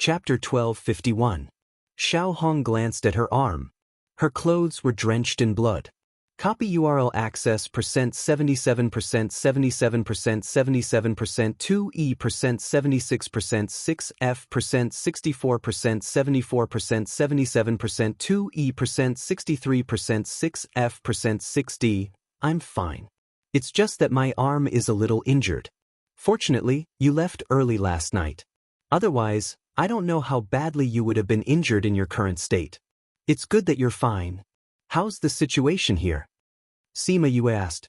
Chapter 1251. Xiao Hong glanced at her arm. Her clothes were drenched in blood. Copy URL access %77%, 77%, 77%, 2E%, 76%, 6F%, 64%, 74%, 77%, 2E%, 63%, 6F%, 6D. I'm fine. It's just that my arm is a little injured. Fortunately, you left early last night. Otherwise, I don't know how badly you would have been injured in your current state. It's good that you're fine. How's the situation here? Sima Yue asked.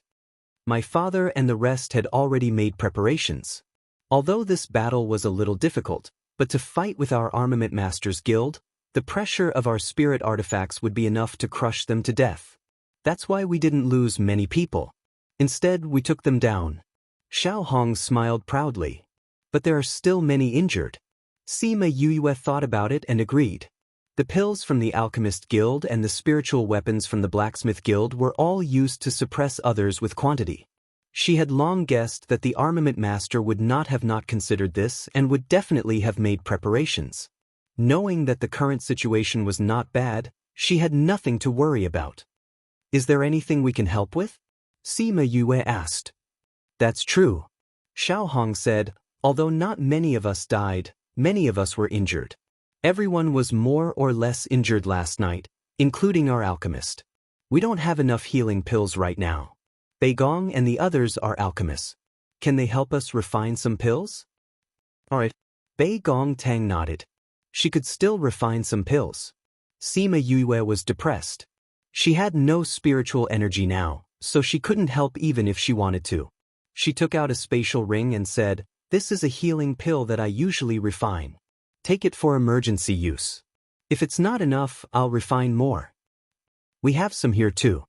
My father and the rest had already made preparations. Although this battle was a little difficult, but to fight with our Armament Masters Guild, the pressure of our spirit artifacts would be enough to crush them to death. That's why we didn't lose many people. Instead, we took them down. Xiao Hong smiled proudly. But there are still many injured. Sima Yue thought about it and agreed. The pills from the Alchemist Guild and the spiritual weapons from the Blacksmith Guild were all used to suppress others with quantity. She had long guessed that the Armament Master would not have not considered this and would definitely have made preparations. Knowing that the current situation was not bad, she had nothing to worry about. Is there anything we can help with? Sima Yue asked. That's true. Xiao Hong said, although not many of us died, many of us were injured. Everyone was more or less injured last night, including our alchemist. We don't have enough healing pills right now. Beigong and the others are alchemists. Can they help us refine some pills? Alright. Beigong Tang nodded. She could still refine some pills. Sima Yue was depressed. She had no spiritual energy now, so she couldn't help even if she wanted to. She took out a spatial ring and said, "This is a healing pill that I usually refine. Take it for emergency use. If it's not enough, I'll refine more." We have some here too.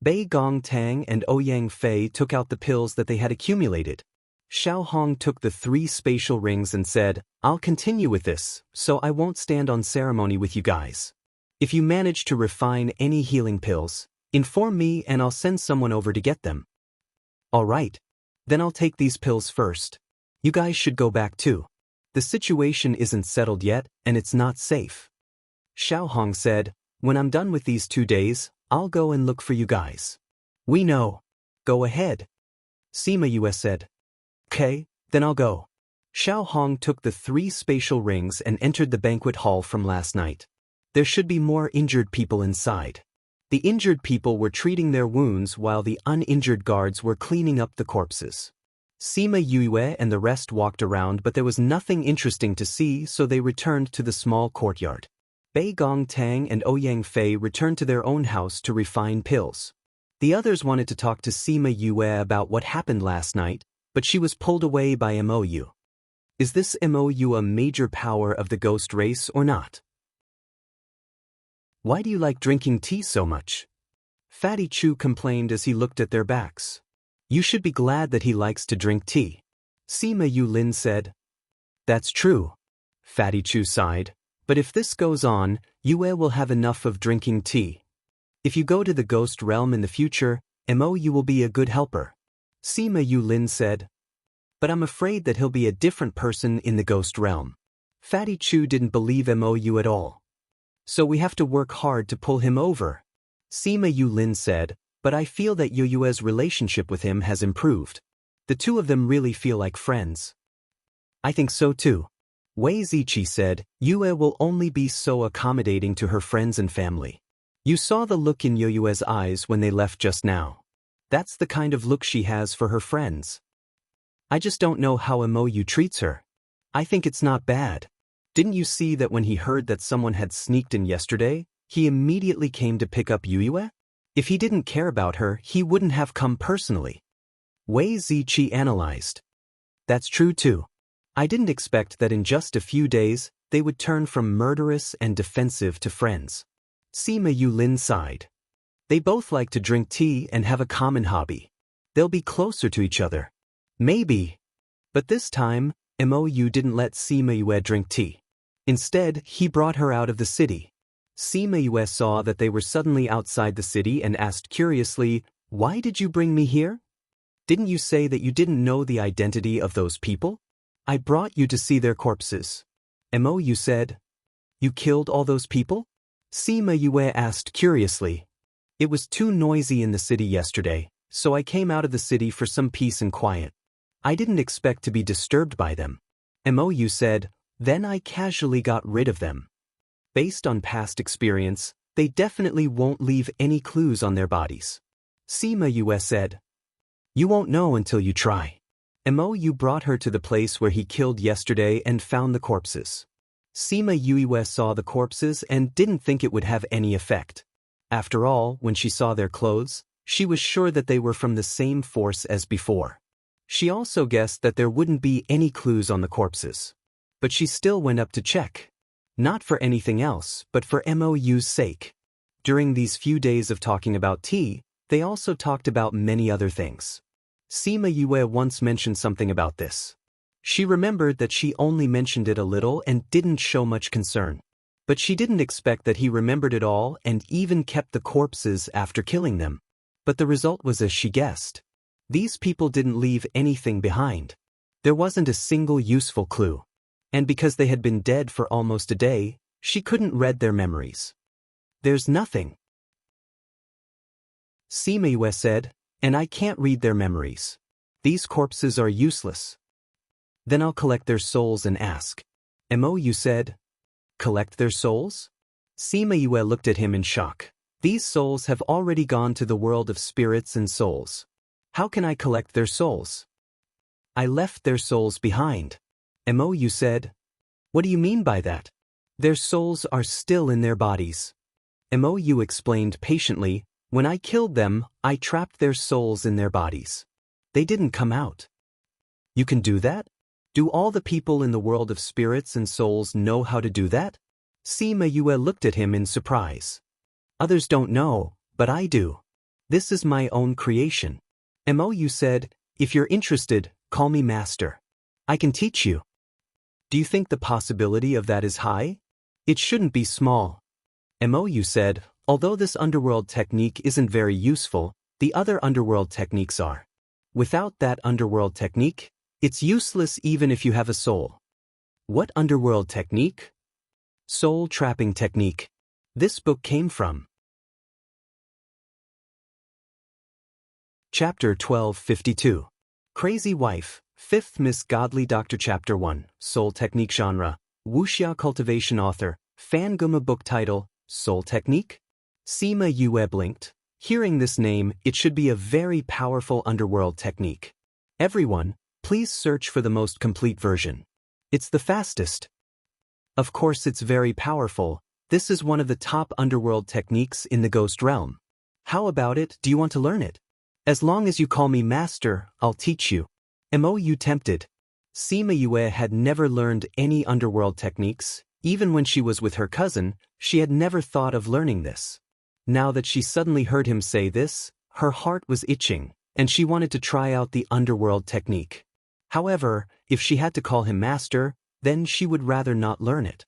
Beigong Tang and Ouyang Fei took out the pills that they had accumulated. Xiao Hong took the 3 spatial rings and said, I'll continue with this, so I won't stand on ceremony with you guys. If you manage to refine any healing pills, inform me and I'll send someone over to get them. Alright. Then I'll take these pills first. You guys should go back too. The situation isn't settled yet, and it's not safe. Xiao Hong said, when I'm done with these 2 days, I'll go and look for you guys. We know. Go ahead. Sima Yue said. Okay, then I'll go. Xiao Hong took the 3 spatial rings and entered the banquet hall from last night. There should be more injured people inside. The injured people were treating their wounds while the uninjured guards were cleaning up the corpses. Sima Yue and the rest walked around, but there was nothing interesting to see, so they returned to the small courtyard. Beigong Tang and Ouyang Fei returned to their own house to refine pills. The others wanted to talk to Sima Yue about what happened last night, but she was pulled away by MOU. Is this MOU a major power of the ghost race or not? Why do you like drinking tea so much? Fatty Chu complained as he looked at their backs. You should be glad that he likes to drink tea. Sima Yulin said. That's true. Fatty Chu sighed. But if this goes on, Yue will have enough of drinking tea. If you go to the ghost realm in the future, MOU will be a good helper. Sima Yulin said. But I'm afraid that he'll be a different person in the ghost realm. Fatty Chu didn't believe MOU at all. So we have to work hard to pull him over. Sima Yulin said. But I feel that Yue's relationship with him has improved. The two of them really feel like friends. I think so too. Wei Ziqi said, Yue will only be so accommodating to her friends and family. You saw the look in Yue's eyes when they left just now. That's the kind of look she has for her friends. I just don't know how MOU treats her. I think it's not bad. Didn't you see that when he heard that someone had sneaked in yesterday, he immediately came to pick up Yue? If he didn't care about her, he wouldn't have come personally. Wei Ziqi analyzed. That's true too. I didn't expect that in just a few days, they would turn from murderous and defensive to friends. Sima Yulin sighed. They both like to drink tea and have a common hobby. They'll be closer to each other. Maybe. But this time, MOU didn't let Sima Yue drink tea. Instead, he brought her out of the city. Sima Yue saw that they were suddenly outside the city and asked curiously, Why did you bring me here? Didn't you say that you didn't know the identity of those people? I brought you to see their corpses. Mo Yu said. You killed all those people? Sima Yue asked curiously. It was too noisy in the city yesterday, so I came out of the city for some peace and quiet. I didn't expect to be disturbed by them. Mo Yu said, then I casually got rid of them. Based on past experience, they definitely won't leave any clues on their bodies. Sima Yue said. You won't know until you try. Mo Yu brought her to the place where he killed yesterday and found the corpses. Sima Yue saw the corpses and didn't think it would have any effect. After all, when she saw their clothes, she was sure that they were from the same force as before. She also guessed that there wouldn't be any clues on the corpses. But she still went up to check. Not for anything else, but for Mou's sake. During these few days of talking about tea, they also talked about many other things. Sima Yue once mentioned something about this. She remembered that she only mentioned it a little and didn't show much concern. But she didn't expect that he remembered it all and even kept the corpses after killing them. But the result was as she guessed. These people didn't leave anything behind. There wasn't a single useful clue. And because they had been dead for almost a day, she couldn't read their memories. There's nothing. Sima Yue said, and I can't read their memories. These corpses are useless. Then I'll collect their souls and ask. Mo Yu said. Collect their souls? Sima Yue looked at him in shock. These souls have already gone to the world of spirits and souls. How can I collect their souls? I left their souls behind. Mo Yu said. What do you mean by that? Their souls are still in their bodies. Mo Yu explained patiently, when I killed them, I trapped their souls in their bodies. They didn't come out. You can do that? Do all the people in the world of spirits and souls know how to do that? Sima Yue looked at him in surprise. Others don't know, but I do. This is my own creation. Mo Yu said, if you're interested, call me master. I can teach you. Do you think the possibility of that is high? It shouldn't be small. Mo Yu said, although this underworld technique isn't very useful, the other underworld techniques are. Without that underworld technique, it's useless even if you have a soul. What underworld technique? Soul trapping technique. This book came from. Chapter 1252. Crazy Wife, 5th Miss Godly Doctor Chapter 1, Soul Technique Genre, Wuxia Cultivation Author, Fanguma Book Title, Soul Technique? Sima Yue blinked. Hearing this name, it should be a very powerful underworld technique. Everyone, please search for the most complete version. It's the fastest. Of course it's very powerful. This is one of the top underworld techniques in the ghost realm. How about it, do you want to learn it? As long as you call me master, I'll teach you. Mo Yu tempted. Sima Yue had never learned any underworld techniques. Even when she was with her cousin, she had never thought of learning this. Now that she suddenly heard him say this, her heart was itching, and she wanted to try out the underworld technique. However, if she had to call him master, then she would rather not learn it.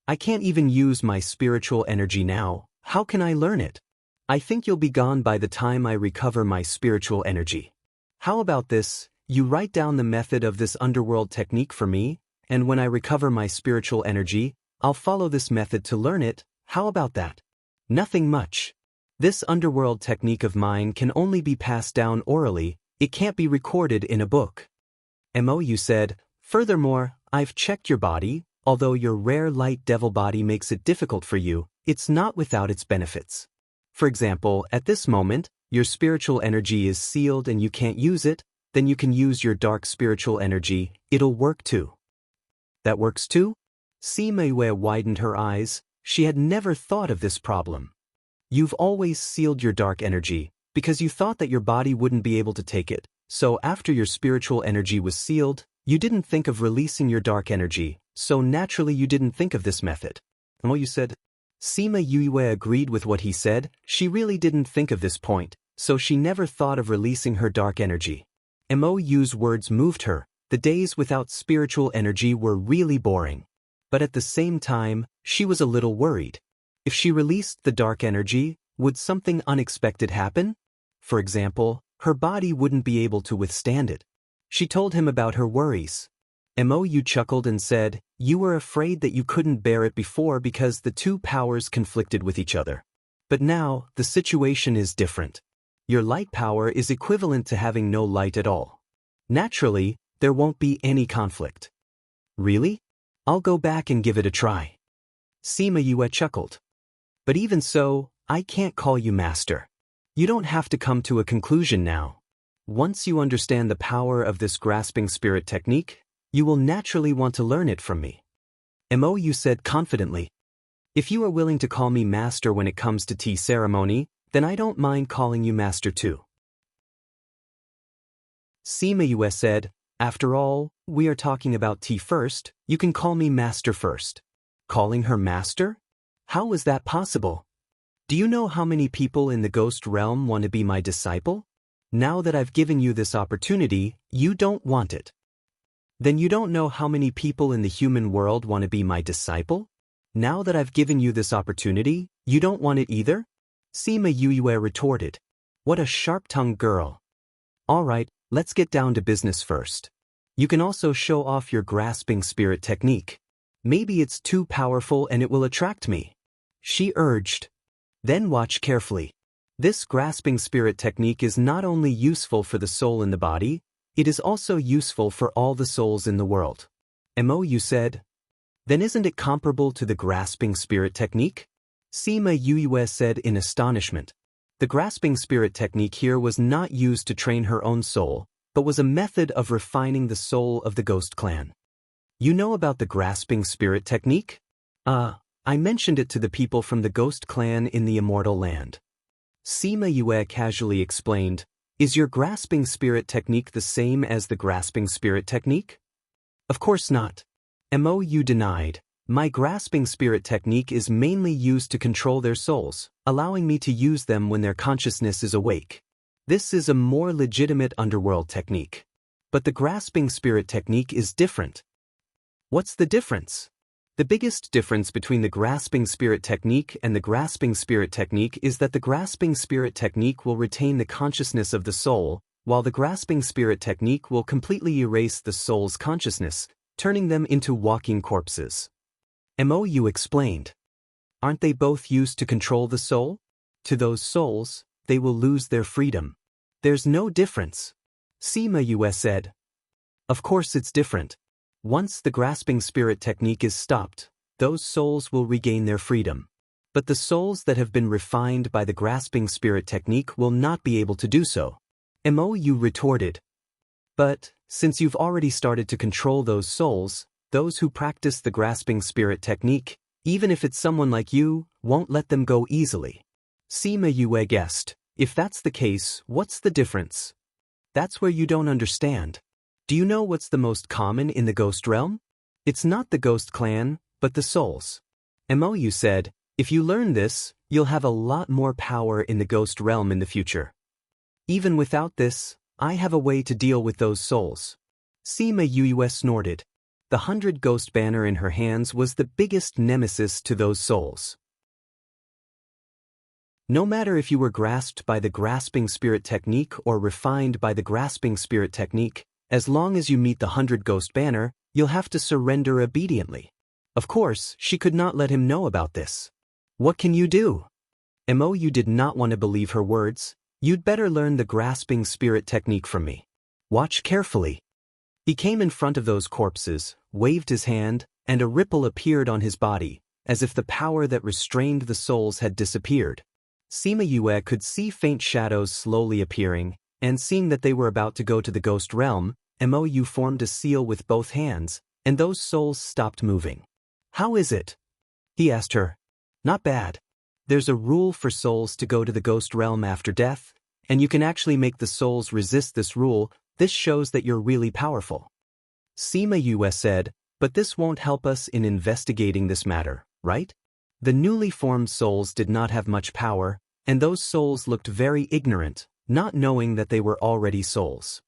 I can't even use my spiritual energy now. How can I learn it? I think you'll be gone by the time I recover my spiritual energy. How about this, you write down the method of this underworld technique for me, and when I recover my spiritual energy, I'll follow this method to learn it. How about that? Nothing much. This underworld technique of mine can only be passed down orally, it can't be recorded in a book. Mo Yu said, furthermore, I've checked your body, although your rare light devil body makes it difficult for you, it's not without its benefits. For example, at this moment, your spiritual energy is sealed and you can't use it, then you can use your dark spiritual energy, it'll work too. That works too? Sima Yue widened her eyes, she had never thought of this problem. You've always sealed your dark energy, because you thought that your body wouldn't be able to take it, so after your spiritual energy was sealed, you didn't think of releasing your dark energy, so naturally you didn't think of this method. Mo Yu said. Sima Yue agreed with what he said, she really didn't think of this point, so she never thought of releasing her dark energy. Mo Yu's words moved her, the days without spiritual energy were really boring. But at the same time, she was a little worried. If she released the dark energy, would something unexpected happen? For example, her body wouldn't be able to withstand it. She told him about her worries. Mo Yu chuckled and said, You were afraid that you couldn't bear it before because the two powers conflicted with each other. But now, the situation is different. Your light power is equivalent to having no light at all. Naturally, there won't be any conflict. Really? I'll go back and give it a try. Sima Yue chuckled. But even so, I can't call you master. You don't have to come to a conclusion now. Once you understand the power of this grasping spirit technique, you will naturally want to learn it from me. Mou said confidently. If you are willing to call me master when it comes to tea ceremony, then I don't mind calling you master too. Sima Yue said, after all, we are talking about tea first, you can call me master first. Calling her master? How is that possible? Do you know how many people in the ghost realm want to be my disciple? Now that I've given you this opportunity, you don't want it. Then you don't know how many people in the human world want to be my disciple? Now that I've given you this opportunity, you don't want it either? Sima Yue retorted. What a sharp-tongued girl. All right, let's get down to business first. You can also show off your grasping spirit technique. Maybe it's too powerful and it will attract me. She urged. Then watch carefully. This grasping spirit technique is not only useful for the soul in the body, it is also useful for all the souls in the world. Mou said. Then isn't it comparable to the grasping spirit technique? Sima Yue said in astonishment. The grasping spirit technique here was not used to train her own soul, but was a method of refining the soul of the ghost clan. You know about the grasping spirit technique? I mentioned it to the people from the ghost clan in the immortal land. Sima Yue casually explained, is your grasping spirit technique the same as the grasping spirit technique? Of course not. Mou denied. My grasping spirit technique is mainly used to control their souls, allowing me to use them when their consciousness is awake. This is a more legitimate underworld technique. But the grasping spirit technique is different. What's the difference? The biggest difference between the grasping spirit technique and the grasping spirit technique is that the grasping spirit technique will retain the consciousness of the soul, while the grasping spirit technique will completely erase the soul's consciousness, turning them into walking corpses. Mou explained. Aren't they both used to control the soul? To those souls, they will lose their freedom. There's no difference. Sima Yue said. Of course it's different. Once the grasping spirit technique is stopped, those souls will regain their freedom. But the souls that have been refined by the grasping spirit technique will not be able to do so. Mou retorted. But, since you've already started to control those souls, those who practice the grasping spirit technique, even if it's someone like you, won't let them go easily. Sima Yue guessed. If that's the case, what's the difference? That's where you don't understand. Do you know what's the most common in the ghost realm? It's not the ghost clan, but the souls. Mou said, if you learn this, you'll have a lot more power in the ghost realm in the future. Even without this, I have a way to deal with those souls. Sima Yue snorted. The 100 ghost banner in her hands was the biggest nemesis to those souls. No matter if you were grasped by the grasping spirit technique or refined by the grasping spirit technique, as long as you meet the 100 ghost banner, you'll have to surrender obediently. Of course, she could not let him know about this. What can you do? Mou did not want to believe her words. You'd better learn the grasping spirit technique from me. Watch carefully. He came in front of those corpses, waved his hand, and a ripple appeared on his body, as if the power that restrained the souls had disappeared. Sima Yue could see faint shadows slowly appearing, and seeing that they were about to go to the ghost realm, Mou formed a seal with both hands, and those souls stopped moving. How is it? He asked her. Not bad. There's a rule for souls to go to the ghost realm after death, and you can actually make the souls resist this rule. This shows that you're really powerful. Sima Yue said, but this won't help us in investigating this matter, right? The newly formed souls did not have much power, and those souls looked very ignorant, not knowing that they were already souls.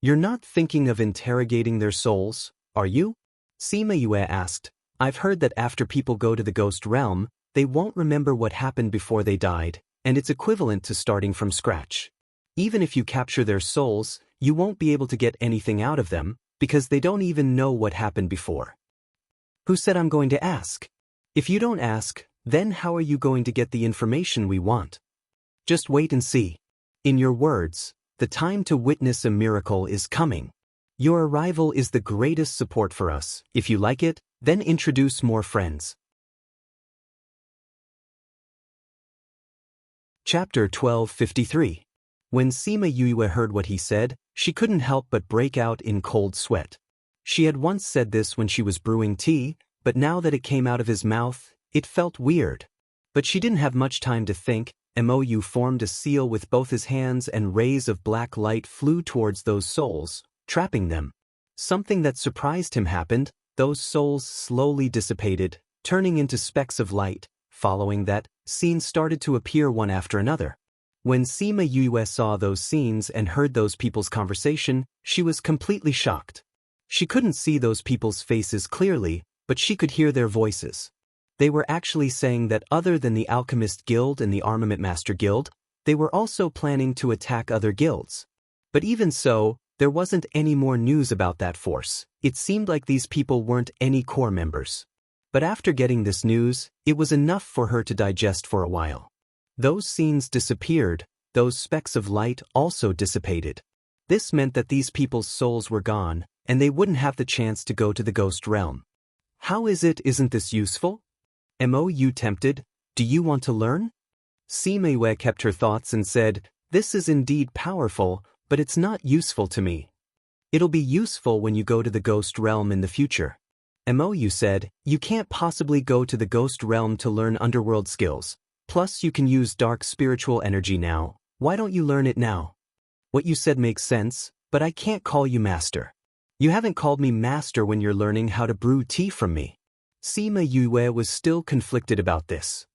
You're not thinking of interrogating their souls, are you? Sima Yue asked. I've heard that after people go to the ghost realm, they won't remember what happened before they died, and it's equivalent to starting from scratch. Even if you capture their souls, you won't be able to get anything out of them, because they don't even know what happened before. Who said I'm going to ask? If you don't ask, then how are you going to get the information we want? Just wait and see. In your words, the time to witness a miracle is coming. Your arrival is the greatest support for us. If you like it, then introduce more friends. Chapter 12:53. When Sima Yue heard what he said, she couldn't help but break out in cold sweat. She had once said this when she was brewing tea, but now that it came out of his mouth, it felt weird. But she didn't have much time to think. Mou formed a seal with both his hands and rays of black light flew towards those souls, trapping them. Something that surprised him happened. Those souls slowly dissipated, turning into specks of light. Following that, scenes started to appear one after another. When Sima Yue saw those scenes and heard those people's conversation, she was completely shocked. She couldn't see those people's faces clearly, but she could hear their voices. They were actually saying that other than the Alchemist Guild and the Armament Master Guild, they were also planning to attack other guilds. But even so, there wasn't any more news about that force. It seemed like these people weren't any core members. But after getting this news, it was enough for her to digest for a while. Those scenes disappeared, those specks of light also dissipated. This meant that these people's souls were gone, and they wouldn't have the chance to go to the ghost realm. How isn't this useful? Mou tempted, do you want to learn? Sima Yue kept her thoughts and said, this is indeed powerful, but it's not useful to me. It'll be useful when you go to the ghost realm in the future. Mou said, you can't possibly go to the ghost realm to learn underworld skills. Plus you can use dark spiritual energy now. Why don't you learn it now? What you said makes sense, but I can't call you master. You haven't called me master when you're learning how to brew tea from me. Sima Yue was still conflicted about this.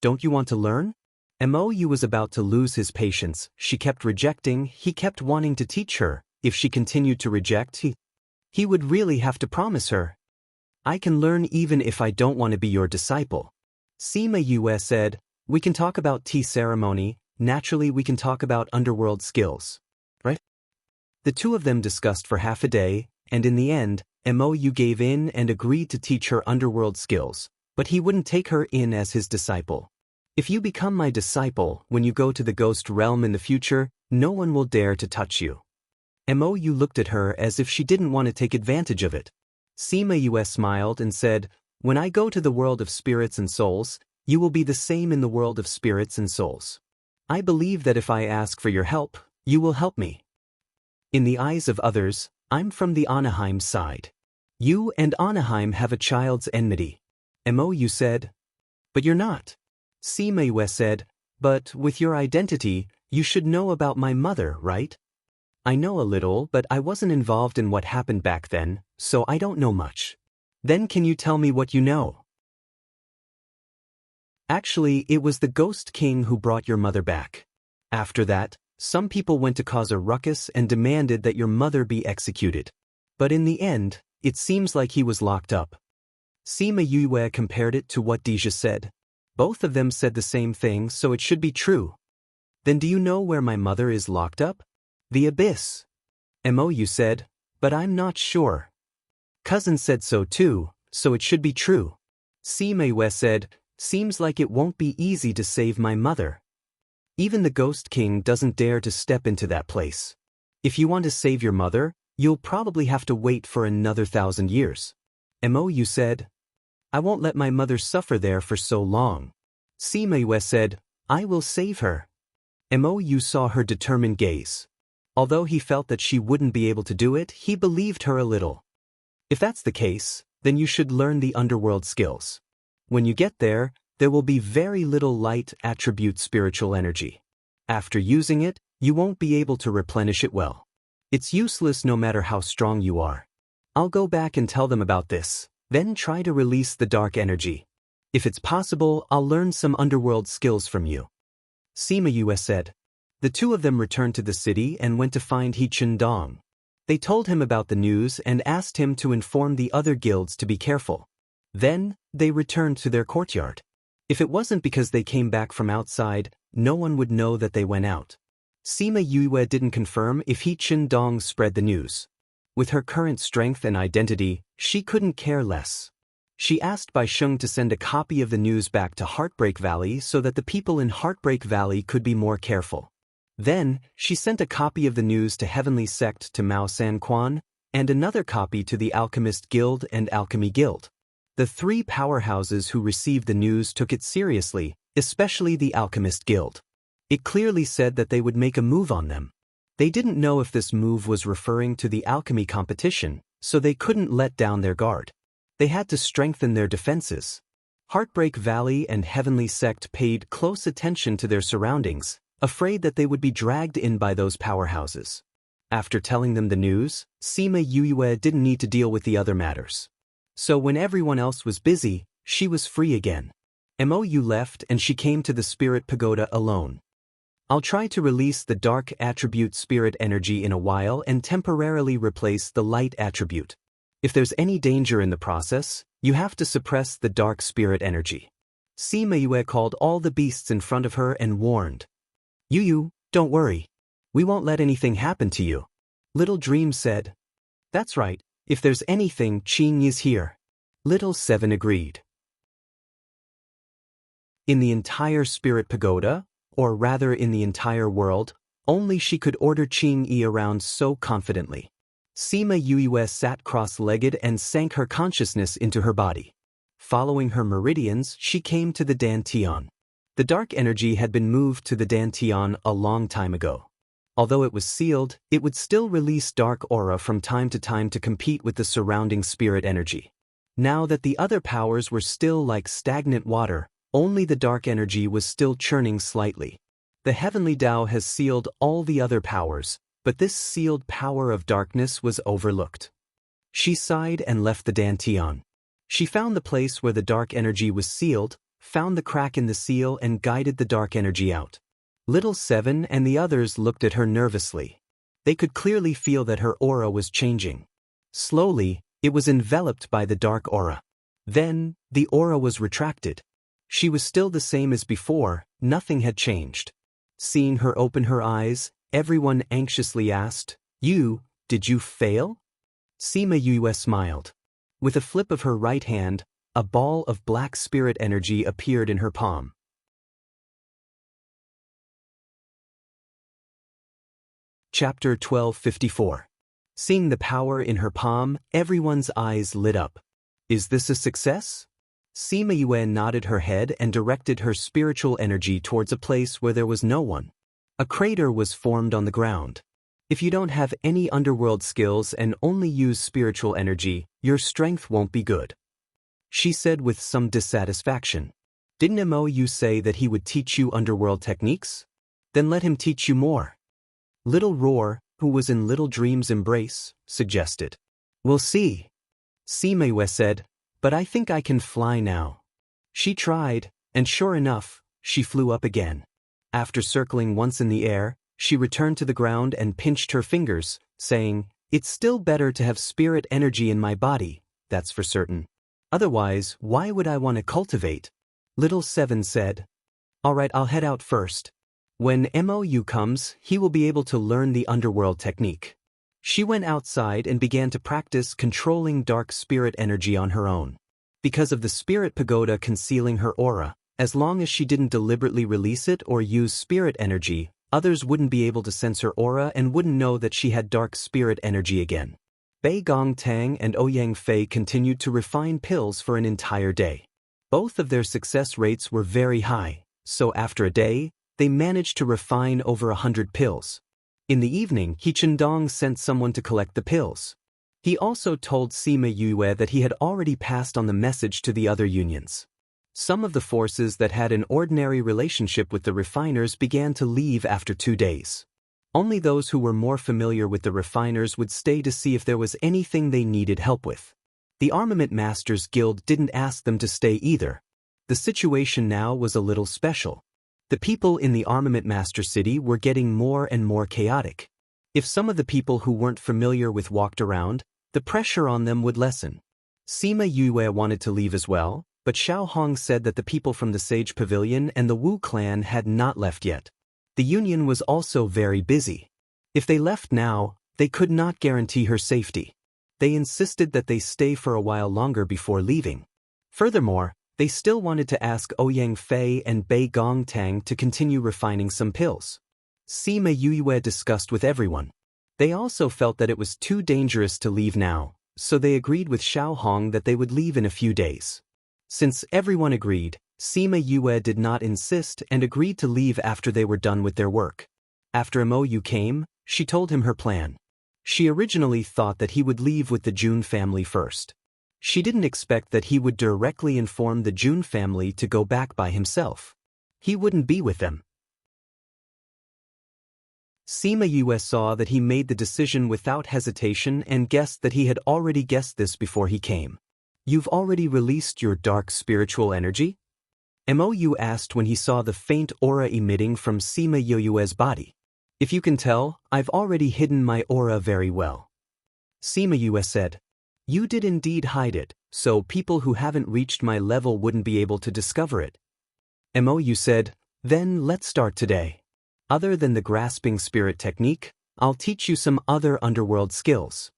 Don't you want to learn? Mou was about to lose his patience. She kept rejecting. He kept wanting to teach her. If she continued to reject, he would really have to promise her. I can learn even if I don't want to be your disciple. Sima Yue said, we can talk about tea ceremony. Naturally we can talk about underworld skills. Right? The two of them discussed for half a day, and in the end, Mou gave in and agreed to teach her underworld skills, but he wouldn't take her in as his disciple. If you become my disciple, when you go to the ghost realm in the future, no one will dare to touch you. Mou looked at her as if she didn't want to take advantage of it. Sima Yue smiled and said, when I go to the world of spirits and souls, you will be the same in the world of spirits and souls. I believe that if I ask for your help, you will help me. In the eyes of others, I'm from the Anaheim side. You and Anaheim have a child's enmity. Mou said, but you're not. Sima Yue said, but with your identity, you should know about my mother, right? I know a little, but I wasn't involved in what happened back then, so I don't know much. Then can you tell me what you know? Actually, it was the Ghost King who brought your mother back. After that, some people went to cause a ruckus and demanded that your mother be executed. But in the end, it seems like he was locked up. Sima Yue compared it to what Deja said. Both of them said the same thing, so it should be true. Then do you know where my mother is locked up? The abyss. Mou said, but I'm not sure. Cousin said so too, so it should be true. Sima Yue said, seems like it won't be easy to save my mother. Even the Ghost King doesn't dare to step into that place. If you want to save your mother, you'll probably have to wait for another 1,000 years. Mou said, I won't let my mother suffer there for so long. Sima Yue said, I will save her. Mou saw her determined gaze. Although he felt that she wouldn't be able to do it, he believed her a little. If that's the case, then you should learn the underworld skills. When you get there, there will be very little light attribute spiritual energy. After using it, you won't be able to replenish it well. It's useless no matter how strong you are. I'll go back and tell them about this, then try to release the dark energy. If it's possible, I'll learn some underworld skills from you. Sima Yue said. The two of them returned to the city and went to find He Chun-dong. They told him about the news and asked him to inform the other guilds to be careful. Then, they returned to their courtyard. If it wasn't because they came back from outside, no one would know that they went out. Sima Yue didn't confirm if He Chun-dong spread the news. With her current strength and identity, she couldn't care less. She asked Bai Sheng to send a copy of the news back to Heartbreak Valley so that the people in Heartbreak Valley could be more careful. Then, she sent a copy of the news to Heavenly Sect to Mao San Quan, and another copy to the Alchemist Guild and Alchemy Guild. The three powerhouses who received the news took it seriously, especially the Alchemist Guild. It clearly said that they would make a move on them. They didn't know if this move was referring to the alchemy competition, so they couldn't let down their guard. They had to strengthen their defenses. Heartbreak Valley and Heavenly Sect paid close attention to their surroundings, afraid that they would be dragged in by those powerhouses. After telling them the news, Sima Yue didn't need to deal with the other matters. So when everyone else was busy, she was free again. Mou left and she came to the Spirit Pagoda alone. I'll try to release the dark attribute spirit energy in a while and temporarily replace the light attribute. If there's any danger in the process, you have to suppress the dark spirit energy. Sima Yue called all the beasts in front of her and warned. Yu, don't worry. We won't let anything happen to you. Little Dream said. That's right, if there's anything, Qing is here. Little Seven agreed. In the entire Spirit Pagoda, or rather in the entire world, only she could order Qing around so confidently. Sima Yue sat cross-legged and sank her consciousness into her body. Following her meridians, she came to the Dantian. The dark energy had been moved to the Dantian a long time ago. Although it was sealed, it would still release dark aura from time to time to compete with the surrounding spirit energy. Now that the other powers were still like stagnant water, only the dark energy was still churning slightly. The heavenly Tao has sealed all the other powers, but this sealed power of darkness was overlooked. She sighed and left the Dantian. She found the place where the dark energy was sealed, found the crack in the seal and guided the dark energy out. Little Seven and the others looked at her nervously. They could clearly feel that her aura was changing. Slowly, it was enveloped by the dark aura. Then, the aura was retracted. She was still the same as before, nothing had changed. Seeing her open her eyes, everyone anxiously asked, did you fail? Sima Yue smiled. With a flip of her right hand, a ball of black spirit energy appeared in her palm. Chapter 1254. Seeing the power in her palm, everyone's eyes lit up. Is this a success? Sima Yue nodded her head and directed her spiritual energy towards a place where there was no one. A crater was formed on the ground. If you don't have any underworld skills and only use spiritual energy, your strength won't be good. She said with some dissatisfaction. Didn't Mou say that he would teach you underworld techniques? Then let him teach you more. Little Roar, who was in Little Dream's embrace, suggested. We'll see. Sima Yue said, but I think I can fly now. She tried, and sure enough, she flew up again. After circling once in the air, she returned to the ground and pinched her fingers, saying, It's still better to have spirit energy in my body, that's for certain. Otherwise, why would I want to cultivate? Little Seven said. Alright, I'll head out first. When Mou comes, he will be able to learn the underworld technique. She went outside and began to practice controlling dark spirit energy on her own. Because of the Spirit Pagoda concealing her aura, as long as she didn't deliberately release it or use spirit energy, others wouldn't be able to sense her aura and wouldn't know that she had dark spirit energy again. Bei Gong Tang and Ouyang Fei continued to refine pills for an entire day. Both of their success rates were very high, so after a day, they managed to refine over 100 pills. In the evening, He Chendong sent someone to collect the pills. He also told Sima Yue that he had already passed on the message to the other unions. Some of the forces that had an ordinary relationship with the refiners began to leave after 2 days. Only those who were more familiar with the refiners would stay to see if there was anything they needed help with. The Armament Masters Guild didn't ask them to stay either. The situation now was a little special. The people in the Armament Master City were getting more and more chaotic. If some of the people who weren't familiar with walked around, the pressure on them would lessen. Sima Yue wanted to leave as well, but Xiao Hong said that the people from the Sage Pavilion and the Wu clan had not left yet. The union was also very busy. If they left now, they could not guarantee her safety. They insisted that they stay for a while longer before leaving. Furthermore, they still wanted to ask Ouyang Fei and Bei Gongtang to continue refining some pills. Sima Yuyue discussed with everyone. They also felt that it was too dangerous to leave now, so they agreed with Xiao Hong that they would leave in a few days. Since everyone agreed, Sima Yue did not insist and agreed to leave after they were done with their work. After Mou came, she told him her plan. She originally thought that he would leave with the Jun family first. She didn't expect that he would directly inform the Jun family to go back by himself. He wouldn't be with them. Sima Yue saw that he made the decision without hesitation and guessed that he had already guessed this before he came. You've already released your dark spiritual energy? Mou asked when he saw the faint aura emitting from Sima Yue's body. If you can tell, I've already hidden my aura very well. Sima Yue said. You did indeed hide it, so people who haven't reached my level wouldn't be able to discover it. Mou said, then let's start today. Other than the grasping spirit technique, I'll teach you some other underworld skills.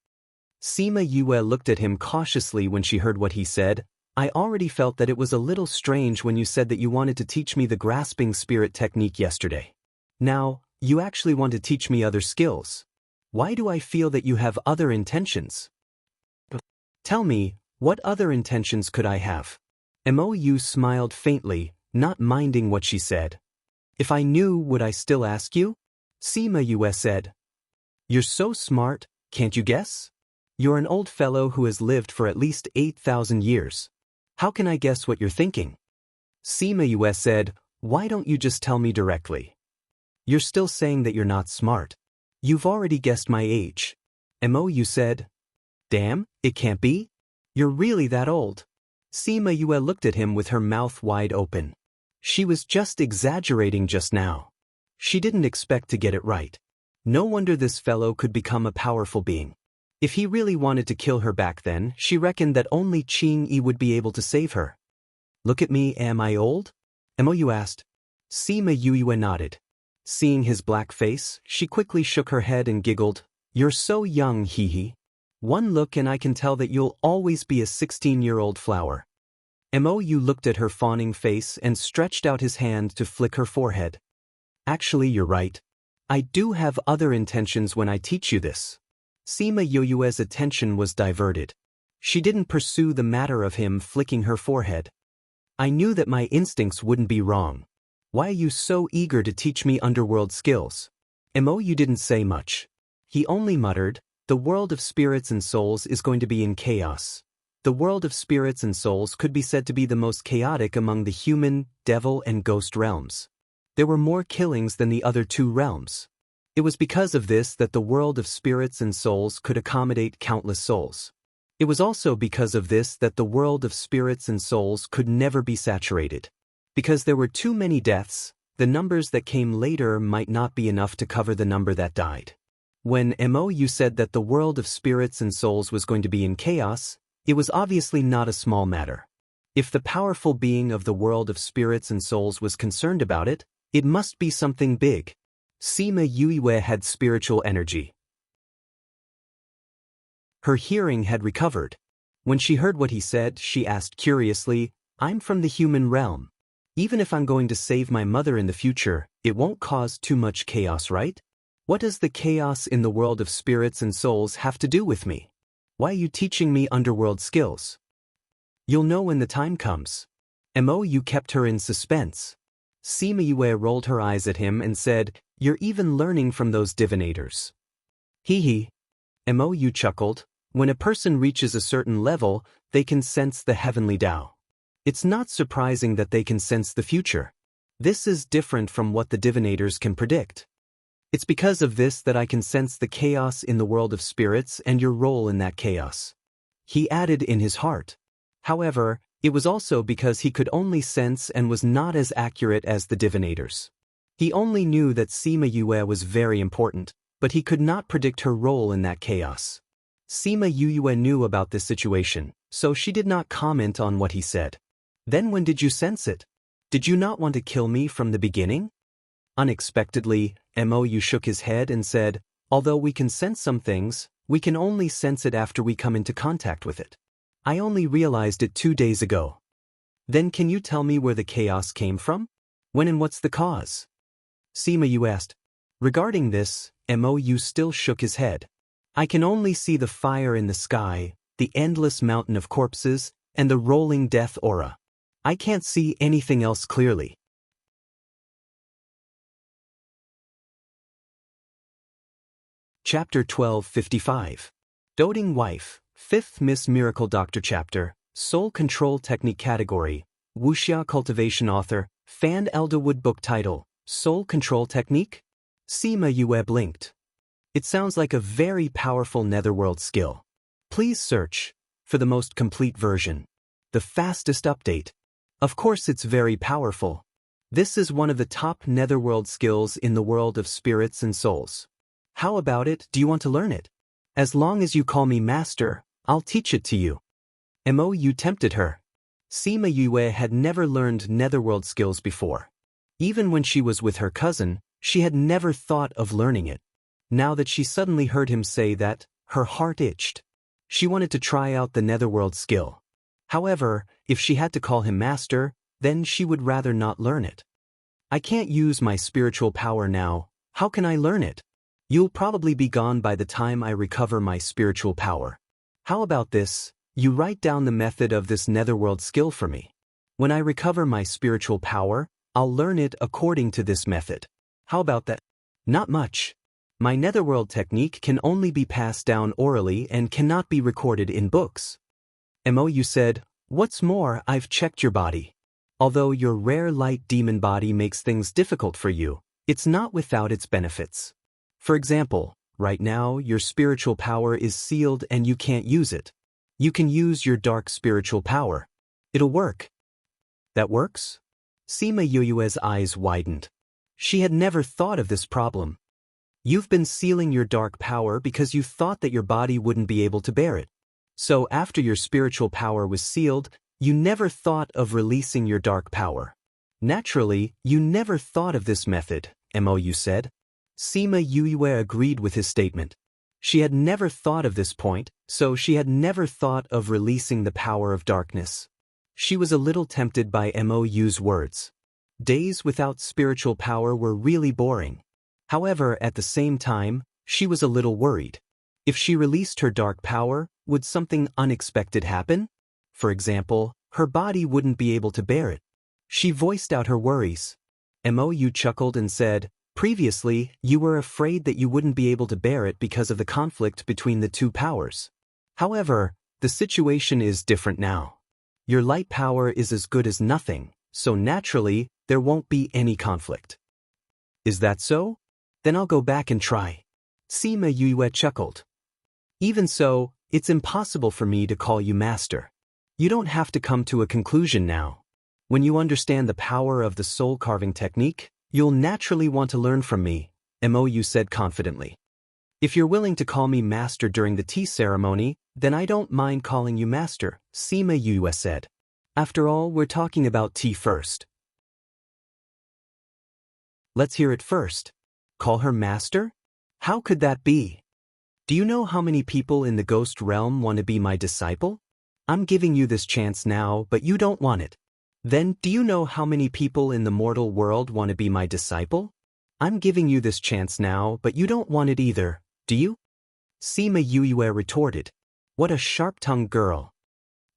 Sima Yue looked at him cautiously when she heard what he said. I already felt that it was a little strange when you said that you wanted to teach me the grasping spirit technique yesterday. Now, you actually want to teach me other skills. Why do I feel that you have other intentions? Tell me, what other intentions could I have? Mou smiled faintly, not minding what she said. If I knew, would I still ask you? Sima Yue said. You're so smart, can't you guess? You're an old fellow who has lived for at least 8,000 years. How can I guess what you're thinking? Sima Yue said, why don't you just tell me directly? You're still saying that you're not smart. You've already guessed my age. Mou said. Damn, it can't be? You're really that old. Sima Yue looked at him with her mouth wide open. She was just exaggerating just now. She didn't expect to get it right. No wonder this fellow could become a powerful being. If he really wanted to kill her back then, she reckoned that only Qing Yi would be able to save her. Look at me, am I old? Mou asked. Sima Yue nodded. Seeing his black face, she quickly shook her head and giggled. You're so young, hee. One look and I can tell that you'll always be a 16-year-old flower. Mou looked at her fawning face and stretched out his hand to flick her forehead. Actually, you're right. I do have other intentions when I teach you this. Sima Yue's attention was diverted. She didn't pursue the matter of him flicking her forehead. I knew that my instincts wouldn't be wrong. Why are you so eager to teach me underworld skills? Mou didn't say much. He only muttered, the world of spirits and souls is going to be in chaos. The world of spirits and souls could be said to be the most chaotic among the human, devil, and ghost realms. There were more killings than the other two realms. It was because of this that the world of spirits and souls could accommodate countless souls. It was also because of this that the world of spirits and souls could never be saturated. Because there were too many deaths, the numbers that came later might not be enough to cover the number that died. When Mou said that the world of spirits and souls was going to be in chaos, it was obviously not a small matter. If the powerful being of the world of spirits and souls was concerned about it, it must be something big. Sima Yue had spiritual energy. Her hearing had recovered. When she heard what he said, she asked curiously, I'm from the human realm. Even if I'm going to save my mother in the future, it won't cause too much chaos, right? What does the chaos in the world of spirits and souls have to do with me? Why are you teaching me underworld skills? You'll know when the time comes. Mou kept her in suspense. Sima Yue rolled her eyes at him and said, You're even learning from those divinators. Hee. Mou chuckled. When a person reaches a certain level, they can sense the heavenly Tao. It's not surprising that they can sense the future. This is different from what the divinators can predict. It's because of this that I can sense the chaos in the world of spirits and your role in that chaos. He added in his heart. However, it was also because he could only sense and was not as accurate as the divinators. He only knew that Sima Yue was very important, but he could not predict her role in that chaos. Sima Yue knew about this situation, so she did not comment on what he said. Then when did you sense it? Did you not want to kill me from the beginning? Unexpectedly, Mou shook his head and said, Although we can sense some things, we can only sense it after we come into contact with it. I only realized it 2 days ago. Then can you tell me where the chaos came from? When and what's the cause? Sima Yu asked. Regarding this, Mou still shook his head. I can only see the fire in the sky, the endless mountain of corpses, and the rolling death aura. I can't see anything else clearly. Chapter 1255. Doting Wife, 5th Miss Miracle Doctor Chapter, Soul Control Technique Category, Wuxia Cultivation Author, Fan Elderwood Book Title, Soul Control Technique? Sima Yue blinked. It sounds like a very powerful netherworld skill. Please search for the most complete version. The fastest update. Of course it's very powerful. This is one of the top netherworld skills in the world of spirits and souls. How about it? Do you want to learn it? As long as you call me master, I'll teach it to you. Mou tempted her. Sima Yue had never learned netherworld skills before. Even when she was with her cousin, she had never thought of learning it. Now that she suddenly heard him say that, her heart itched. She wanted to try out the netherworld skill. However, if she had to call him master, then she would rather not learn it. I can't use my spiritual power now. How can I learn it? You'll probably be gone by the time I recover my spiritual power. How about this? You write down the method of this netherworld skill for me. When I recover my spiritual power, I'll learn it according to this method. How about that? Not much. My netherworld technique can only be passed down orally and cannot be recorded in books. Mou said, what's more, I've checked your body. Although your rare light demon body makes things difficult for you, it's not without its benefits. For example, right now your spiritual power is sealed and you can't use it. You can use your dark spiritual power. It'll work. That works? Sima Yue's eyes widened. She had never thought of this problem. You've been sealing your dark power because you thought that your body wouldn't be able to bear it. So after your spiritual power was sealed, you never thought of releasing your dark power. Naturally, you never thought of this method, Mou said. Sima Yue agreed with his statement. She had never thought of this point, so she had never thought of releasing the power of darkness. She was a little tempted by Mou's words. Days without spiritual power were really boring. However, at the same time, she was a little worried. If she released her dark power, would something unexpected happen? For example, her body wouldn't be able to bear it. She voiced out her worries. Mou chuckled and said, previously, you were afraid that you wouldn't be able to bear it because of the conflict between the two powers. However, the situation is different now. Your light power is as good as nothing, so naturally, there won't be any conflict. Is that so? Then I'll go back and try. Sima Yue chuckled. Even so, it's impossible for me to call you master. You don't have to come to a conclusion now. When you understand the power of the soul carving technique, you'll naturally want to learn from me, Mou said confidently. If you're willing to call me master during the tea ceremony, then I don't mind calling you master, Sima Yue said. After all, we're talking about tea first. Let's hear it first. Call her master? How could that be? Do you know how many people in the ghost realm want to be my disciple? I'm giving you this chance now, but you don't want it. Then, do you know how many people in the mortal world want to be my disciple? I'm giving you this chance now, but you don't want it either, do you? Sima Yue retorted. What a sharp-tongued girl.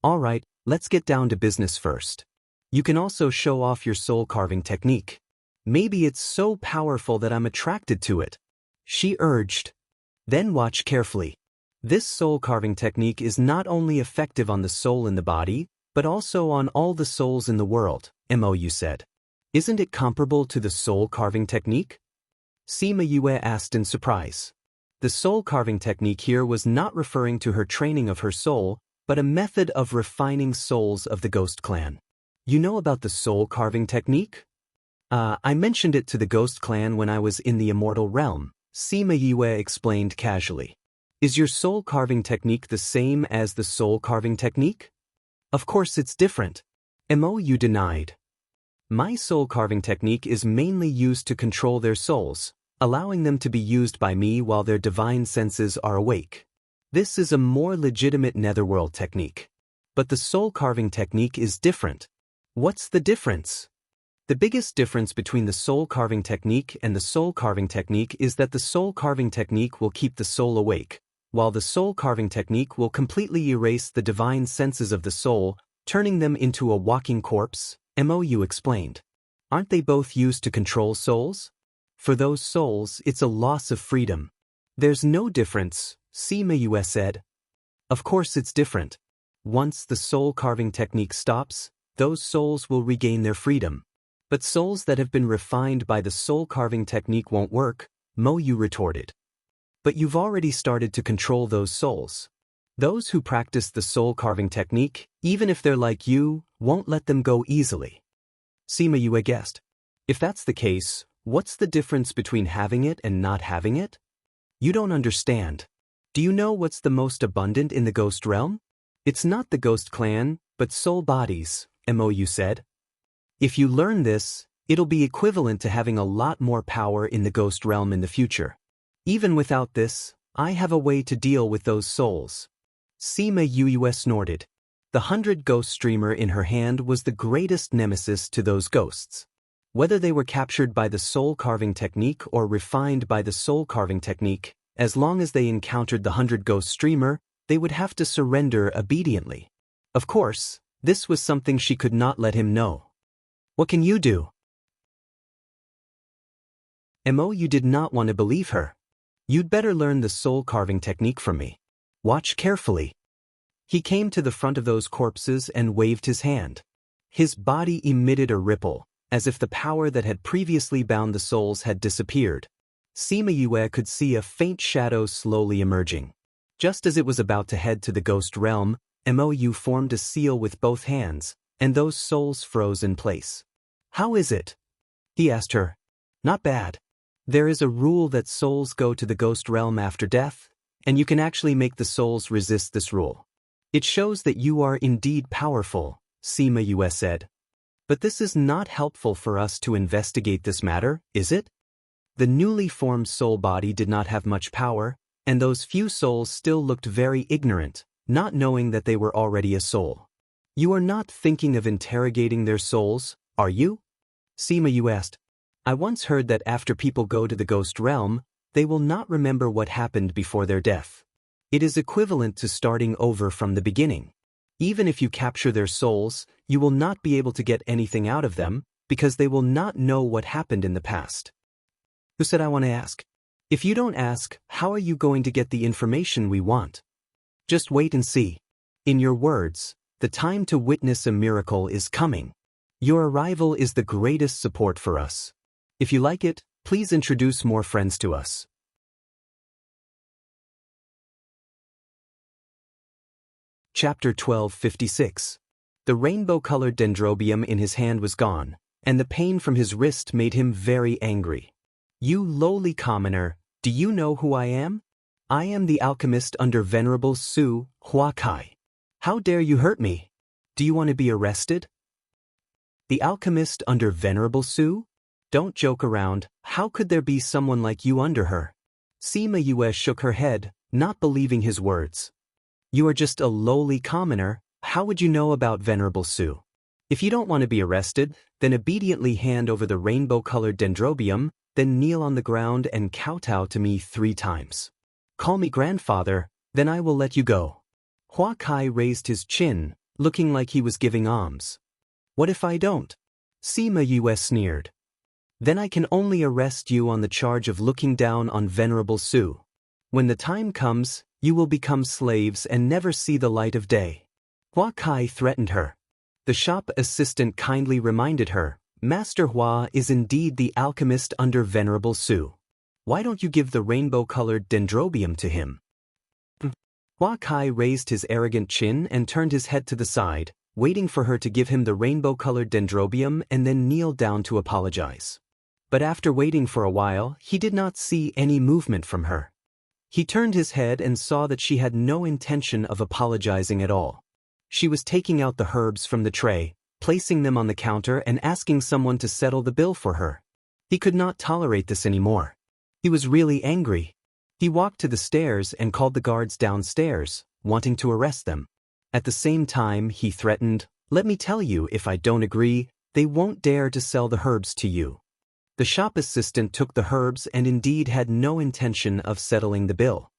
All right, let's get down to business first. You can also show off your soul carving technique. Maybe it's so powerful that I'm attracted to it, she urged. Then watch carefully. This soul carving technique is not only effective on the soul in the body, but also on all the souls in the world, Mou said. Isn't it comparable to the soul carving technique? Sima Yue asked in surprise. The soul carving technique here was not referring to her training of her soul, but a method of refining souls of the ghost clan. You know about the soul carving technique? I mentioned it to the ghost clan when I was in the immortal realm, Sima Yue explained casually. Is your soul carving technique the same as the soul carving technique? Of course it's different. Mou denied. My soul carving technique is mainly used to control their souls, allowing them to be used by me while their divine senses are awake. This is a more legitimate netherworld technique. But the soul carving technique is different. What's the difference? The biggest difference between the soul carving technique and the soul carving technique is that the soul carving technique will keep the soul awake, while the soul carving technique will completely erase the divine senses of the soul, turning them into a walking corpse, MOU explained. Aren't they both used to control souls? For those souls, it's a loss of freedom. There's no difference, MOU said. Of course it's different. Once the soul carving technique stops, those souls will regain their freedom. But souls that have been refined by the soul carving technique won't work, MOU retorted. But you've already started to control those souls. Those who practice the soul carving technique, even if they're like you, won't let them go easily. MOU guessed. If that's the case, what's the difference between having it and not having it? You don't understand. Do you know what's the most abundant in the ghost realm? It's not the ghost clan, but soul bodies, MOU said. If you learn this, it'll be equivalent to having a lot more power in the ghost realm in the future. Even without this, I have a way to deal with those souls. MOU snorted. The 100 ghost streamer in her hand was the greatest nemesis to those ghosts. Whether they were captured by the soul carving technique or refined by the soul carving technique, as long as they encountered the 100 ghost streamer, they would have to surrender obediently. Of course, this was something she could not let him know. What can you do? MOU did not want to believe her. You'd better learn the soul carving technique from me. Watch carefully. He came to the front of those corpses and waved his hand. His body emitted a ripple, as if the power that had previously bound the souls had disappeared. MOU could see a faint shadow slowly emerging. Just as it was about to head to the ghost realm, MOU formed a seal with both hands, and those souls froze in place. How is it? He asked her. Not bad. There is a rule that souls go to the ghost realm after death, and you can actually make the souls resist this rule. It shows that you are indeed powerful, MOU said. But this is not helpful for us to investigate this matter, is it? The newly formed soul body did not have much power, and those few souls still looked very ignorant, not knowing that they were already a soul. You are not thinking of interrogating their souls, are you? MOU asked. I once heard that after people go to the ghost realm, they will not remember what happened before their death. It is equivalent to starting over from the beginning. Even if you capture their souls, you will not be able to get anything out of them, because they will not know what happened in the past. Who said I want to ask? If you don't ask, how are you going to get the information we want? Just wait and see. In your words, the time to witness a miracle is coming. Your arrival is the greatest support for us. If you like it, please introduce more friends to us. Chapter 1256. The rainbow-colored dendrobium in his hand was gone, and the pain from his wrist made him very angry. You lowly commoner, do you know who I am? I am the alchemist under Venerable Su, Huakai. How dare you hurt me? Do you want to be arrested? The alchemist under Venerable Su? Don't joke around, how could there be someone like you under her? MOU shook her head, not believing his words. You are just a lowly commoner, how would you know about Venerable Su? If you don't want to be arrested, then obediently hand over the rainbow-colored dendrobium, then kneel on the ground and kowtow to me 3 times. Call me grandfather, then I will let you go. Huakai raised his chin, looking like he was giving alms. What if I don't? MOU sneered. Then I can only arrest you on the charge of looking down on Venerable Su. When the time comes, you will become slaves and never see the light of day. Huakai threatened her. The shop assistant kindly reminded her, Master Hua is indeed the alchemist under Venerable Su. Why don't you give the rainbow-colored dendrobium to him? Huakai raised his arrogant chin and turned his head to the side, waiting for her to give him the rainbow-colored dendrobium and then kneel down to apologize. But after waiting for a while, he did not see any movement from her. He turned his head and saw that she had no intention of apologizing at all. She was taking out the herbs from the tray, placing them on the counter and asking someone to settle the bill for her. He could not tolerate this anymore. He was really angry. He walked to the stairs and called the guards downstairs, wanting to arrest them. At the same time, he threatened, Let me tell you, if I don't agree, they won't dare to sell the herbs to you. The shop assistant took the herbs and indeed had no intention of settling the bill.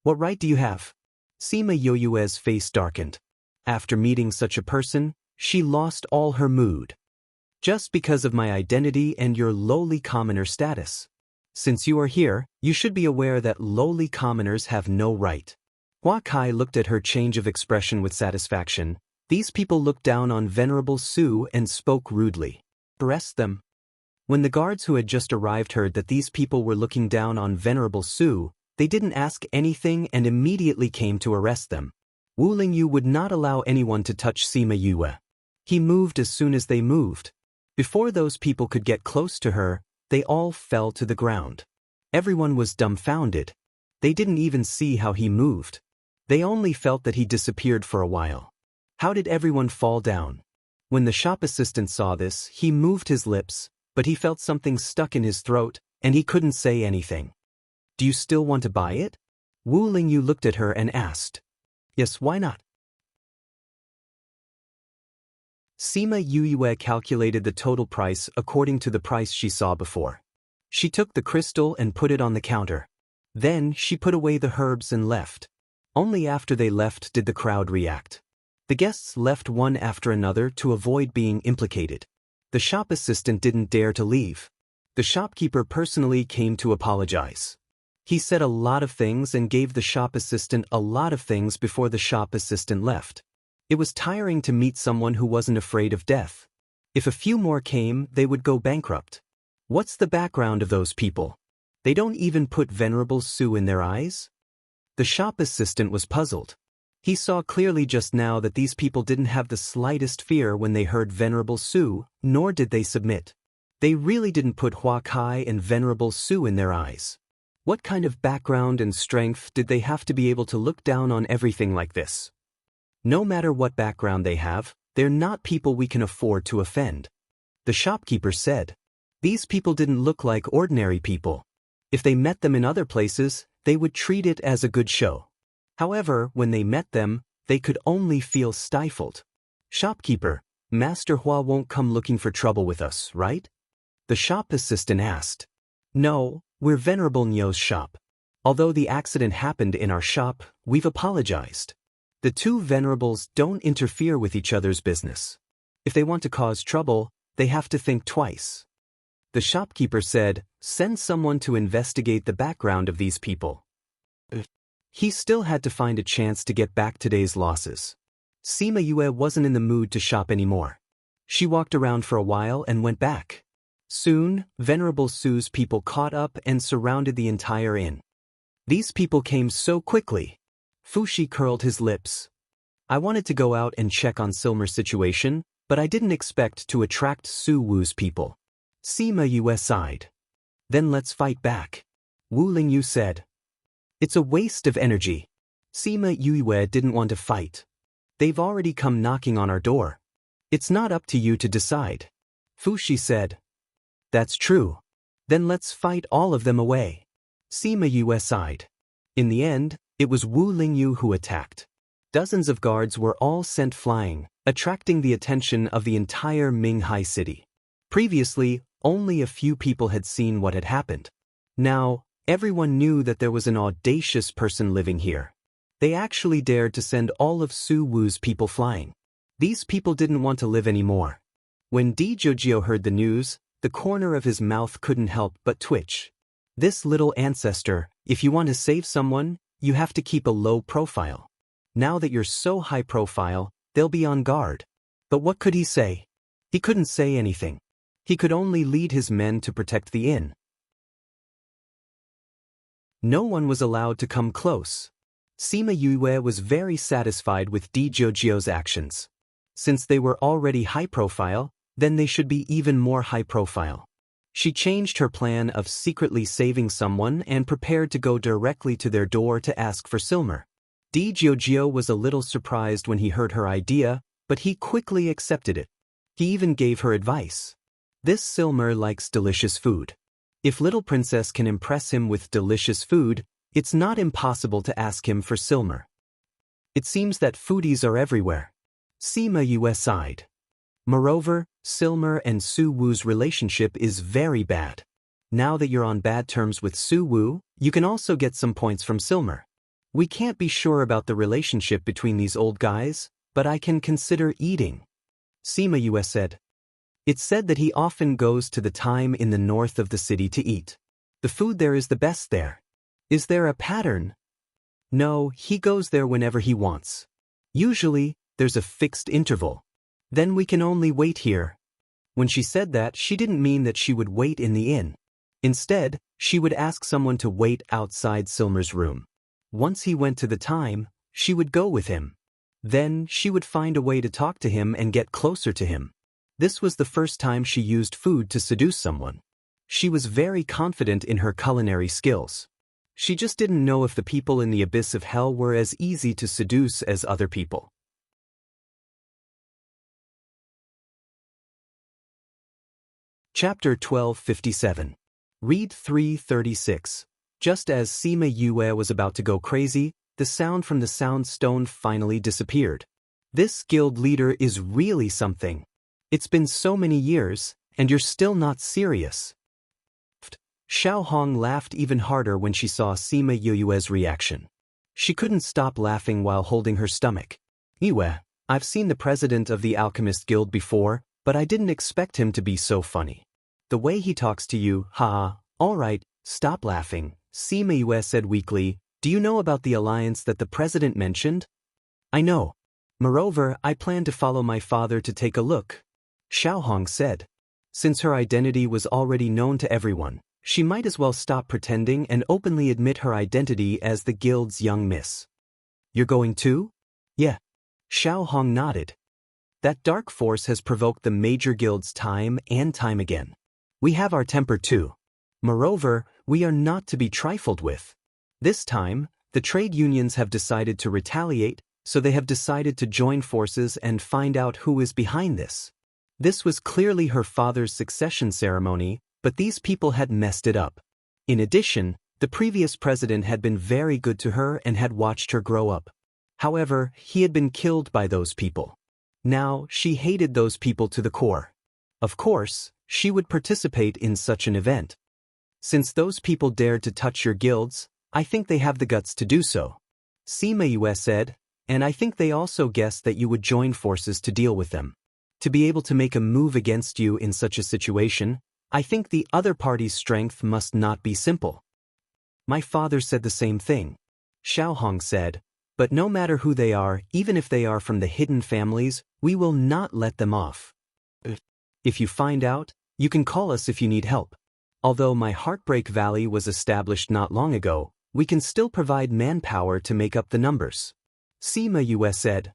What right do you have? Sima Yoyue's face darkened. After meeting such a person, she lost all her mood. Just because of my identity and your lowly commoner status. Since you are here, you should be aware that lowly commoners have no right. Hua Kai looked at her change of expression with satisfaction. These people looked down on Venerable Su and spoke rudely. Arrest them. When the guards who had just arrived heard that these people were looking down on Venerable Su, they didn't ask anything and immediately came to arrest them. Wu Lingyu would not allow anyone to touch Sima Yue. He moved as soon as they moved. Before those people could get close to her, they all fell to the ground. Everyone was dumbfounded. They didn't even see how he moved. They only felt that he disappeared for a while. How did everyone fall down? When the shop assistant saw this, he moved his lips, but he felt something stuck in his throat, and he couldn't say anything. Do you still want to buy it? Wu Lingyu looked at her and asked. Yes, why not? Sima Yue calculated the total price according to the price she saw before. She took the crystal and put it on the counter. Then she put away the herbs and left. Only after they left did the crowd react. The guests left one after another to avoid being implicated. The shop assistant didn't dare to leave. The shopkeeper personally came to apologize. He said a lot of things and gave the shop assistant a lot of things before the shop assistant left. It was tiring to meet someone who wasn't afraid of death. If a few more came, they would go bankrupt. What's the background of those people? They don't even put Venerable Su in their eyes? The shop assistant was puzzled. He saw clearly just now that these people didn't have the slightest fear when they heard Venerable Su, nor did they submit. They really didn't put Hua Kai and Venerable Su in their eyes. What kind of background and strength did they have to be able to look down on everything like this? No matter what background they have, they're not people we can afford to offend. The shopkeeper said. These people didn't look like ordinary people. If they met them in other places, they would treat it as a good show. However, when they met them, they could only feel stifled. Shopkeeper, Master Hua won't come looking for trouble with us, right? The shop assistant asked. No, we're Venerable Nyo's shop. Although the accident happened in our shop, we've apologized. The two venerables don't interfere with each other's business. If they want to cause trouble, they have to think twice. The shopkeeper said, send someone to investigate the background of these people. He still had to find a chance to get back today's losses. Sima Yue wasn't in the mood to shop anymore. She walked around for a while and went back. Soon, Venerable Su's people caught up and surrounded the entire inn. These people came so quickly. Fushi curled his lips. I wanted to go out and check on Silmer's situation, but I didn't expect to attract Su Wu's people. Sima Yue sighed. Then let's fight back. Wu Lingyu said. It's a waste of energy. Sima Yue didn't want to fight. They've already come knocking on our door. It's not up to you to decide. Fushi said. That's true. Then let's fight all of them away. Sima Yue sighed. In the end, it was Wu Lingyu who attacked. Dozens of guards were all sent flying, attracting the attention of the entire Minghai city. Previously, only a few people had seen what had happened. Now, everyone knew that there was an audacious person living here. They actually dared to send all of Su Wu's people flying. These people didn't want to live anymore. When Di Jojio heard the news, the corner of his mouth couldn't help but twitch. This little ancestor, if you want to save someone, you have to keep a low profile. Now that you're so high profile, they'll be on guard. But what could he say? He couldn't say anything. He could only lead his men to protect the inn. No one was allowed to come close. Sima Yue was very satisfied with Di Jojio's actions. Since they were already high profile, then they should be even more high profile. She changed her plan of secretly saving someone and prepared to go directly to their door to ask for Silmer. Di Jojio was a little surprised when he heard her idea, but he quickly accepted it. He even gave her advice. This Silmer likes delicious food. If little princess can impress him with delicious food, it's not impossible to ask him for Silmer. It seems that foodies are everywhere. Sima Yue sighed. Moreover, Silmer and Su Wu's relationship is very bad. Now that you're on bad terms with Su Wu, you can also get some points from Silmer. We can't be sure about the relationship between these old guys, but I can consider eating. Sima Yue said. It's said that he often goes to the time in the north of the city to eat. The food there is the best there. Is there a pattern? No, he goes there whenever he wants. Usually, there's a fixed interval. Then we can only wait here. When she said that, she didn't mean that she would wait in the inn. Instead, she would ask someone to wait outside Silmer's room. Once he went to the time, she would go with him. Then, she would find a way to talk to him and get closer to him. This was the first time she used food to seduce someone. She was very confident in her culinary skills. She just didn't know if the people in the abyss of hell were as easy to seduce as other people. Chapter 1257. Read 336. Just as Sima Yue was about to go crazy, the sound from the sound stone finally disappeared. This guild leader is really something. It's been so many years, and you're still not serious. Xiao Hong laughed even harder when she saw Sima Yue's reaction. She couldn't stop laughing while holding her stomach. Yue, I've seen the president of the Alchemist Guild before, but I didn't expect him to be so funny. The way he talks to you, all right, stop laughing, Sima Yue said weakly. Do you know about the alliance that the president mentioned? I know. Moreover, I plan to follow my father to take a look. Xiao Hong said. Since her identity was already known to everyone, she might as well stop pretending and openly admit her identity as the guild's young miss. You're going too? Yeah. Xiao Hong nodded. That dark force has provoked the major guilds time and time again. We have our temper too. Moreover, we are not to be trifled with. This time, the trade unions have decided to retaliate, so they have decided to join forces and find out who is behind this. This was clearly her father's succession ceremony, but these people had messed it up. In addition, the previous president had been very good to her and had watched her grow up. However, he had been killed by those people. Now, she hated those people to the core. Of course, she would participate in such an event. Since those people dared to touch your guilds, I think they have the guts to do so. Sima Yue said, and I think they also guessed that you would join forces to deal with them. To be able to make a move against you in such a situation, I think the other party's strength must not be simple. My father said the same thing. Xiao Hong said, but no matter who they are, even if they are from the hidden families, we will not let them off. If you find out, you can call us if you need help. Although my Heartbreak Valley was established not long ago, we can still provide manpower to make up the numbers. Sima Yue said.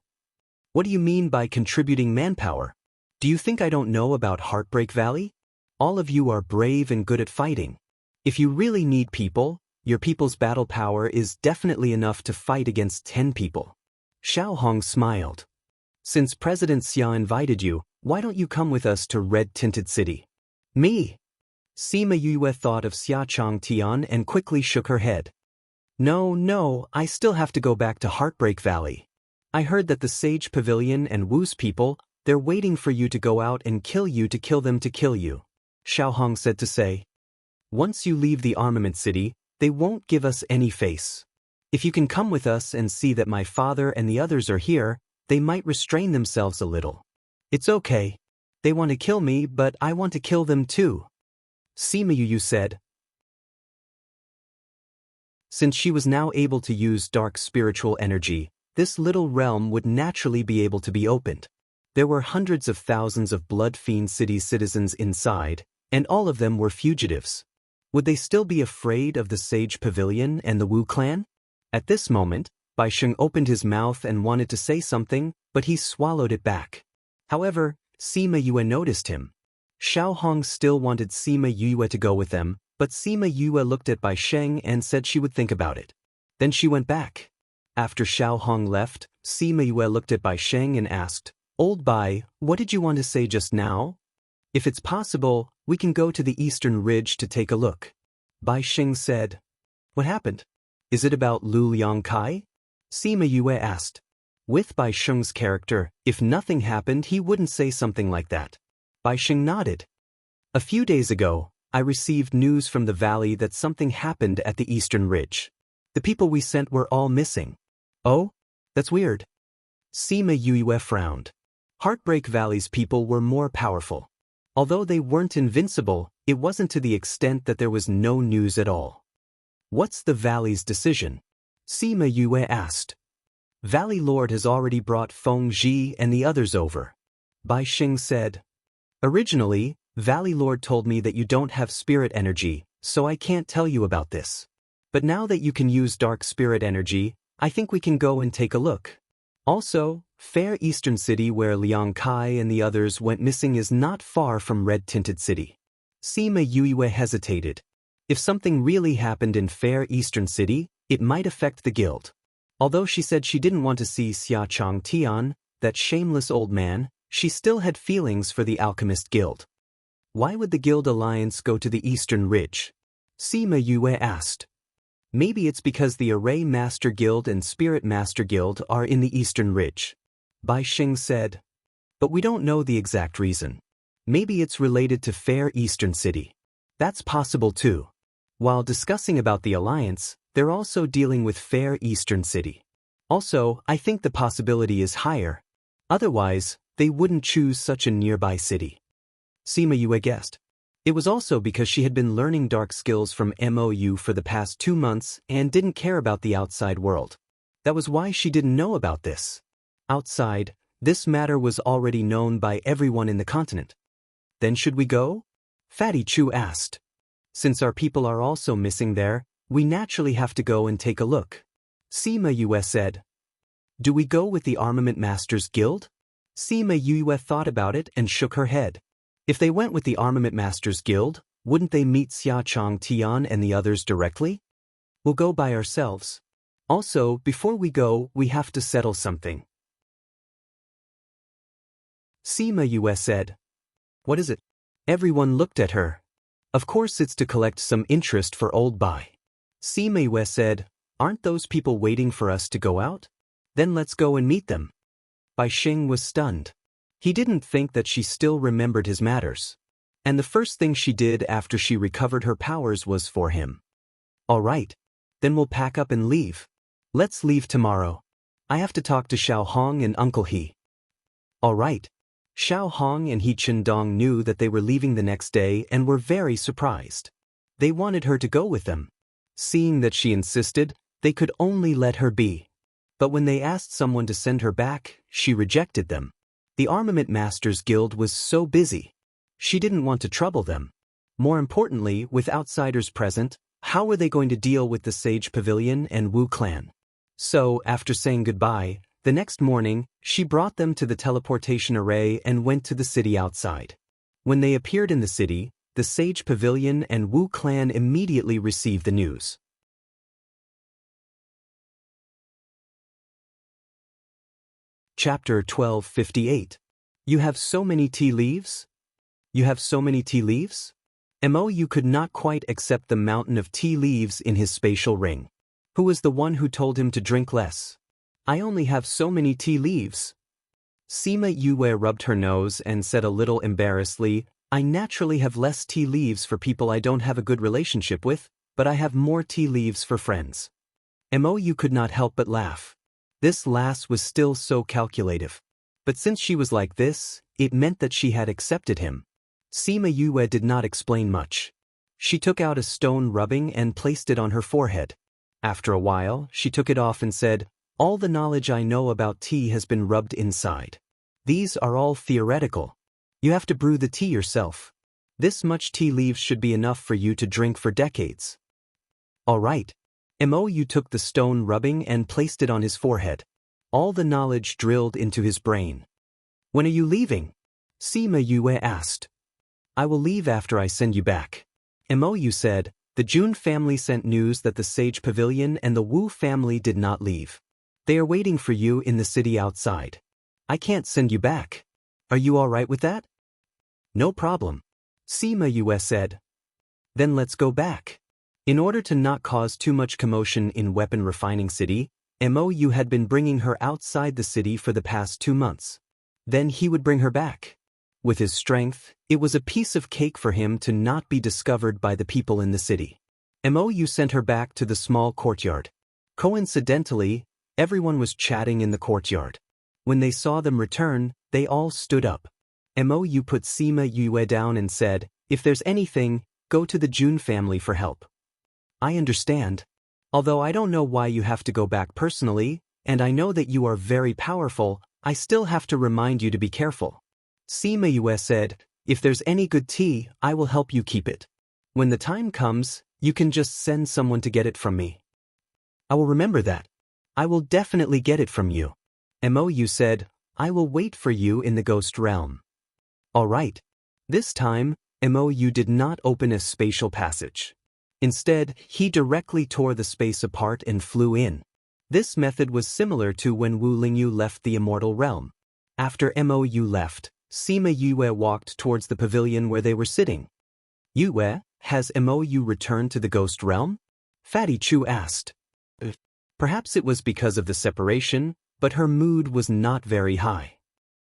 What do you mean by contributing manpower? Do you think I don't know about Heartbreak Valley? All of you are brave and good at fighting. If you really need people, your people's battle power is definitely enough to fight against 10 people. Xiao Hong smiled. Since President Xia invited you, why don't you come with us to Red Tinted City? Me? Sima Yue thought of Xia Changtian and quickly shook her head. No, I still have to go back to Heartbreak Valley. I heard that the Sage Pavilion and Wu's people, they're waiting for you to go out and kill you to kill them to kill you. Xiao Hong said to say. Once you leave the Armament City, they won't give us any face. If you can come with us and see that my father and the others are here, they might restrain themselves a little. It's okay. They want to kill me, but I want to kill them too. Sima Yue said. Since she was now able to use dark spiritual energy, this little realm would naturally be able to be opened. There were hundreds of thousands of Blood Fiend City citizens inside, and all of them were fugitives. Would they still be afraid of the Sage Pavilion and the Wu clan? At this moment, Bai Sheng opened his mouth and wanted to say something, but he swallowed it back. However, Sima Yue noticed him. Xiao Hong still wanted Sima Yue to go with them, but Sima Yue looked at Bai Sheng and said she would think about it. Then she went back. After Xiao Hong left, Sima Yue looked at Bai Sheng and asked, Old Bai, what did you want to say just now? If it's possible, we can go to the eastern ridge to take a look. Bai Sheng said. What happened? Is it about Lu Liangkai? Sima Yue asked. With Bai Sheng's character, if nothing happened he wouldn't say something like that. Bai Sheng nodded. A few days ago, I received news from the valley that something happened at the eastern ridge. The people we sent were all missing. Oh? That's weird. Sima Yue frowned. Heartbreak Valley's people were more powerful. Although they weren't invincible, it wasn't to the extent that there was no news at all. What's the valley's decision? Sima Yue asked. Valley Lord has already brought Feng Ji and the others over. Bai Sheng said. Originally, Valley Lord told me that you don't have spirit energy, so I can't tell you about this. But now that you can use dark spirit energy, I think we can go and take a look. Also, Fair Eastern City where Liang Kai and the others went missing is not far from Red-Tinted City. Sima Yue hesitated. If something really happened in Fair Eastern City, it might affect the guild. Although she said she didn't want to see Xia Chang Tian, that shameless old man, she still had feelings for the Alchemist Guild. Why would the Guild Alliance go to the Eastern Ridge? Sima Yue asked. Maybe it's because the Array Master Guild and Spirit Master Guild are in the Eastern Ridge. Bai Sheng said. But we don't know the exact reason. Maybe it's related to Fair Eastern City. That's possible too. While discussing about the Alliance, they're also dealing with Fair Eastern City. Also, I think the possibility is higher. Otherwise, they wouldn't choose such a nearby city. Sima Yue guessed. It was also because she had been learning dark skills from MOU for the past 2 months and didn't care about the outside world. That was why she didn't know about this. Outside, this matter was already known by everyone in the continent. Then should we go? Fatty Chu asked. Since our people are also missing there, we naturally have to go and take a look. Sima Yue said. Do we go with the Armament Masters Guild? Sima Yue thought about it and shook her head. If they went with the Armament Masters Guild, wouldn't they meet Xia Chang Tian and the others directly? We'll go by ourselves. Also, before we go, we have to settle something. Sima Yue said. What is it? Everyone looked at her. Of course it's to collect some interest for old Bai. Sima Yue said, aren't those people waiting for us to go out? Then let's go and meet them. Bai Sheng was stunned. He didn't think that she still remembered his matters. And the first thing she did after she recovered her powers was for him. All right. Then we'll pack up and leave. Let's leave tomorrow. I have to talk to Xiao Hong and Uncle He. All right. Xiao Hong and He Qindong knew that they were leaving the next day and were very surprised. They wanted her to go with them. Seeing that she insisted, they could only let her be. But when they asked someone to send her back, she rejected them. The Armament Masters Guild was so busy. She didn't want to trouble them. More importantly, with outsiders present, how were they going to deal with the Sage Pavilion and Wu clan? So, after saying goodbye, the next morning, she brought them to the teleportation array and went to the city outside. When they appeared in the city, the Sage Pavilion and Wu clan immediately received the news. Chapter 1258. You have so many tea leaves? You have so many tea leaves? MOU could not quite accept the mountain of tea leaves in his spatial ring. Who was the one who told him to drink less? I only have so many tea leaves. Sima Yue rubbed her nose and said a little embarrassedly, I naturally have less tea leaves for people I don't have a good relationship with, but I have more tea leaves for friends. MOU could not help but laugh. This lass was still so calculative. But since she was like this, it meant that she had accepted him. Sima Yue did not explain much. She took out a stone rubbing and placed it on her forehead. After a while, she took it off and said, all the knowledge I know about tea has been rubbed inside. These are all theoretical. You have to brew the tea yourself. This much tea leaves should be enough for you to drink for decades. All right. MOU took the stone rubbing and placed it on his forehead. All the knowledge drilled into his brain. When are you leaving? Sima Yue asked. I will leave after I send you back. MOU said, the Jun family sent news that the Sage Pavilion and the Wu family did not leave. They are waiting for you in the city outside. I can't send you back. Are you all right with that? No problem. Sima Yue said. Then let's go back. In order to not cause too much commotion in Weapon Refining City, Mou had been bringing her outside the city for the past 2 months. Then he would bring her back. With his strength, it was a piece of cake for him to not be discovered by the people in the city. Mou sent her back to the small courtyard. Coincidentally, everyone was chatting in the courtyard. When they saw them return, they all stood up. Mou put Sima Yue down and said, "If there's anything, go to the Jun family for help." "I understand. Although I don't know why you have to go back personally, and I know that you are very powerful, I still have to remind you to be careful." Sima Yue said, "If there's any good tea, I will help you keep it. When the time comes, you can just send someone to get it from me." "I will remember that. I will definitely get it from you." Mou said, "I will wait for you in the ghost realm." All right. This time, Mou did not open a spatial passage. Instead, he directly tore the space apart and flew in. This method was similar to when Wu Lingyu left the immortal realm. After Mou left, Sima Yue walked towards the pavilion where they were sitting. "Yue, has Mou returned to the ghost realm?" Fatty Chu asked. Perhaps it was because of the separation, but her mood was not very high.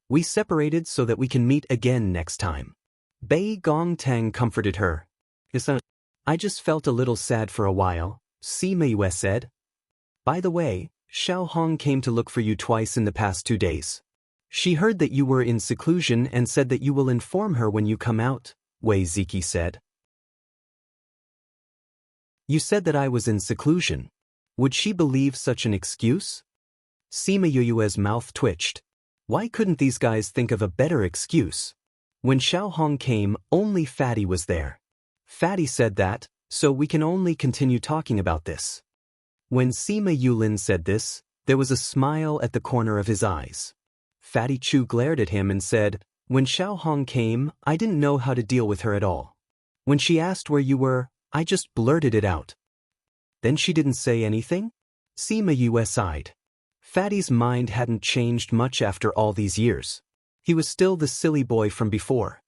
"We separated so that we can meet again next time." Bei Gongtang comforted her. "I just felt a little sad for a while," Sima Yue said. "By the way, Xiao Hong came to look for you twice in the past 2 days. She heard that you were in seclusion and said that you will inform her when you come out," Wei Ziki said. "You said that I was in seclusion. Would she believe such an excuse?" Sima Yue's mouth twitched. Why couldn't these guys think of a better excuse? When Xiao Hong came, only Fatty was there. Fatty said that, so we can only continue talking about this. When Sima Yulin said this, there was a smile at the corner of his eyes. Fatty Chu glared at him and said, "When Xiao Hong came, I didn't know how to deal with her at all. When she asked where you were, I just blurted it out." "Then she didn't say anything?" Sima Yue sighed. Fatty's mind hadn't changed much after all these years. He was still the silly boy from before.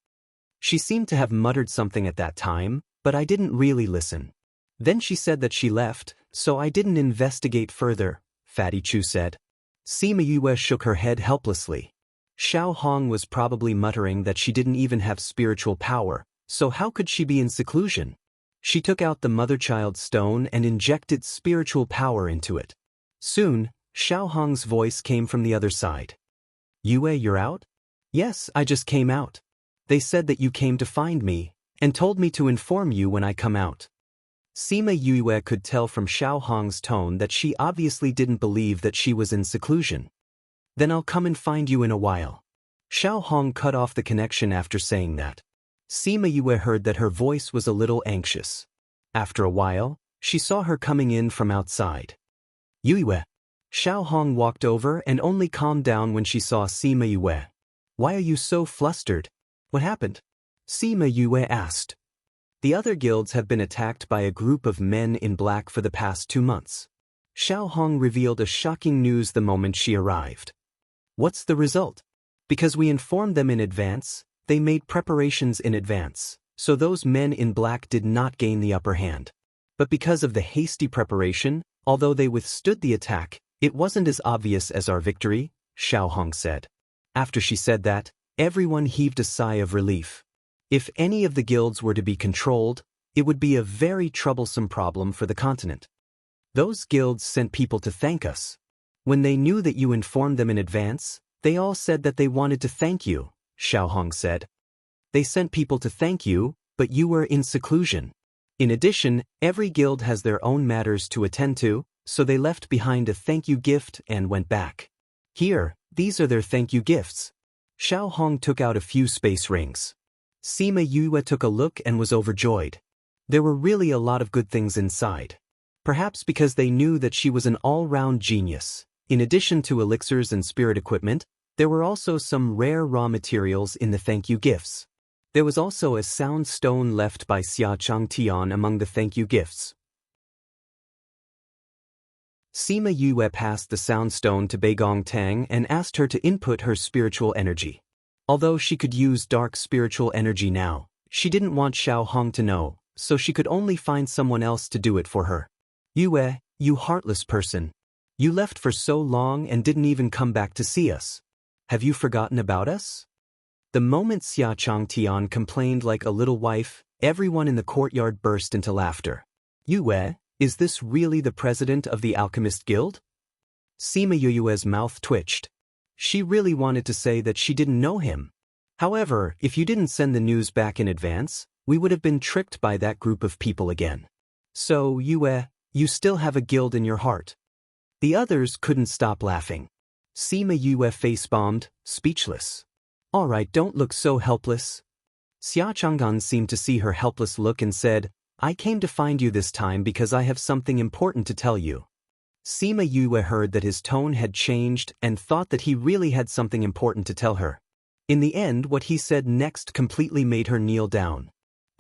"She seemed to have muttered something at that time, but I didn't really listen. Then she said that she left, so I didn't investigate further," Fatty Chu said. Sima Yue shook her head helplessly. Xiao Hong was probably muttering that she didn't even have spiritual power, so how could she be in seclusion? She took out the mother-child stone and injected spiritual power into it. Soon, Xiao Hong's voice came from the other side. "Yue, you're out?" "Yes, I just came out. They said that you came to find me, and told me to inform you when I come out." Sima Yue could tell from Xiao Hong's tone that she obviously didn't believe that she was in seclusion. "Then I'll come and find you in a while." Xiao Hong cut off the connection after saying that. Sima Yue heard that her voice was a little anxious. After a while, she saw her coming in from outside. "Yue." Xiao Hong walked over and only calmed down when she saw Sima Yue. "Why are you so flustered? What happened?" Sima Yue asked. "The other guilds have been attacked by a group of men in black for the past 2 months. Xiao Hong revealed a shocking news the moment she arrived. "What's the result? Because we informed them in advance, they made preparations in advance, so those men in black did not gain the upper hand. But because of the hasty preparation, although they withstood the attack, it wasn't as obvious as our victory," Xiao Hong said. After she said that, everyone heaved a sigh of relief. If any of the guilds were to be controlled, it would be a very troublesome problem for the continent. "Those guilds sent people to thank us. When they knew that you informed them in advance, they all said that they wanted to thank you," Xiao Hong said. "They sent people to thank you, but you were in seclusion. In addition, every guild has their own matters to attend to, so they left behind a thank you gift and went back. Here, these are their thank you gifts." Xiao Hong took out a few space rings. Sima Yue took a look and was overjoyed. There were really a lot of good things inside. Perhaps because they knew that she was an all-round genius. In addition to elixirs and spirit equipment, there were also some rare raw materials in the thank you gifts. There was also a sound stone left by Xia Changtian among the thank you gifts. Sima Yue passed the sound stone to Beigong Tang and asked her to input her spiritual energy. Although she could use dark spiritual energy now, she didn't want Xiao Hong to know, so she could only find someone else to do it for her. "Yue, you heartless person. You left for so long and didn't even come back to see us. Have you forgotten about us? The moment Xia Changtian complained like a little wife, everyone in the courtyard burst into laughter. Yue, is this really the president of the Alchemist Guild? Sima Yue's mouth twitched. She really wanted to say that she didn't know him. However, if you didn't send the news back in advance, we would have been tricked by that group of people again. So, Yue, you still have a guild in your heart. The others couldn't stop laughing. Sima Yue face-bombed, speechless. Alright, don't look so helpless. Xia Chang'an seemed to see her helpless look and said, I came to find you this time because I have something important to tell you. Sima Yue heard that his tone had changed and thought that he really had something important to tell her. In the end, what he said next completely made her kneel down.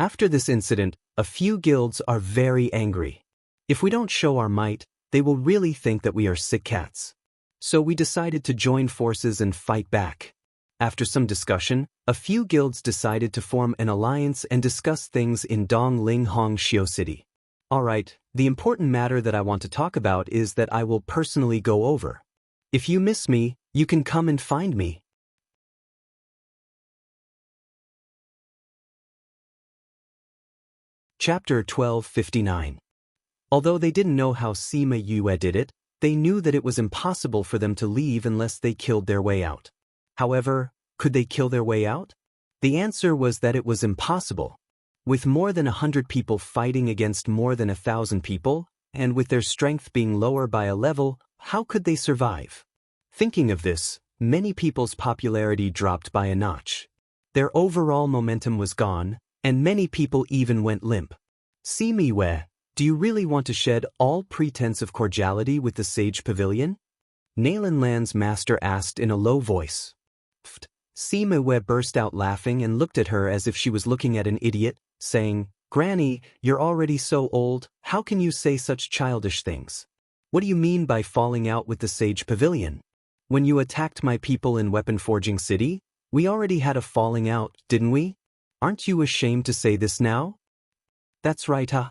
After this incident, a few guilds are very angry. If we don't show our might, they will really think that we are sick cats. So we decided to join forces and fight back. After some discussion, a few guilds decided to form an alliance and discuss things in Donglinghong Xiu City. Alright, the important matter that I want to talk about is that I will personally go over. If you miss me, you can come and find me. Chapter 1259. Although they didn't know how Sima Yue did it, they knew that it was impossible for them to leave unless they killed their way out. However, could they kill their way out? The answer was that it was impossible. With more than 100 people fighting against more than 1,000 people, and with their strength being lower by a level, how could they survive? Thinking of this, many people's popularity dropped by a notch. Their overall momentum was gone, and many people even went limp. Sima Yue, do you really want to shed all pretense of cordiality with the Sage Pavilion? Nalan Lan's master asked in a low voice. Sima Yue burst out laughing and looked at her as if she was looking at an idiot, saying, Granny, you're already so old, how can you say such childish things? What do you mean by falling out with the Sage Pavilion? When you attacked my people in Weapon Forging City, we already had a falling out, didn't we? Aren't you ashamed to say this now? That's right, huh?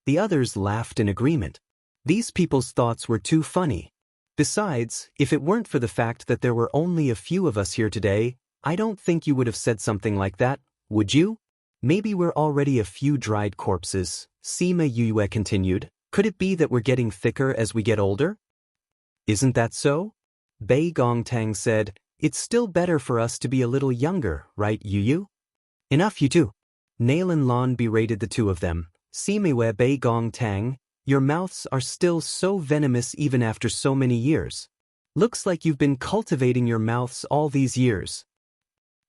The others laughed in agreement. These people's thoughts were too funny. Besides, if it weren't for the fact that there were only a few of us here today, I don't think you would have said something like that, would you? Maybe we're already a few dried corpses, Sima Yue continued. Could it be that we're getting thicker as we get older? Isn't that so? Bei Gongtang said, it's still better for us to be a little younger, right, Yu? Enough, you two. Nalan Lan berated the two of them. Sima Yue, Bei Gongtang, your mouths are still so venomous even after so many years. Looks like you've been cultivating your mouths all these years.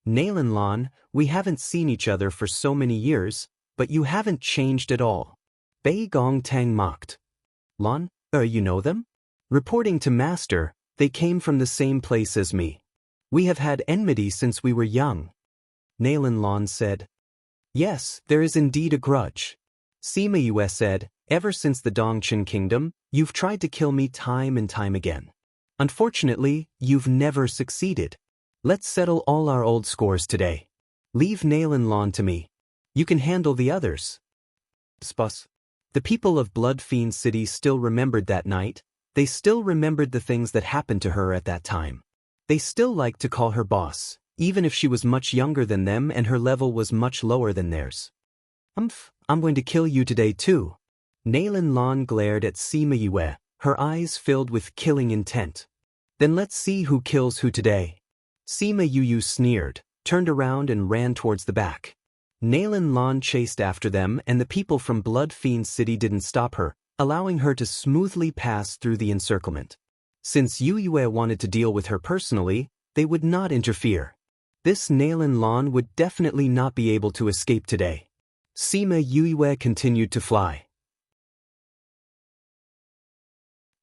Nalan Lan, we haven't seen each other for so many years, but you haven't changed at all. Bei Gongtang mocked. Lan, you know them? Reporting to Master, they came from the same place as me. We have had enmity since we were young. Nalan Lan said. Yes, there is indeed a grudge. Sima Yue said, ever since the Dongchen Kingdom, you've tried to kill me time and time again. Unfortunately, you've never succeeded. Let's settle all our old scores today. Leave Nalan Lan to me. You can handle the others. Spus. The people of Blood Fiend City still remembered that night. They still remembered the things that happened to her at that time. They still liked to call her boss, even if she was much younger than them and her level was much lower than theirs. I'm going to kill you today too. Nalan Lan glared at Sima Yue, her eyes filled with killing intent. Then let's see who kills who today. Sima Yue sneered, turned around and ran towards the back. Nalan Lan chased after them and the people from Blood Fiend City didn't stop her, allowing her to smoothly pass through the encirclement. Since Yue wanted to deal with her personally, they would not interfere. This Nalan Lan would definitely not be able to escape today. Sima Yue continued to fly.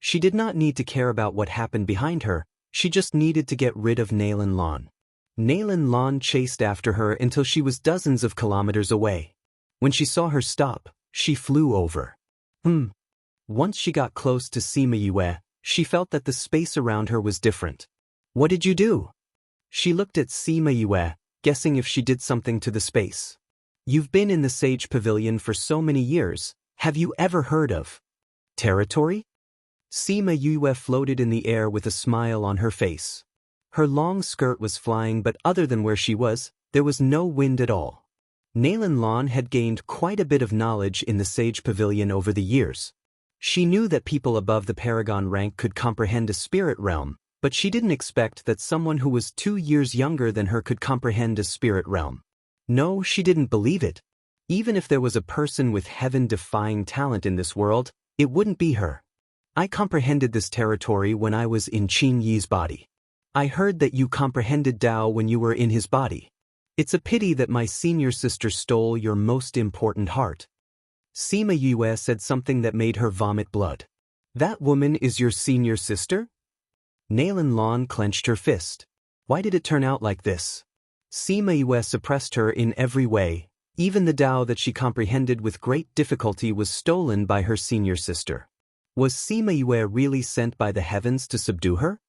She did not need to care about what happened behind her, she just needed to get rid of Nalan Lan. Nalan Lan chased after her until she was dozens of kilometers away. When she saw her stop, she flew over. Once she got close to Sima Yue, she felt that the space around her was different. What did you do? She looked at Sima Yue, guessing if she did something to the space. You've been in the Sage Pavilion for so many years, have you ever heard of territory? Sima Yue floated in the air with a smile on her face. Her long skirt was flying, but other than where she was, there was no wind at all. Nalan Lan had gained quite a bit of knowledge in the Sage Pavilion over the years. She knew that people above the Paragon rank could comprehend a spirit realm, but she didn't expect that someone who was 2 years younger than her could comprehend a spirit realm. No, she didn't believe it. Even if there was a person with heaven-defying talent in this world, it wouldn't be her. I comprehended this territory when I was in Qin Yi's body. I heard that you comprehended Dao when you were in his body. It's a pity that my senior sister stole your most important heart. Sima Yue said something that made her vomit blood. That woman is your senior sister? Nalan Lan clenched her fist. Why did it turn out like this? Sima Yue suppressed her in every way. Even the Dao that she comprehended with great difficulty was stolen by her senior sister. Was Sima Yue really sent by the heavens to subdue her?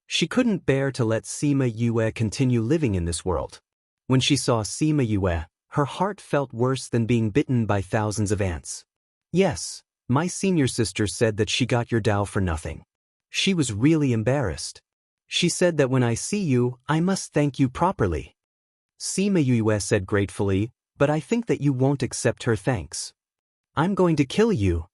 She couldn't bear to let Sima Yue continue living in this world. When she saw Sima Yue, her heart felt worse than being bitten by thousands of ants. Yes, my senior sister said that she got your Dao for nothing. She was really embarrassed. She said that when I see you, I must thank you properly. Sima Yue said gratefully, but I think that you won't accept her thanks. I'm going to kill you.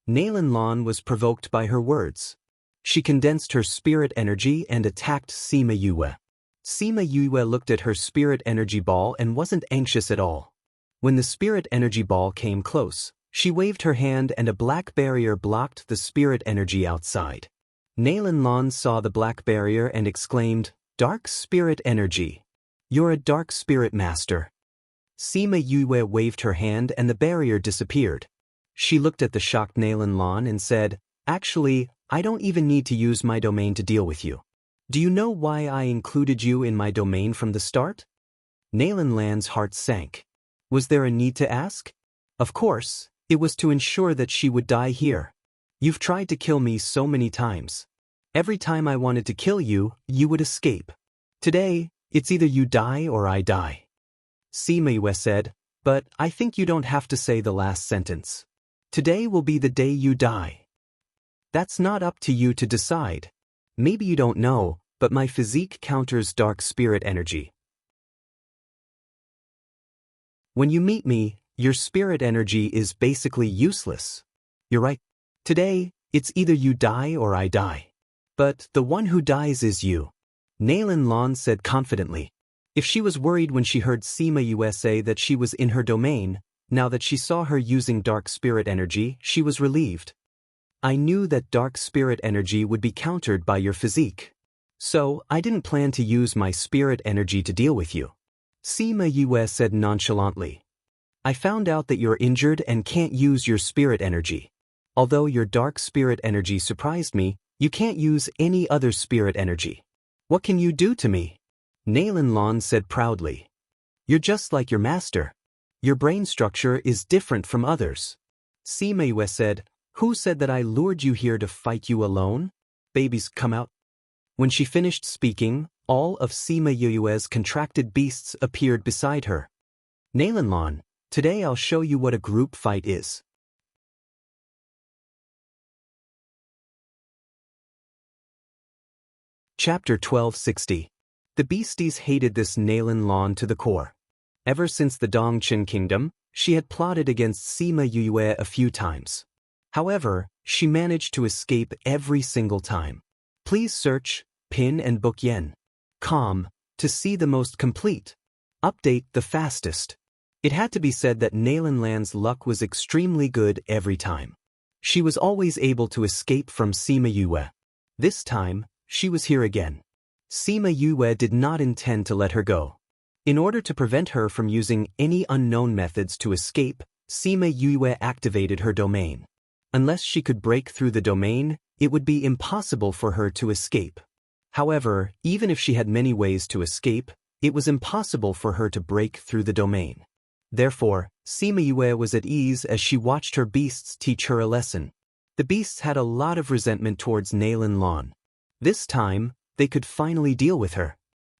Nalan Lan was provoked by her words. She condensed her spirit energy and attacked Sima Yue. Sima Yue looked at her spirit energy ball and wasn't anxious at all. When the spirit energy ball came close, she waved her hand and a black barrier blocked the spirit energy outside. Nalan Lan saw the black barrier and exclaimed, "Dark spirit energy. You're a dark spirit master." Sima Yue waved her hand and the barrier disappeared. She looked at the shocked Nalan Lan and said, "Actually, I don't even need to use my domain to deal with you. Do you know why I included you in my domain from the start?" Nalan Lan's heart sank. Was there a need to ask? Of course, it was to ensure that she would die here. You've tried to kill me so many times. Every time I wanted to kill you, you would escape. Today, it's either you die or I die. Sima Yue said, but I think you don't have to say the last sentence. Today will be the day you die. That's not up to you to decide. Maybe you don't know, but my physique counters dark spirit energy. When you meet me, your spirit energy is basically useless. You're right. Today, it's either you die or I die. But the one who dies is you. Nalan Lan said confidently. If she was worried when she heard Sima Yue say that she was in her domain, now that she saw her using dark spirit energy, she was relieved. I knew that dark spirit energy would be countered by your physique. So, I didn't plan to use my spirit energy to deal with you. Sima Yue said nonchalantly. I found out that you're injured and can't use your spirit energy. Although your dark spirit energy surprised me, you can't use any other spirit energy. What can you do to me? Nalan Lan said proudly. You're just like your master. Your brain structure is different from others. Sima Yue said, who said that I lured you here to fight you alone? Babies, come out. When she finished speaking, all of Sima Yue's contracted beasts appeared beside her. Nalan Lan, today I'll show you what a group fight is. Chapter 1260. The beasties hated this Nalan Lan to the core. Ever since the Dongqin Kingdom, she had plotted against Sima Yue a few times. However, she managed to escape every single time. Please search, pin and book yen. Com, to see the most complete. Update the fastest. It had to be said that Nalan Lan's luck was extremely good every time. She was always able to escape from Sima Yue. This time, she was here again. Sima Yue did not intend to let her go. In order to prevent her from using any unknown methods to escape, Sima Yue activated her domain. Unless she could break through the domain, it would be impossible for her to escape. However, even if she had many ways to escape, it was impossible for her to break through the domain. Therefore, Sima Yue was at ease as she watched her beasts teach her a lesson. The beasts had a lot of resentment towards Nalan Lan. This time, they could finally deal with her.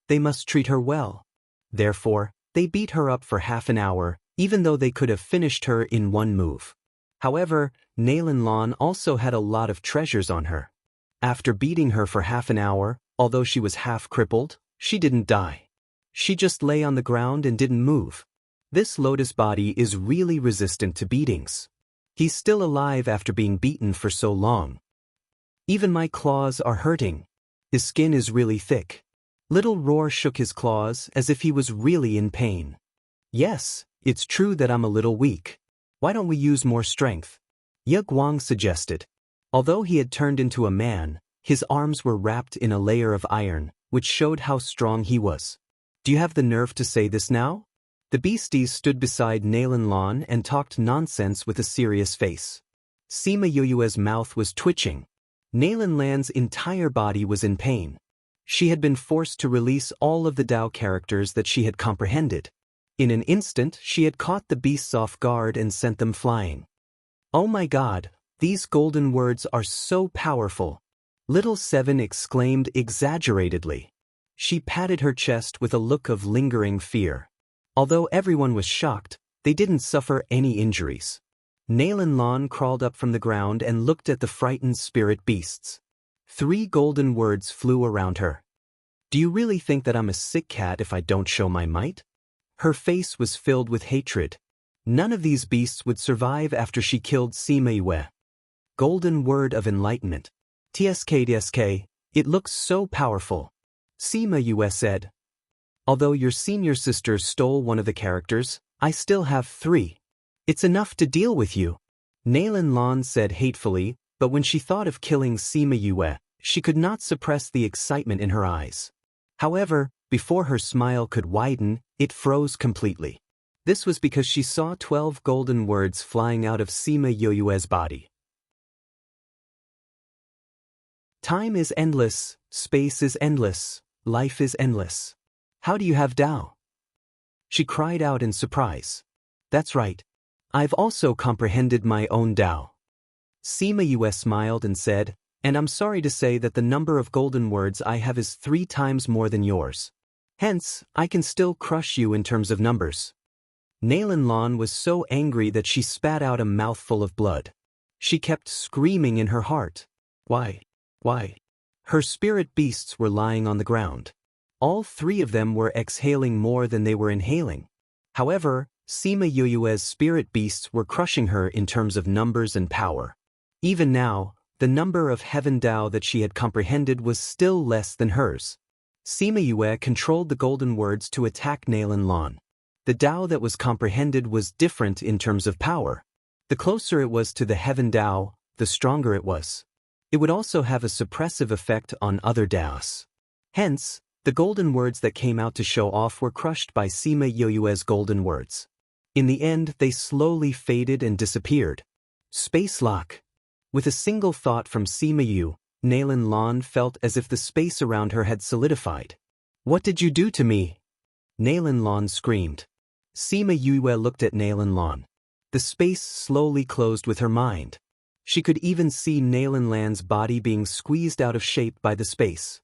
They must treat her well. Therefore, they beat her up for half an hour, even though they could have finished her in one move. However, Nalan Lan also had a lot of treasures on her. After beating her for half an hour, although she was half crippled, she didn't die. She just lay on the ground and didn't move. This lotus body is really resistant to beatings. He's still alive after being beaten for so long. Even my claws are hurting. His skin is really thick. Little Roar shook his claws as if he was really in pain. Yes, it's true that I'm a little weak. Why don't we use more strength? Ye Guang suggested. Although he had turned into a man, his arms were wrapped in a layer of iron, which showed how strong he was. Do you have the nerve to say this now? The beasties stood beside Nalan Lan and talked nonsense with a serious face. Sima Yoyue's mouth was twitching. Nalan Lan's entire body was in pain. She had been forced to release all of the Tao characters that she had comprehended. In an instant, she had caught the beasts off guard and sent them flying. Oh my God, these golden words are so powerful! Little Seven exclaimed exaggeratedly. She patted her chest with a look of lingering fear. Although everyone was shocked, they didn't suffer any injuries. Nalan Lan crawled up from the ground and looked at the frightened spirit beasts. 3 golden words flew around her. Do you really think that I'm a sick cat if I don't show my might? Her face was filled with hatred. None of these beasts would survive after she killed Sima Yue. Golden word of enlightenment. TSK, it looks so powerful. Sima Yue said. Although your senior sister stole one of the characters, I still have 3. It's enough to deal with you. Nalan Lan said hatefully, but when she thought of killing Sima Yue, she could not suppress the excitement in her eyes. However, before her smile could widen, it froze completely. This was because she saw 12 golden words flying out of Sima Yoyue's body. Time is endless, space is endless, life is endless. How do you have Tao? She cried out in surprise. That's right. I've also comprehended my own Tao. Sima Yue smiled and said, and I'm sorry to say that the number of golden words I have is 3 times more than yours. Hence, I can still crush you in terms of numbers. Nalan Lan was so angry that she spat out a mouthful of blood. She kept screaming in her heart. Why? Her spirit beasts were lying on the ground. All 3 of them were exhaling more than they were inhaling. However, Sima Yoyue's spirit beasts were crushing her in terms of numbers and power. Even now, the number of heaven Tao that she had comprehended was still less than hers. Sima Yue controlled the golden words to attack Nalan Lan. The Tao that was comprehended was different in terms of power. The closer it was to the heaven Tao, the stronger it was. It would also have a suppressive effect on other Taos. Hence, the golden words that came out to show off were crushed by Sima Yoyue's golden words. In the end, they slowly faded and disappeared. Space lock. With a single thought from Sima Yu, Nalan Lan felt as if the space around her had solidified. What did you do to me? Nalan Lan screamed. Sima Yue looked at Nalan Lan. The space slowly closed with her mind. She could even see Nalan Lan's body being squeezed out of shape by the space.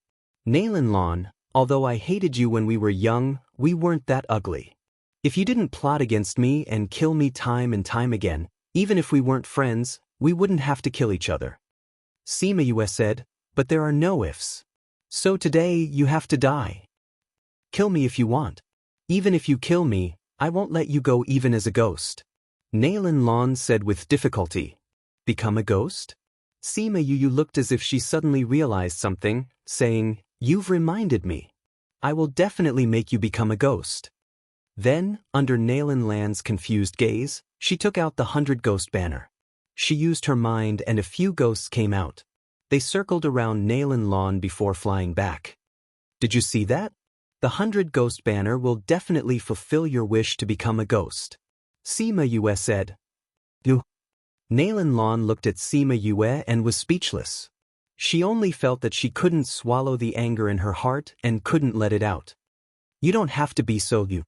Nalan Lan, although I hated you when we were young, we weren't that ugly. If you didn't plot against me and kill me time and time again, even if we weren't friends, we wouldn't have to kill each other. Sima Yue said, but there are no ifs. So today you have to die. Kill me if you want. Even if you kill me, I won't let you go even as a ghost. Nalan Lan said with difficulty. Become a ghost? Sima Yu looked as if she suddenly realized something, saying, You've reminded me. I will definitely make you become a ghost. Then, under Nalan Lan's confused gaze, she took out the 100 ghost banner. She used her mind and a few ghosts came out. They circled around Nalan Lan before flying back. Did you see that? The 100 ghost banner will definitely fulfill your wish to become a ghost. Sima Yue said. Nalan Lan looked at Sima Yue and was speechless. She only felt that she couldn't swallow the anger in her heart and couldn't let it out. You don't have to be so you.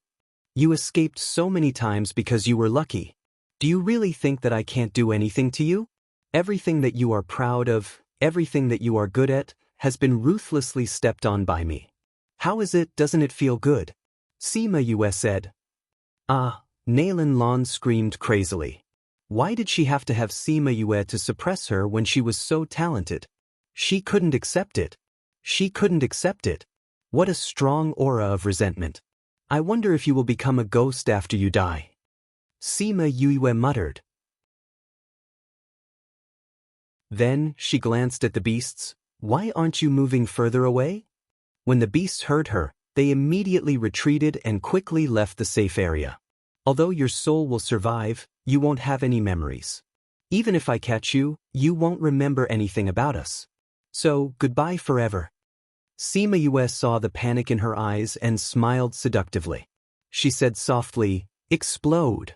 You escaped so many times because you were lucky. Do you really think that I can't do anything to you? Everything that you are proud of, everything that you are good at, has been ruthlessly stepped on by me. How is it, doesn't it feel good? Sima Yue said. Ah, Nalan Lan screamed crazily. Why did she have to have Sima Yue to suppress her when she was so talented? She couldn't accept it. She couldn't accept it. What a strong aura of resentment. I wonder if you will become a ghost after you die. Sima Yue muttered. Then she glanced at the beasts. Why aren't you moving further away? When the beasts heard her, they immediately retreated and quickly left the safe area. Although your soul will survive, you won't have any memories. Even if I catch you, you won't remember anything about us. So, goodbye forever. Sima Yue saw the panic in her eyes and smiled seductively. She said softly, "Explode."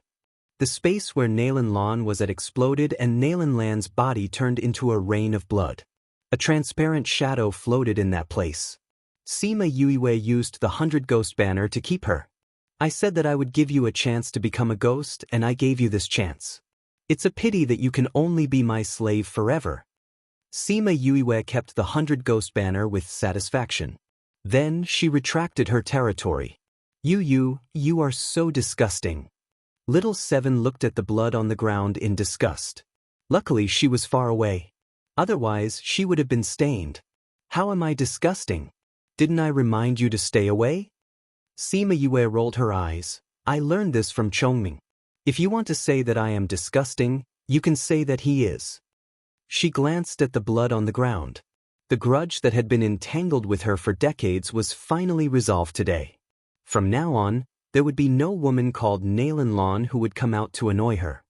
The space where Nalan Lan was at exploded and Nalan Lan's body turned into a rain of blood. A transparent shadow floated in that place. Sima Yue used the 100 Ghost banner to keep her. I said that I would give you a chance to become a ghost, and I gave you this chance. It's a pity that you can only be my slave forever. Sima Yue kept the 100 Ghost banner with satisfaction. Then she retracted her territory. You are so disgusting. Little Seven looked at the blood on the ground in disgust. Luckily she was far away. Otherwise she would have been stained. How am I disgusting? Didn't I remind you to stay away? Sima Yue rolled her eyes. I learned this from Chongming. If you want to say that I am disgusting, you can say that he is. She glanced at the blood on the ground. The grudge that had been entangled with her for decades was finally resolved today. From now on, there would be no woman called Nalan Lan who would come out to annoy her.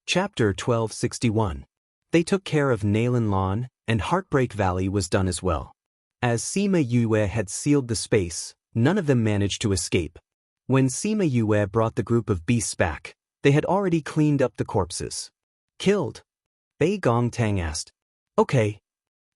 Chapter 1261. They took care of Nalan Lan, and Heartbreak Valley was done as well. As Sima Yue had sealed the space, none of them managed to escape. When Sima Yue brought the group of beasts back, they had already cleaned up the corpses. Killed? Bei Gongtang asked. Okay.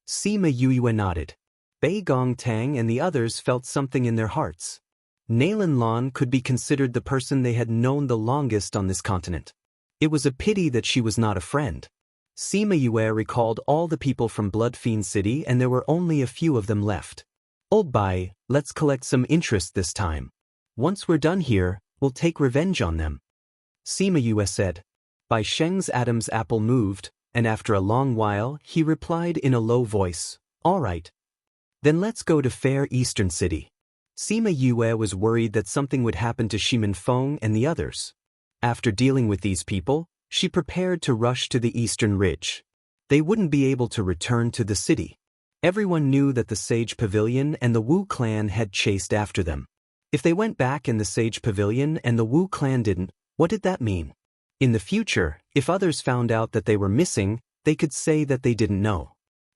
Sima Yue nodded. Bei Gongtang and the others felt something in their hearts. Nalan Lan could be considered the person they had known the longest on this continent. It was a pity that she was not a friend. Sima Yue recalled all the people from Blood Fiend City and there were only a few of them left. Old Bai, let's collect some interest this time. Once we're done here, we'll take revenge on them. Sima Yue said. Bai Sheng's Adam's apple moved, and after a long while he replied in a low voice, all right. Then let's go to Fair Eastern City. Sima Yue was worried that something would happen to Shimin Feng and the others. After dealing with these people, she prepared to rush to the Eastern Ridge. They wouldn't be able to return to the city. Everyone knew that the Sage Pavilion and the Wu clan had chased after them. If they went back and the Sage Pavilion and the Wu clan didn't, what did that mean? In the future, if others found out that they were missing, they could say that they didn't know.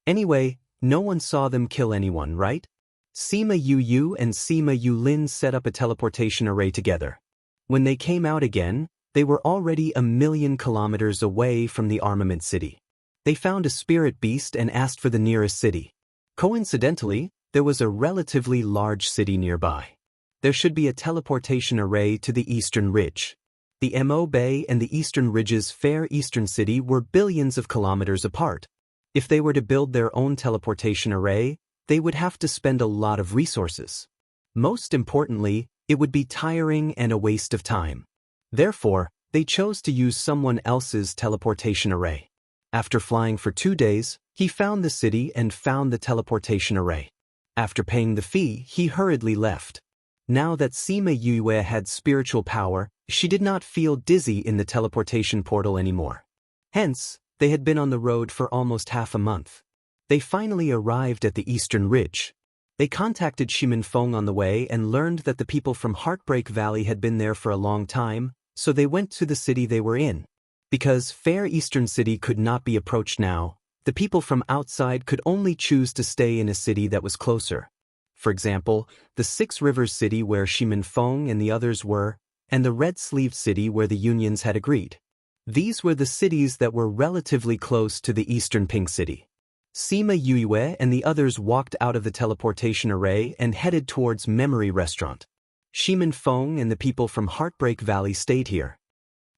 Anyway, no one saw them kill anyone, right? Sima Yu and Sima Yulin set up a teleportation array together. When they came out again, they were already 1,000,000 kilometers away from the armament city. They found a spirit beast and asked for the nearest city. Coincidentally, there was a relatively large city nearby. There should be a teleportation array to the Eastern Ridge. The Mo Bay and the Eastern Ridge's Fair Eastern City were billions of kilometers apart. If they were to build their own teleportation array, they would have to spend a lot of resources. Most importantly, it would be tiring and a waste of time. Therefore, they chose to use someone else's teleportation array. After flying for 2 days, he found the city and found the teleportation array. After paying the fee, he hurriedly left. Now that Sima Yue had spiritual power, she did not feel dizzy in the teleportation portal anymore. Hence, they had been on the road for almost half a month. They finally arrived at the Eastern Ridge. They contacted Shimin Feng on the way and learned that the people from Heartbreak Valley had been there for a long time, so they went to the city they were in. Because Fair Eastern City could not be approached now, the people from outside could only choose to stay in a city that was closer. For example, the Six Rivers City where Shimin Feng and the others were, and the Red Sleeve City where the unions had agreed. These were the cities that were relatively close to the Eastern Pink City. Sima Yue and the others walked out of the teleportation array and headed towards Memory Restaurant. Shimin Feng and the people from Heartbreak Valley stayed here.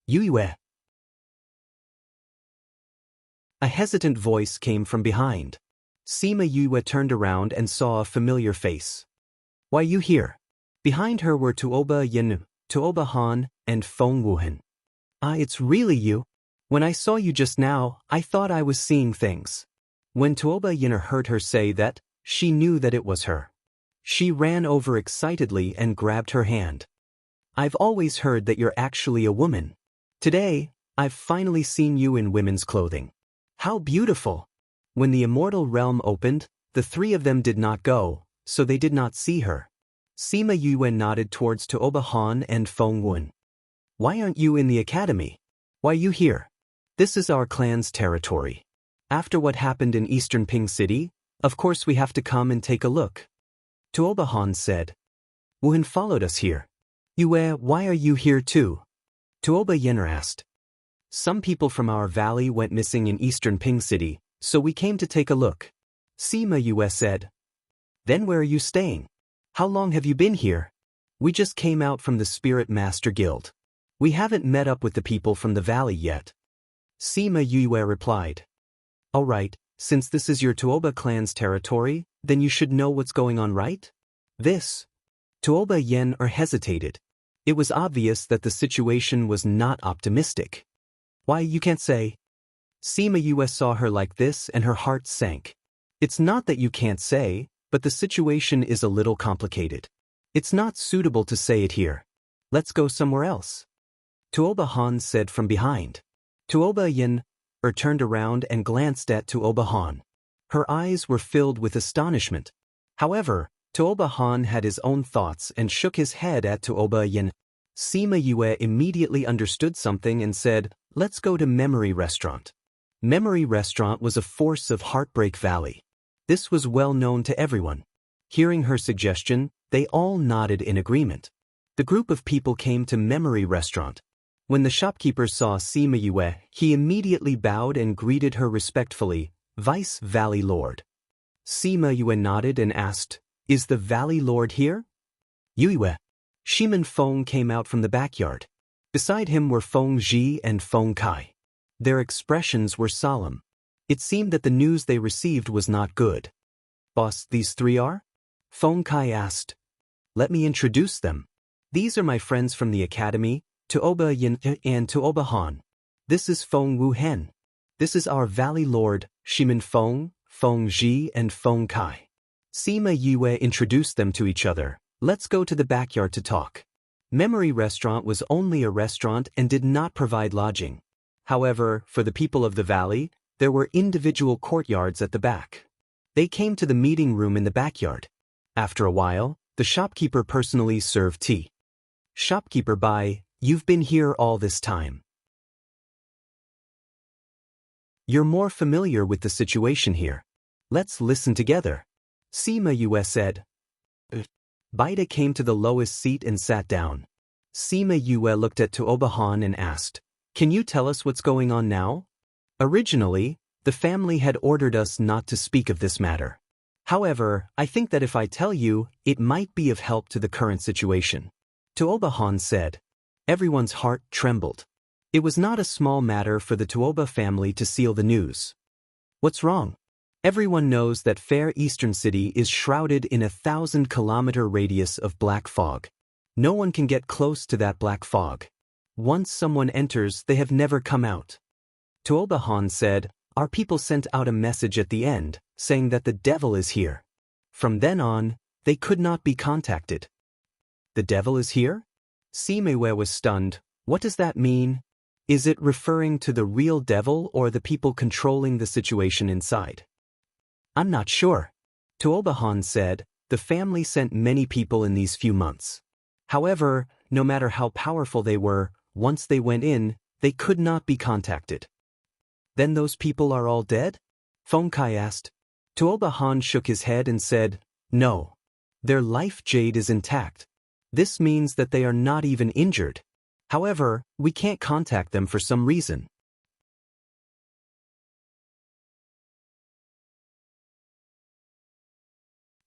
Yue. A hesitant voice came from behind. Sima Yue turned around and saw a familiar face. Why you here? Behind her were Tuoba Yin, Tuoba Han, and Feng Wuhan. Ah, it's really you. When I saw you just now, I thought I was seeing things. When Tuoba Yin heard her say that, she knew that it was her. She ran over excitedly and grabbed her hand. I've always heard that you're actually a woman. Today, I've finally seen you in women's clothing. How beautiful! When the immortal realm opened, the three of them did not go, so they did not see her. Sima Yuen nodded towards Tuoba Han and Feng Wun. Why aren't you in the academy? Why are you here? This is our clan's territory. After what happened in Eastern Ping City, of course we have to come and take a look. Tuoba Han said. Wuhan followed us here. Yue, why are you here too? Tuoba Yener asked. Some people from our valley went missing in Eastern Ping City, so we came to take a look. Sima Yue said. Then where are you staying? How long have you been here? We just came out from the Spirit Master Guild. We haven't met up with the people from the valley yet. Sima Yue replied. All right, since this is your Tuoba clan's territory, then you should know what's going on, right? This. Tuoba Yen hesitated. It was obvious that the situation was not optimistic. Why, you can't say. Sima Yue saw her like this and her heart sank. It's not that you can't say, but the situation is a little complicated. It's not suitable to say it here. Let's go somewhere else. Tuoba Han said from behind. Tuoba Yin turned around and glanced at Tuoba Han. Her eyes were filled with astonishment. However, Tuoba Han had his own thoughts and shook his head at Tuoba Yin. Sima Yue immediately understood something and said, let's go to Memory Restaurant. Memory Restaurant was a force of Heartbreak Valley. This was well known to everyone. Hearing her suggestion, they all nodded in agreement. The group of people came to Memory Restaurant. When the shopkeeper saw Sima Yue, he immediately bowed and greeted her respectfully, Vice Valley Lord. Sima Yue nodded and asked, is the Valley Lord here? Yue. Shiman Feng came out from the backyard. Beside him were Feng Ji and Feng Kai. Their expressions were solemn. It seemed that the news they received was not good. Boss, these three are? Feng Kai asked. Let me introduce them. These are my friends from the academy, Tuoba Yin and Tuoba Han. This is Feng Wu Hen. This is our Valley Lord, Shiman Feng, Feng Ji and Feng Kai. Sima Yue introduced them to each other. Let's go to the backyard to talk. Memory Restaurant was only a restaurant and did not provide lodging. However, for the people of the valley, there were individual courtyards at the back. They came to the meeting room in the backyard. After a while, the shopkeeper personally served tea. Shopkeeper Bai, you've been here all this time. You're more familiar with the situation here. Let's listen together. Sima Yue said. Baida came to the lowest seat and sat down. Sima Yue looked at Tuoba Han and asked, can you tell us what's going on now? Originally, the family had ordered us not to speak of this matter. However, I think that if I tell you, it might be of help to the current situation. Tuoba Han said. Everyone's heart trembled. It was not a small matter for the Tuoba family to seal the news. What's wrong? Everyone knows that Fair Eastern City is shrouded in a 1,000-kilometer radius of black fog. No one can get close to that black fog. Once someone enters, they have never come out. Tuoba Han said, our people sent out a message at the end, saying that the devil is here. From then on, they could not be contacted. The devil is here? Sima Yue was stunned. What does that mean? Is it referring to the real devil or the people controlling the situation inside? I'm not sure. Tuoba Han said, the family sent many people in these few months. However, no matter how powerful they were, once they went in, they could not be contacted. Then those people are all dead? Feng Kai asked. Tuoba Han shook his head and said, no. Their life jade is intact. This means that they are not even injured. However, we can't contact them for some reason.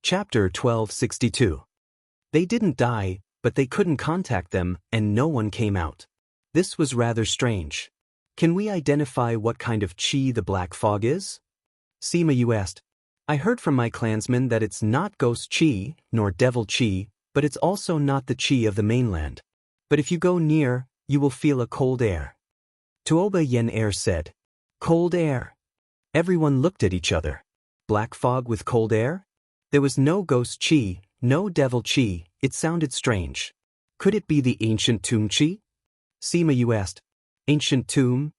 Chapter 1262. They didn't die, but they couldn't contact them, and no one came out. This was rather strange. Can we identify what kind of chi the black fog is? Sima Yue asked. I heard from my clansmen that it's not ghost chi, nor devil chi, but it's also not the chi of the mainland. But if you go near, you will feel a cold air. Tuoba Yen Air said. Cold air. Everyone looked at each other. Black fog with cold air? There was no ghost chi, no devil chi, it sounded strange. Could it be the ancient tomb chi? Sima Yue asked. Ancient tomb?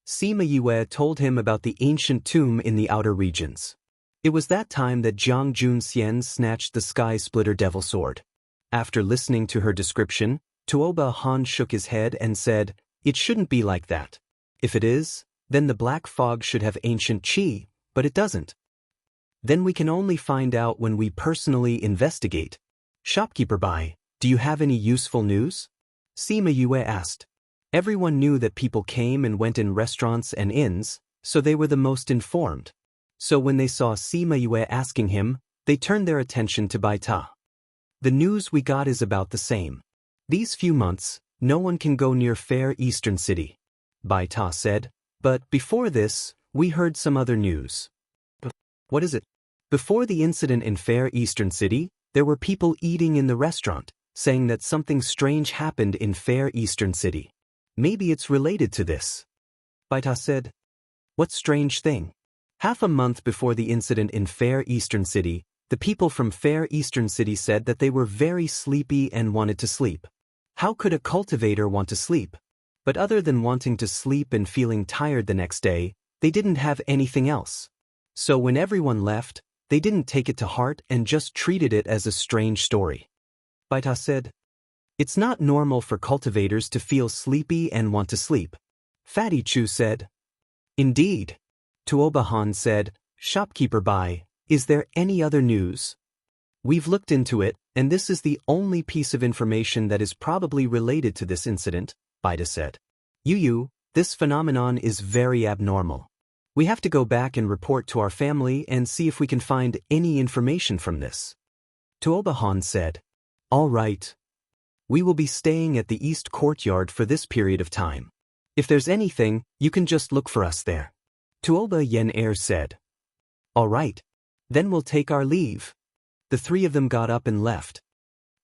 Sima Yue told him about the ancient tomb in the outer regions. It was that time that Jiang Junxian snatched the sky splitter devil sword. After listening to her description, Tuoba Han shook his head and said, it shouldn't be like that. If it is, then the black fog should have ancient chi, but it doesn't. Then we can only find out when we personally investigate. Shopkeeper Bai, do you have any useful news? Sima Yue asked. Everyone knew that people came and went in restaurants and inns, so they were the most informed. So when they saw Sima Yue asking him, they turned their attention to Bai Ta. The news we got is about the same. These few months, no one can go near Fair Eastern City. Bai Ta said, but before this, we heard some other news. What is it? Before the incident in Fair Eastern City, there were people eating in the restaurant, saying that something strange happened in Fair Eastern City. Maybe it's related to this. Bai Ta said. What strange thing? Half a month before the incident in Fair Eastern City, the people from Fair Eastern City said that they were very sleepy and wanted to sleep. How could a cultivator want to sleep? But other than wanting to sleep and feeling tired the next day, they didn't have anything else. So when everyone left, they didn't take it to heart and just treated it as a strange story. Bai Ta said. It's not normal for cultivators to feel sleepy and want to sleep. Fatty Chu said. Indeed. Tuoba Han said, Shopkeeper Bai, is there any other news? We've looked into it, and this is the only piece of information that is probably related to this incident, Bai Ta said. Yu, this phenomenon is very abnormal. We have to go back and report to our family and see if we can find any information from this. Tuoba Han said. All right. We will be staying at the East Courtyard for this period of time. If there's anything, you can just look for us there. Tuoba Yen Air said. All right. Then we'll take our leave. The three of them got up and left.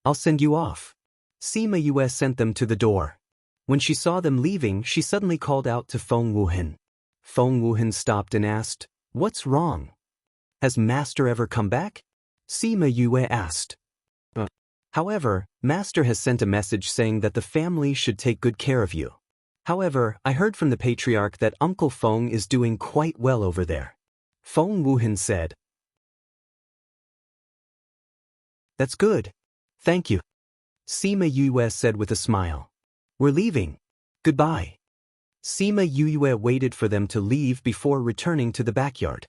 I'll send you off. Sima Yue sent them to the door. When she saw them leaving, she suddenly called out to Feng Wuhan. Feng Wuhan stopped and asked, What's wrong? Has Master ever come back? Sima Yue asked. However, Master has sent a message saying that the family should take good care of you. However, I heard from the patriarch that Uncle Feng is doing quite well over there. Feng Wuhan said. That's good. Thank you. Sima Yue said with a smile. We're leaving. Goodbye. Sima Yue waited for them to leave before returning to the backyard.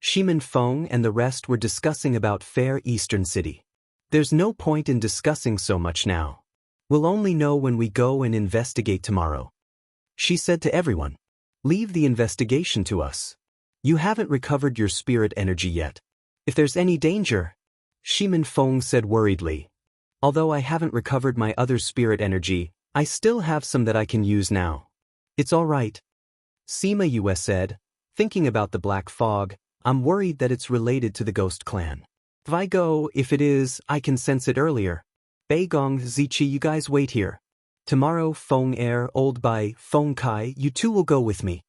Shimin Feng and the rest were discussing about Fair Eastern City. There's no point in discussing so much now. We'll only know when we go and investigate tomorrow. She said to everyone. Leave the investigation to us. You haven't recovered your spirit energy yet. If there's any danger, Shimin Feng said worriedly. Although I haven't recovered my other spirit energy, I still have some that I can use now. It's all right. Sima Yue said, thinking about the black fog, I'm worried that it's related to the ghost clan. If I go, if it is, I can sense it earlier. Beigong, Zichi, you guys wait here. Tomorrow, Feng Er, Old Bai, Feng Kai, you two will go with me.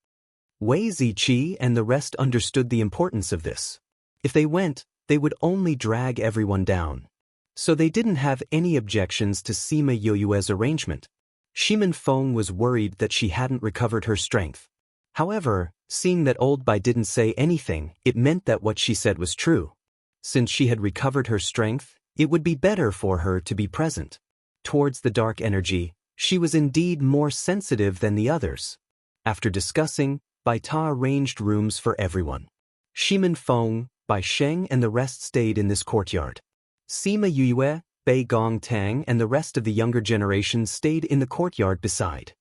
Wei Zichi and the rest understood the importance of this. If they went, they would only drag everyone down. So they didn't have any objections to Sima Yue's arrangement. Shimin Feng was worried that she hadn't recovered her strength. However, seeing that Old Bai didn't say anything, it meant that what she said was true. Since she had recovered her strength, it would be better for her to be present. Towards the dark energy, she was indeed more sensitive than the others. After discussing, Bai Ta arranged rooms for everyone. Shimin Feng, Bai Sheng and the rest stayed in this courtyard. Sima Yue, Bei Gong Tang and the rest of the younger generation stayed in the courtyard beside.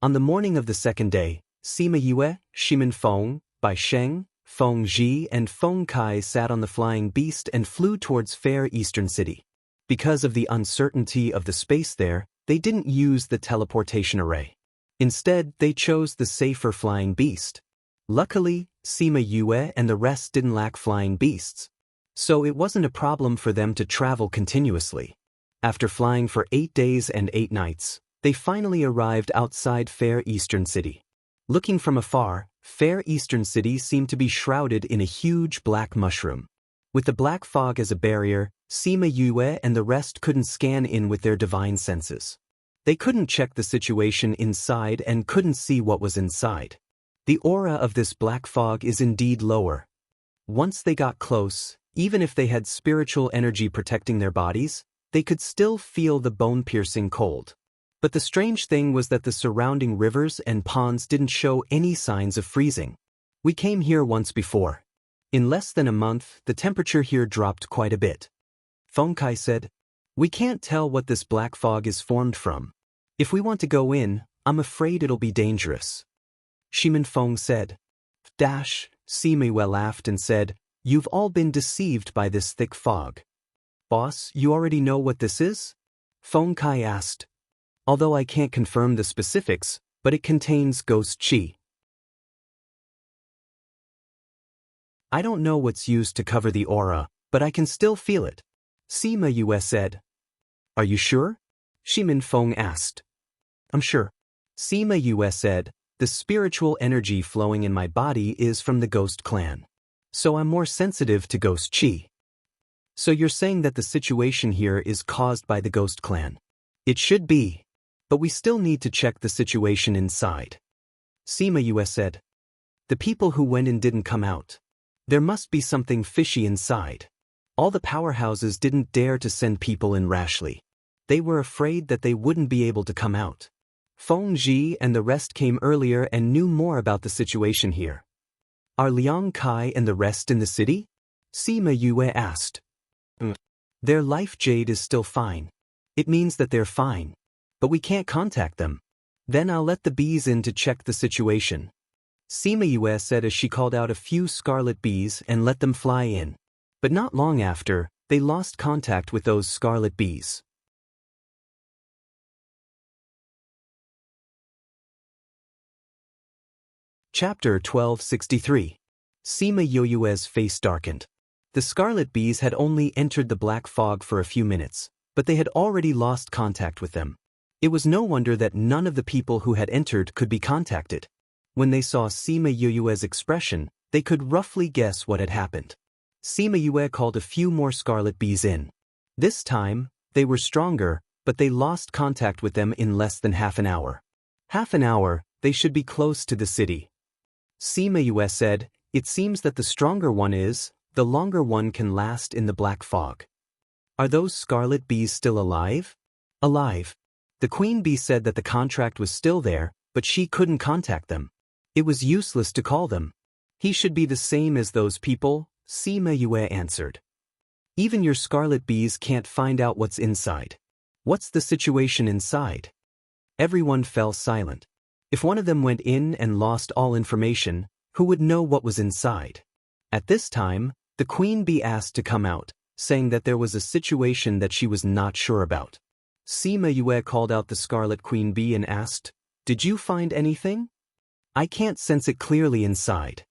On the morning of the second day, Sima Yue, Shimin Feng, Bai Sheng, Feng Ji and Feng Kai sat on the flying beast and flew towards Fair Eastern City. Because of the uncertainty of the space there, they didn't use the teleportation array. Instead, they chose the safer flying beast. Luckily, Sima Yue and the rest didn't lack flying beasts. So it wasn't a problem for them to travel continuously. After flying for 8 days and 8 nights, they finally arrived outside Fair Eastern City. Looking from afar, Fair Eastern City seemed to be shrouded in a huge black mushroom. With the black fog as a barrier, Sima Yue and the rest couldn't scan in with their divine senses. They couldn't check the situation inside and couldn't see what was inside. The aura of this black fog is indeed lower. Once they got close, even if they had spiritual energy protecting their bodies, they could still feel the bone-piercing cold. But the strange thing was that the surrounding rivers and ponds didn't show any signs of freezing. We came here once before. In less than a month, the temperature here dropped quite a bit. Feng Kai said, "We can't tell what this black fog is formed from. If we want to go in, I'm afraid it'll be dangerous." Shimin Feng said. Sima Yue laughed and said, "You've all been deceived by this thick fog." "Boss, you already know what this is?" Feng Kai asked. "Although I can't confirm the specifics, but it contains ghost qi." "I don't know what's used to cover the aura, but I can still feel it," Sima Yue said. "Are you sure?" Shimin Feng asked. "I'm sure," Sima Yue said. "The spiritual energy flowing in my body is from the ghost clan. So I'm more sensitive to ghost qi." "So you're saying that the situation here is caused by the ghost clan?" "It should be. But we still need to check the situation inside," Sima Yue said. "The people who went in didn't come out. There must be something fishy inside. All the powerhouses didn't dare to send people in rashly. They were afraid that they wouldn't be able to come out. Feng Ji and the rest came earlier and knew more about the situation here." "Are Liang Kai and the rest in the city?" Sima Yue asked. "Their life jade is still fine. It means that they're fine. But we can't contact them." "Then I'll let the bees in to check the situation," Sima Yue said as she called out a few scarlet bees and let them fly in. But not long after, they lost contact with those scarlet bees. Chapter 1263. Sima Yue's face darkened. The scarlet bees had only entered the black fog for a few minutes, but they had already lost contact with them. It was no wonder that none of the people who had entered could be contacted. When they saw Sima Yue's expression, they could roughly guess what had happened. Sima Yue called a few more scarlet bees in. This time, they were stronger, but they lost contact with them in less than half an hour. "Half an hour, they should be close to the city," Sima Yue said. "It seems that the stronger one is, the longer one can last in the black fog." "Are those scarlet bees still alive?" "Alive." The queen bee said that the contract was still there, but she couldn't contact them. It was useless to call them. "He should be the same as those people," Sima Yue answered. "Even your scarlet bees can't find out what's inside. What's the situation inside?" Everyone fell silent. If one of them went in and lost all information, who would know what was inside? At this time, the queen bee asked to come out, saying that there was a situation that she was not sure about. Sima Yue called out the scarlet queen bee and asked, "Did you find anything?" "I can't sense it clearly inside.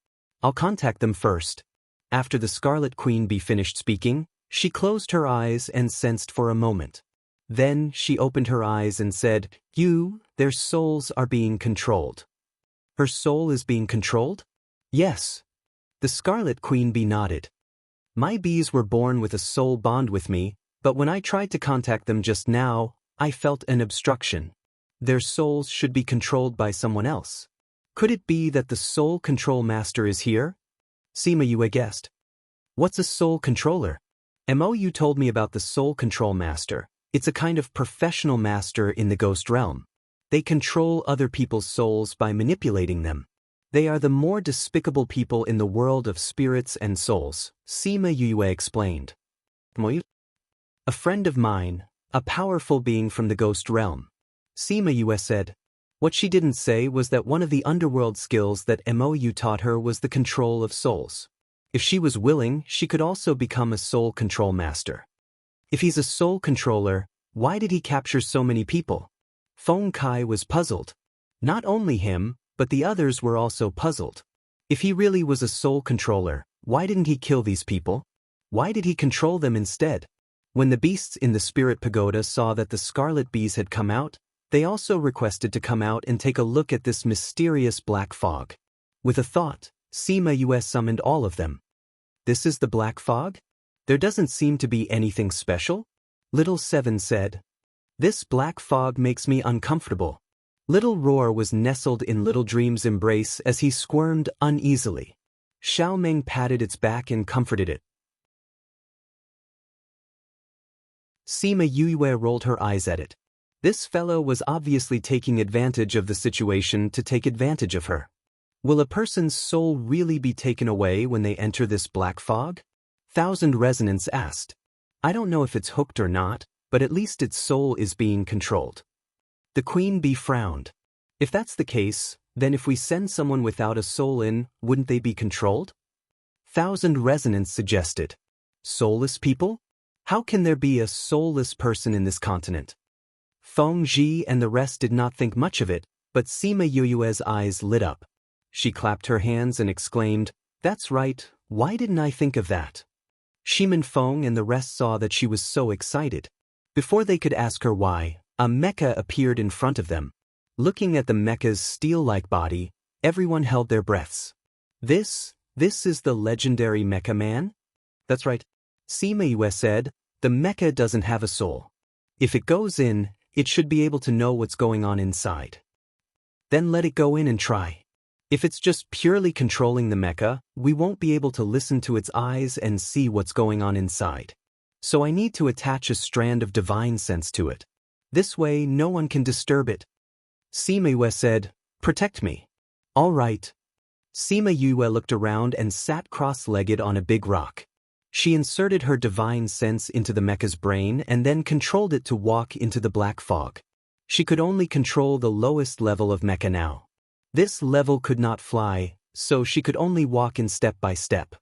I'll contact them first." After the scarlet queen bee finished speaking, she closed her eyes and sensed for a moment. Then she opened her eyes and said, "Their souls are being controlled." "Her soul is being controlled?" "Yes." The scarlet queen bee nodded. "My bees were born with a soul bond with me, but when I tried to contact them just now, I felt an obstruction. Their souls should be controlled by someone else. Could it be that the soul control master is here?" Sima Yue guessed. "What's a soul controller?" "You told me about the soul control master. It's a kind of professional master in the ghost realm. They control other people's souls by manipulating them. They are the more despicable people in the world of spirits and souls," Sima Yue explained. "A friend of mine, a powerful being from the ghost realm," Sima Yue said. What she didn't say was that one of the underworld skills that Mou taught her was the control of souls. If she was willing, she could also become a soul control master. If he's a soul controller, why did he capture so many people? Feng Kai was puzzled. Not only him, but the others were also puzzled. If he really was a soul controller, why didn't he kill these people? Why did he control them instead? When the beasts in the spirit pagoda saw that the scarlet bees had come out, they also requested to come out and take a look at this mysterious black fog. With a thought, Sima summoned all of them. This is the black fog? There doesn't seem to be anything special? Little Seven said. This black fog makes me uncomfortable. Little Roar was nestled in Little Dream's embrace as he squirmed uneasily. Xiao Meng patted its back and comforted it. Sima Yue rolled her eyes at it. This fellow was obviously taking advantage of the situation to take advantage of her. Will a person's soul really be taken away when they enter this black fog? Thousand Resonance asked. I don't know if it's hooked or not, but at least its soul is being controlled. The Queen Bee frowned. If that's the case, then if we send someone without a soul in, wouldn't they be controlled? Thousand Resonance suggested. Soulless people? How can there be a soulless person in this continent? Feng Ji and the rest did not think much of it, but Sima Yue's eyes lit up. She clapped her hands and exclaimed, That's right, why didn't I think of that? Shimin Feng and the rest saw that she was so excited. Before they could ask her why, a mecha appeared in front of them. Looking at the mecha's steel-like body, everyone held their breaths. This is the legendary Mecha Man? That's right. Sima Yue said, the mecha doesn't have a soul. If it goes in, it should be able to know what's going on inside. Then let it go in and try. If it's just purely controlling the mecha, we won't be able to listen to its eyes and see what's going on inside. So I need to attach a strand of divine sense to it. This way no one can disturb it. Sima Yue said, Protect me. All right. Sima Yue looked around and sat cross-legged on a big rock. She inserted her divine sense into the mecha's brain and then controlled it to walk into the black fog. She could only control the lowest level of mecha now. This level could not fly, so she could only walk in step by step.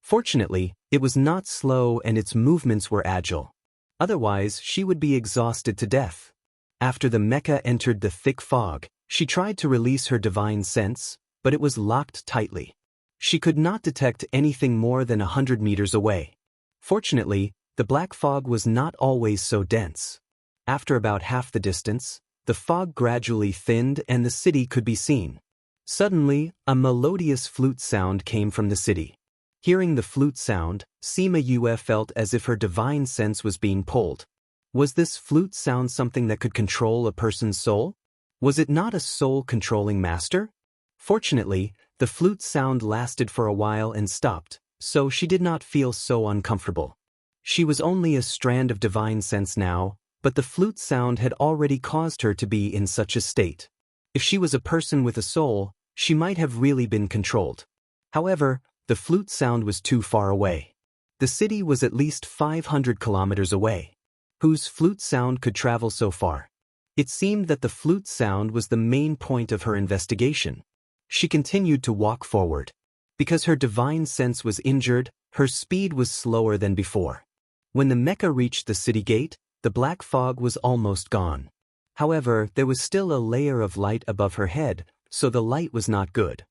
Fortunately, it was not slow and its movements were agile. Otherwise, she would be exhausted to death. After the mecha entered the thick fog, she tried to release her divine sense, but it was locked tightly. She could not detect anything more than 100 meters away. Fortunately, the black fog was not always so dense. After about half the distance, the fog gradually thinned and the city could be seen. Suddenly, a melodious flute sound came from the city. Hearing the flute sound, Sima Yue felt as if her divine sense was being pulled. Was this flute sound something that could control a person's soul? Was it not a soul-controlling master? Fortunately, the flute sound lasted for a while and stopped, so she did not feel so uncomfortable. She was only a strand of divine sense now, but the flute sound had already caused her to be in such a state. If she was a person with a soul, she might have really been controlled. However, the flute sound was too far away. The city was at least 500 kilometers away. Whose flute sound could travel so far? It seemed that the flute sound was the main point of her investigation. She continued to walk forward. Because her divine sense was injured, her speed was slower than before. When the mecha reached the city gate, the black fog was almost gone. However, there was still a layer of light above her head, so the light was not good.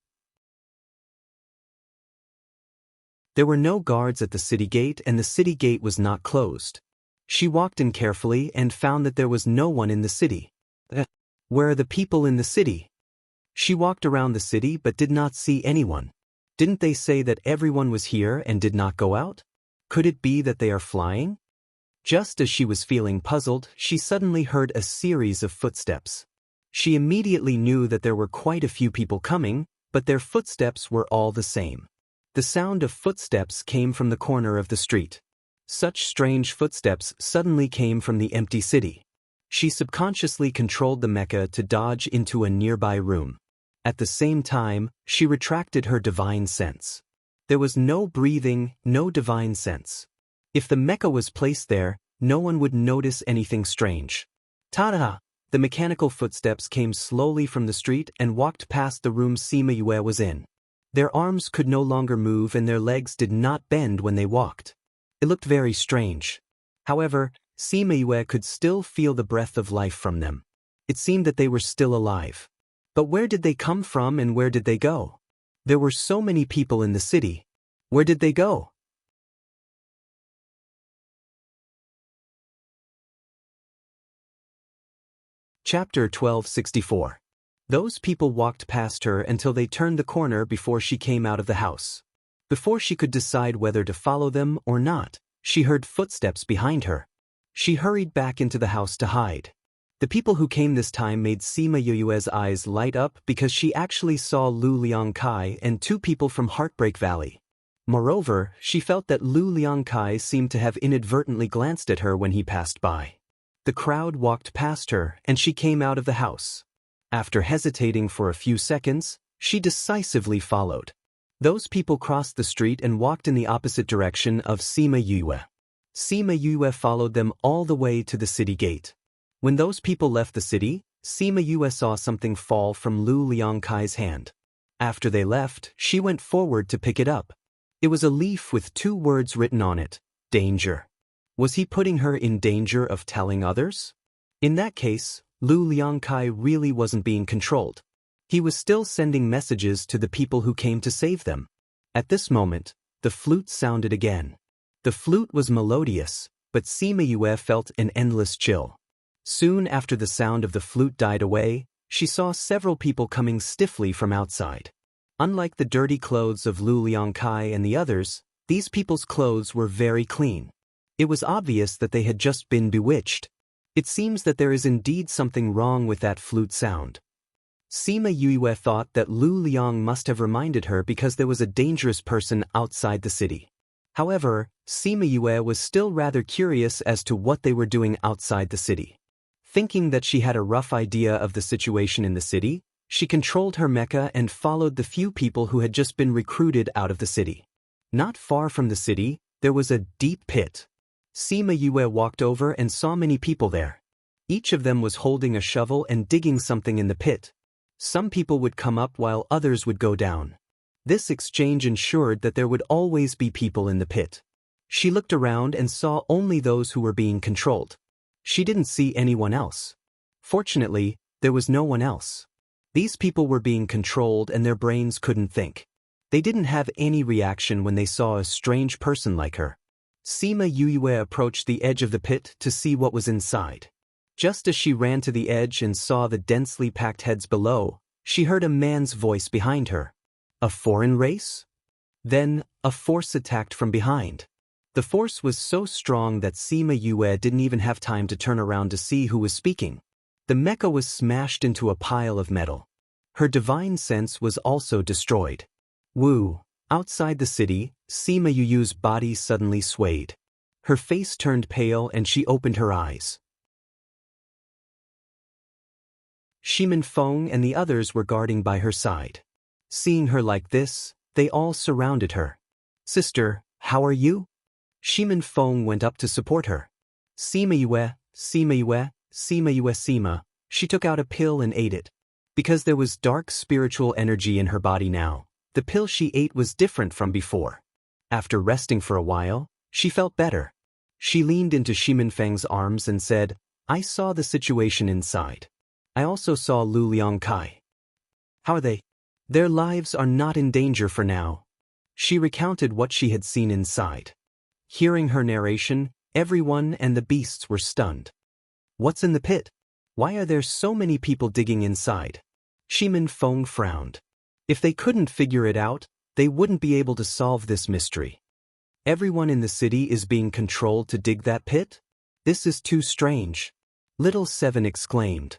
There were no guards at the city gate and the city gate was not closed. She walked in carefully and found that there was no one in the city. Where are the people in the city? She walked around the city but did not see anyone. Didn't they say that everyone was here and did not go out? Could it be that they are flying? Just as she was feeling puzzled, she suddenly heard a series of footsteps. She immediately knew that there were quite a few people coming, but their footsteps were all the same. The sound of footsteps came from the corner of the street. Such strange footsteps suddenly came from the empty city. She subconsciously controlled the mecha to dodge into a nearby room. At the same time, she retracted her divine sense. There was no breathing, no divine sense. If the mecha was placed there, no one would notice anything strange. Ta-da! The mechanical footsteps came slowly from the street and walked past the room Sima Yue was in. Their arms could no longer move and their legs did not bend when they walked. It looked very strange. However, Sima Yue could still feel the breath of life from them. It seemed that they were still alive. But where did they come from and where did they go? There were so many people in the city. Where did they go? Chapter 1264. Those people walked past her until they turned the corner before she came out of the house. Before she could decide whether to follow them or not, she heard footsteps behind her. She hurried back into the house to hide. The people who came this time made Sima Yue's eyes light up because she actually saw Lu Liangkai and two people from Heartbreak Valley. Moreover, she felt that Lu Liangkai seemed to have inadvertently glanced at her when he passed by. The crowd walked past her and she came out of the house. After hesitating for a few seconds, she decisively followed. Those people crossed the street and walked in the opposite direction of Sima Yue. Sima Yue followed them all the way to the city gate. When those people left the city, Sima Yue saw something fall from Lu Liangkai's hand. After they left, she went forward to pick it up. It was a leaf with two words written on it, danger. Was he putting her in danger of telling others? In that case, Lu Liangkai really wasn't being controlled. He was still sending messages to the people who came to save them. At this moment, the flute sounded again. The flute was melodious, but Sima Yue felt an endless chill. Soon after the sound of the flute died away, she saw several people coming stiffly from outside. Unlike the dirty clothes of Lu Liangkai and the others, these people's clothes were very clean. It was obvious that they had just been bewitched. It seems that there is indeed something wrong with that flute sound. Sima Yue thought that Lu Liang must have reminded her because there was a dangerous person outside the city. However, Sima Yue was still rather curious as to what they were doing outside the city. Thinking that she had a rough idea of the situation in the city, she controlled her mecha and followed the few people who had just been recruited out of the city. Not far from the city, there was a deep pit. Sima Yue walked over and saw many people there. Each of them was holding a shovel and digging something in the pit. Some people would come up while others would go down. This exchange ensured that there would always be people in the pit. She looked around and saw only those who were being controlled. She didn't see anyone else. Fortunately, there was no one else. These people were being controlled and their brains couldn't think. They didn't have any reaction when they saw a strange person like her. Sima Yue approached the edge of the pit to see what was inside. Just as she ran to the edge and saw the densely packed heads below, she heard a man's voice behind her. A foreign race? Then, a force attacked from behind. The force was so strong that Sima Yue didn't even have time to turn around to see who was speaking. The mecha was smashed into a pile of metal. Her divine sense was also destroyed. Woo! Outside the city, Sima Yue's body suddenly swayed. Her face turned pale and she opened her eyes. Shimin Feng and the others were guarding by her side. Seeing her like this, they all surrounded her. Sister, how are you? Shimin Feng went up to support her. Sima Yue, Sima Yue, Sima Yue Sima. She took out a pill and ate it. Because there was dark spiritual energy in her body now, the pill she ate was different from before. After resting for a while, she felt better. She leaned into Shimin Feng's arms and said, I saw the situation inside. I also saw Lu Liangkai. How are they? Their lives are not in danger for now. She recounted what she had seen inside. Hearing her narration, everyone and the beasts were stunned. What's in the pit? Why are there so many people digging inside? Shimin Feng frowned. If they couldn't figure it out, they wouldn't be able to solve this mystery. Everyone in the city is being controlled to dig that pit? This is too strange. Little Seven exclaimed.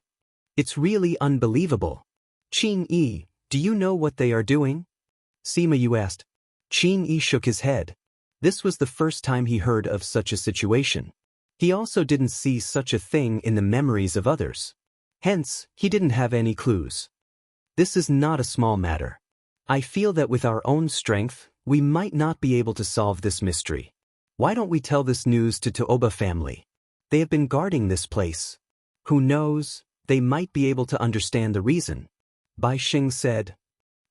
It's really unbelievable. Qin Yi, do you know what they are doing? Sima Yue asked. Qin Yi shook his head. This was the first time he heard of such a situation. He also didn't see such a thing in the memories of others. Hence, he didn't have any clues. This is not a small matter. I feel that with our own strength, we might not be able to solve this mystery. Why don't we tell this news to Tuoba family? They have been guarding this place. Who knows, they might be able to understand the reason. Bai Xing said.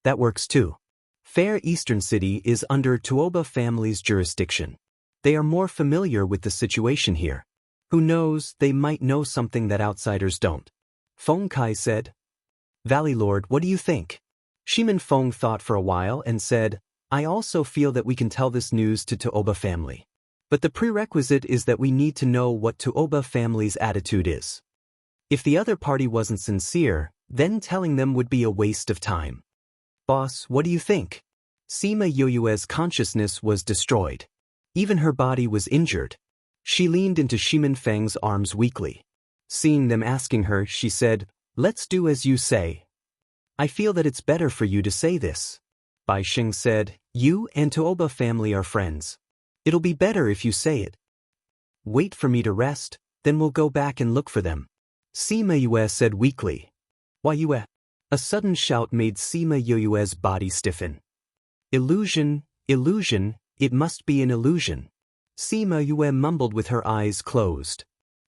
That works too. Fair Eastern City is under Tuoba family's jurisdiction. They are more familiar with the situation here. Who knows, they might know something that outsiders don't. Feng Kai said. Valley Lord, what do you think? Shimin Feng thought for a while and said, I also feel that we can tell this news to Tuoba family. But the prerequisite is that we need to know what Tuoba family's attitude is. If the other party wasn't sincere, then telling them would be a waste of time. Boss, what do you think? Sima Yoyue's consciousness was destroyed. Even her body was injured. She leaned into Shimin Feng's arms weakly. Seeing them asking her, she said, "Let's do as you say." "I feel that it's better for you to say this." Bai Xing said, "You and Tooba family are friends. It'll be better if you say it." "Wait for me to rest, then we'll go back and look for them." Sima Yue said weakly. "Why Yue?" A sudden shout made Sima Yoyue's body stiffen. "Illusion, illusion, it must be an illusion." Sima Yue mumbled with her eyes closed.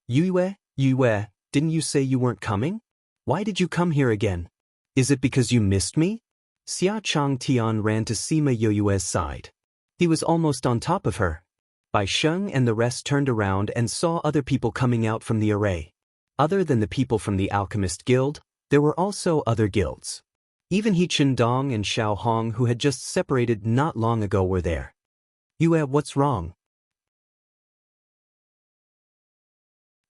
Yue, Yue, didn't you say you weren't coming? Why did you come here again? Is it because you missed me? Xia Chang Tian ran to Sima Yoyue's side. He was almost on top of her. Bai Sheng and the rest turned around and saw other people coming out from the array. Other than the people from the Alchemist Guild, there were also other guilds. Even He Qindong and Xiao Hong, who had just separated not long ago, were there. "Yue, what's wrong?"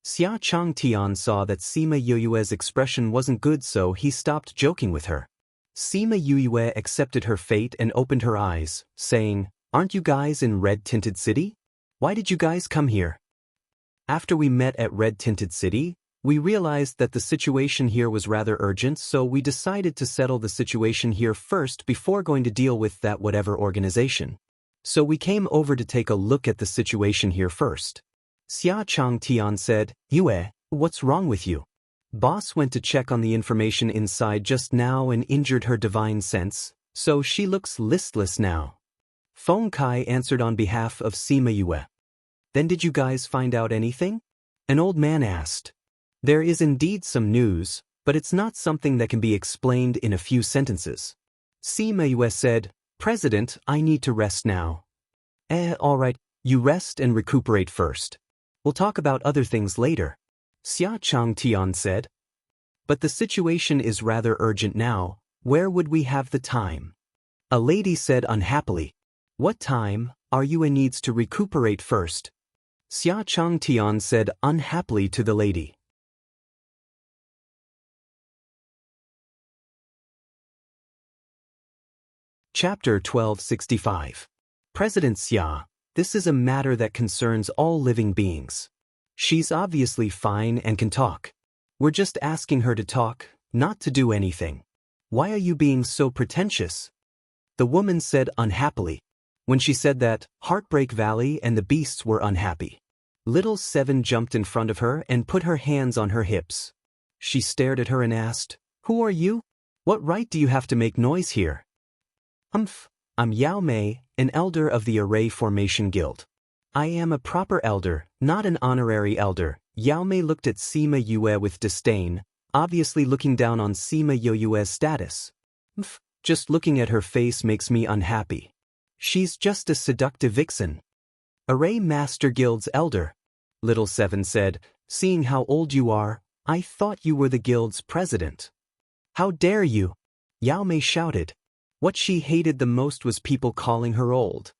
Xia Chang Tian saw that Sima Yoyue's expression wasn't good, so he stopped joking with her. Sima Yoyue accepted her fate and opened her eyes, saying, "Aren't you guys in Red Tinted City? Why did you guys come here?" "After we met at Red Tinted City, we realized that the situation here was rather urgent, so we decided to settle the situation here first before going to deal with that whatever organization. So we came over to take a look at the situation here first." Xia Chang Tian said, "Yue, what's wrong with you? Boss went to check on the information inside just now and injured her divine sense, so she looks listless now." Feng Kai answered on behalf of Sima Yue. "Then did you guys find out anything?" An old man asked. "There is indeed some news, but it's not something that can be explained in a few sentences." Sima Yue said, "President, I need to rest now." All right, you rest and recuperate first. We'll talk about other things later," Xia Chang Tian said. "But the situation is rather urgent now. Where would we have the time?" A lady said unhappily. "What time? Yue needs to recuperate first." Xia Chang Tian said unhappily to the lady. Chapter 1265. President Xia, this is a matter that concerns all living beings. She's obviously fine and can talk. We're just asking her to talk, not to do anything. Why are you being so pretentious?" The woman said unhappily. When she said that, Heartbreak Valley and the beasts were unhappy. Little Seven jumped in front of her and put her hands on her hips. She stared at her and asked, "Who are you? What right do you have to make noise here?" I'm Yao Mei, an elder of the Array Formation Guild. I am a proper elder, not an honorary elder." Yao Mei looked at Sima Yue with disdain, obviously looking down on Sima Yoyue's status. Just looking at her face makes me unhappy. She's just a seductive vixen." "Array Master Guild's elder," Little Seven said, "seeing how old you are, I thought you were the guild's president." "How dare you?" Yao Mei shouted. What she hated the most was people calling her old.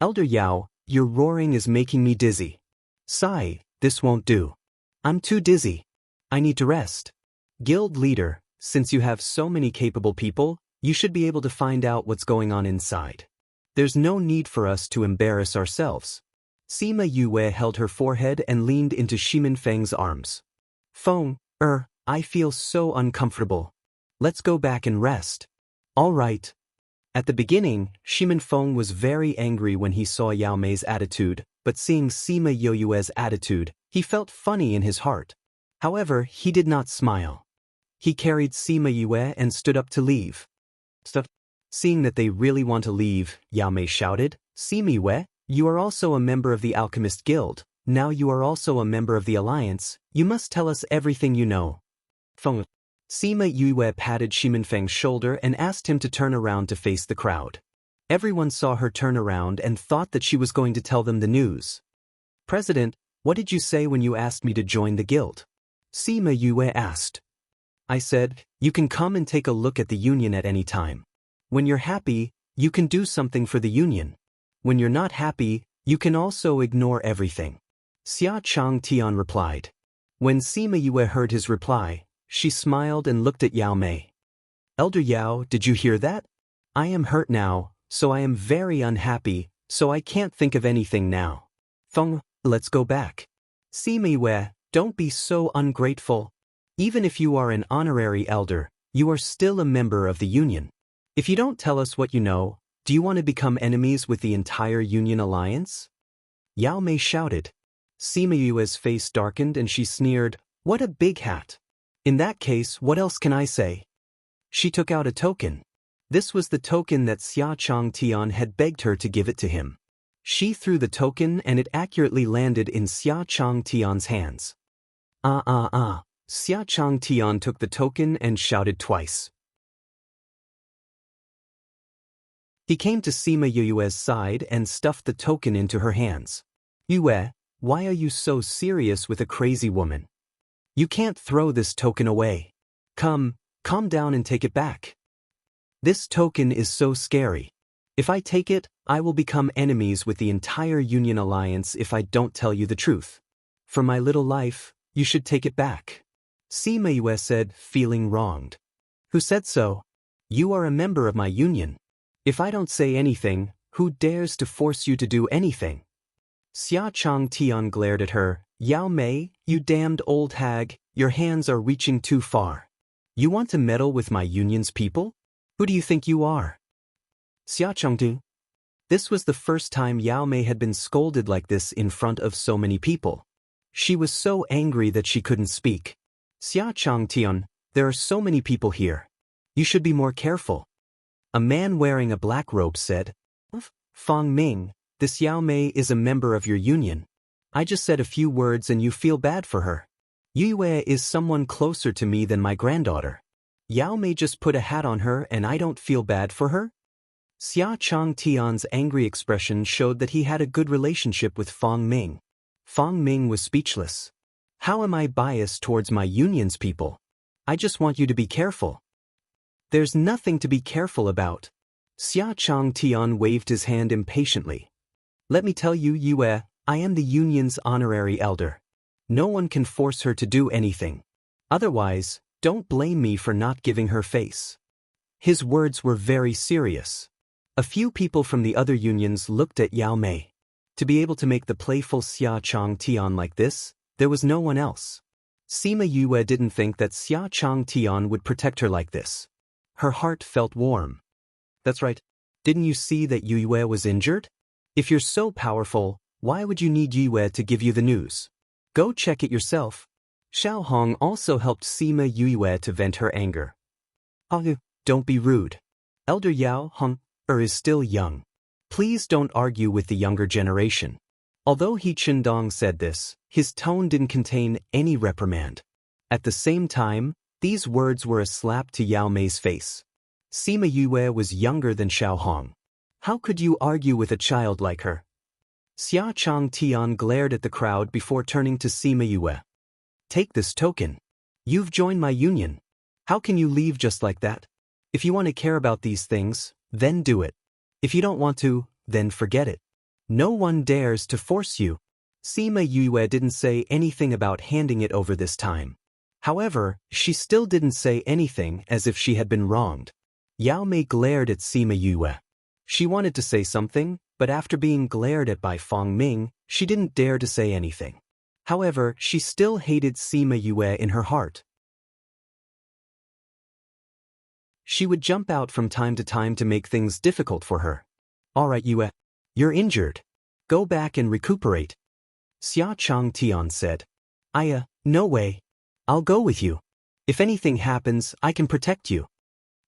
"Elder Yao, your roaring is making me dizzy." "Sigh, this won't do. I'm too dizzy. I need to rest." "Guild leader, since you have so many capable people, you should be able to find out what's going on inside. There's no need for us to embarrass ourselves." Sima Yue held her forehead and leaned into Shimin Feng's arms. "Feng, I feel so uncomfortable. Let's go back and rest." "All right." At the beginning, Shimin Feng was very angry when he saw Yao Mei's attitude, but seeing Sima Yoyue's attitude, he felt funny in his heart. However, he did not smile. He carried Sima Yue and stood up to leave. Seeing that they really want to leave, Yao Mei shouted, "Sima Yue, you are also a member of the Alchemist Guild. Now you are also a member of the Alliance. You must tell us everything you know." Feng. Sima Yue patted Shimin Feng's shoulder and asked him to turn around to face the crowd. Everyone saw her turn around and thought that she was going to tell them the news. "President, what did you say when you asked me to join the guild?" Sima Yue asked. "I said, you can come and take a look at the union at any time. When you're happy, you can do something for the union. When you're not happy, you can also ignore everything." Xia Chang Tian replied. When Sima Yue heard his reply, she smiled and looked at Yao Mei. Elder Yao, did you hear that? I am hurt now, so I am very unhappy, so I can't think of anything now. Feng, let's go back. Sima Yue, don't be so ungrateful. Even if you are an honorary elder, you are still a member of the Union. If you don't tell us what you know, do you want to become enemies with the entire Union alliance? Yao Mei shouted. Sima Yue's face darkened and she sneered, what a big hat. In that case, what else can I say? She took out a token. This was the token that Xia Changtian had begged her to give it to him. She threw the token and it accurately landed in Xia Changtian's hands. Xia Changtian took the token and shouted twice. He came to Sima Yue's side and stuffed the token into her hands. Yue, why are you so serious with a crazy woman? You can't throw this token away. Come, calm down and take it back. This token is so scary. If I take it, I will become enemies with the entire Union alliance if I don't tell you the truth. For my little life, you should take it back. Sima Yue said, feeling wronged. Who said so? You are a member of my union. If I don't say anything, who dares to force you to do anything? Xia Changtian glared at her. Yao Mei, you damned old hag, your hands are reaching too far. You want to meddle with my union's people? Who do you think you are? Xia Changtu. This was the first time Yao Mei had been scolded like this in front of so many people. She was so angry that she couldn't speak. Xia Changtian, there are so many people here. You should be more careful. A man wearing a black robe said, Fang Ming, this Yao Mei is a member of your union. I just said a few words and you feel bad for her. Yue is someone closer to me than my granddaughter. Yao Mei just put a hat on her and I don't feel bad for her? Xia Changtian's angry expression showed that he had a good relationship with Fang Ming. Fang Ming was speechless. How am I biased towards my union's people? I just want you to be careful. There's nothing to be careful about. Xia Changtian waved his hand impatiently. Let me tell you, Yue, I am the union's honorary elder. No one can force her to do anything. Otherwise, don't blame me for not giving her face. His words were very serious. A few people from the other unions looked at Yao Mei. To be able to make the playful Xia Changtian like this, there was no one else. Sima Yue didn't think that Xia Changtian would protect her like this. Her heart felt warm. That's right. Didn't you see that Yue was injured? If you're so powerful, why would you need Yue to give you the news? Go check it yourself. Xiao Hong also helped Sima Yue to vent her anger. Don't be rude. Elder Yao Hong is still young. Please don't argue with the younger generation. Although He Qindong said this, his tone didn't contain any reprimand. At the same time, these words were a slap to Yao Mei's face. Sima Yue was younger than Xiao Hong. How could you argue with a child like her? Xia Changtian glared at the crowd before turning to Sima Yue. Take this token. You've joined my union. How can you leave just like that? If you want to care about these things, then do it. If you don't want to, then forget it. No one dares to force you. Sima Yue didn't say anything about handing it over this time. However, she still didn't say anything as if she had been wronged. Yao Mei glared at Sima Yue. She wanted to say something, but after being glared at by Fang Ming, she didn't dare to say anything. However, she still hated Sima Yue in her heart. She would jump out from time to make things difficult for her. Alright Yue, you're injured. Go back and recuperate. Xia Changtian said. No way. I'll go with you. If anything happens, I can protect you.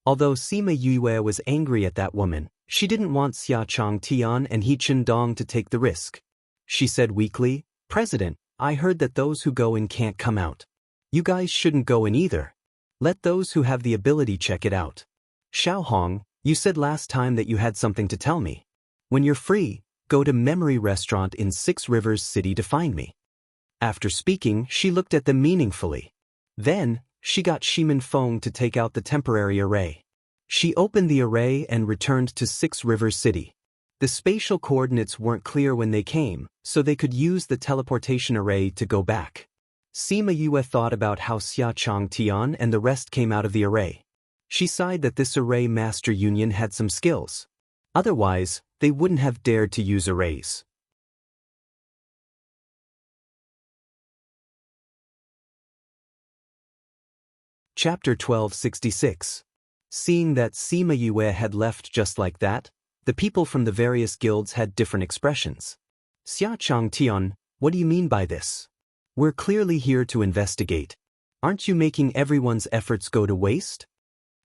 Although Sima Yue was angry at that woman, she didn't want Xia Changtian and He Qindong to take the risk. She said weakly, President, I heard that those who go in can't come out. You guys shouldn't go in either. Let those who have the ability check it out. Xiao Hong, you said last time that you had something to tell me. When you're free, go to Memory Restaurant in Six Rivers City to find me. After speaking, she looked at them meaningfully. Then, she got Shimin Feng to take out the temporary array. She opened the array and returned to Six Rivers City. The spatial coordinates weren't clear when they came, so they could use the teleportation array to go back. Sima Yue thought about how Xia Chang Tian and the rest came out of the array. She sighed that this array master union had some skills. Otherwise, they wouldn't have dared to use arrays. Chapter 1266. Seeing that Sima Yue had left just like that, the people from the various guilds had different expressions. Xia Chang Tian, what do you mean by this? We're clearly here to investigate. Aren't you making everyone's efforts go to waste?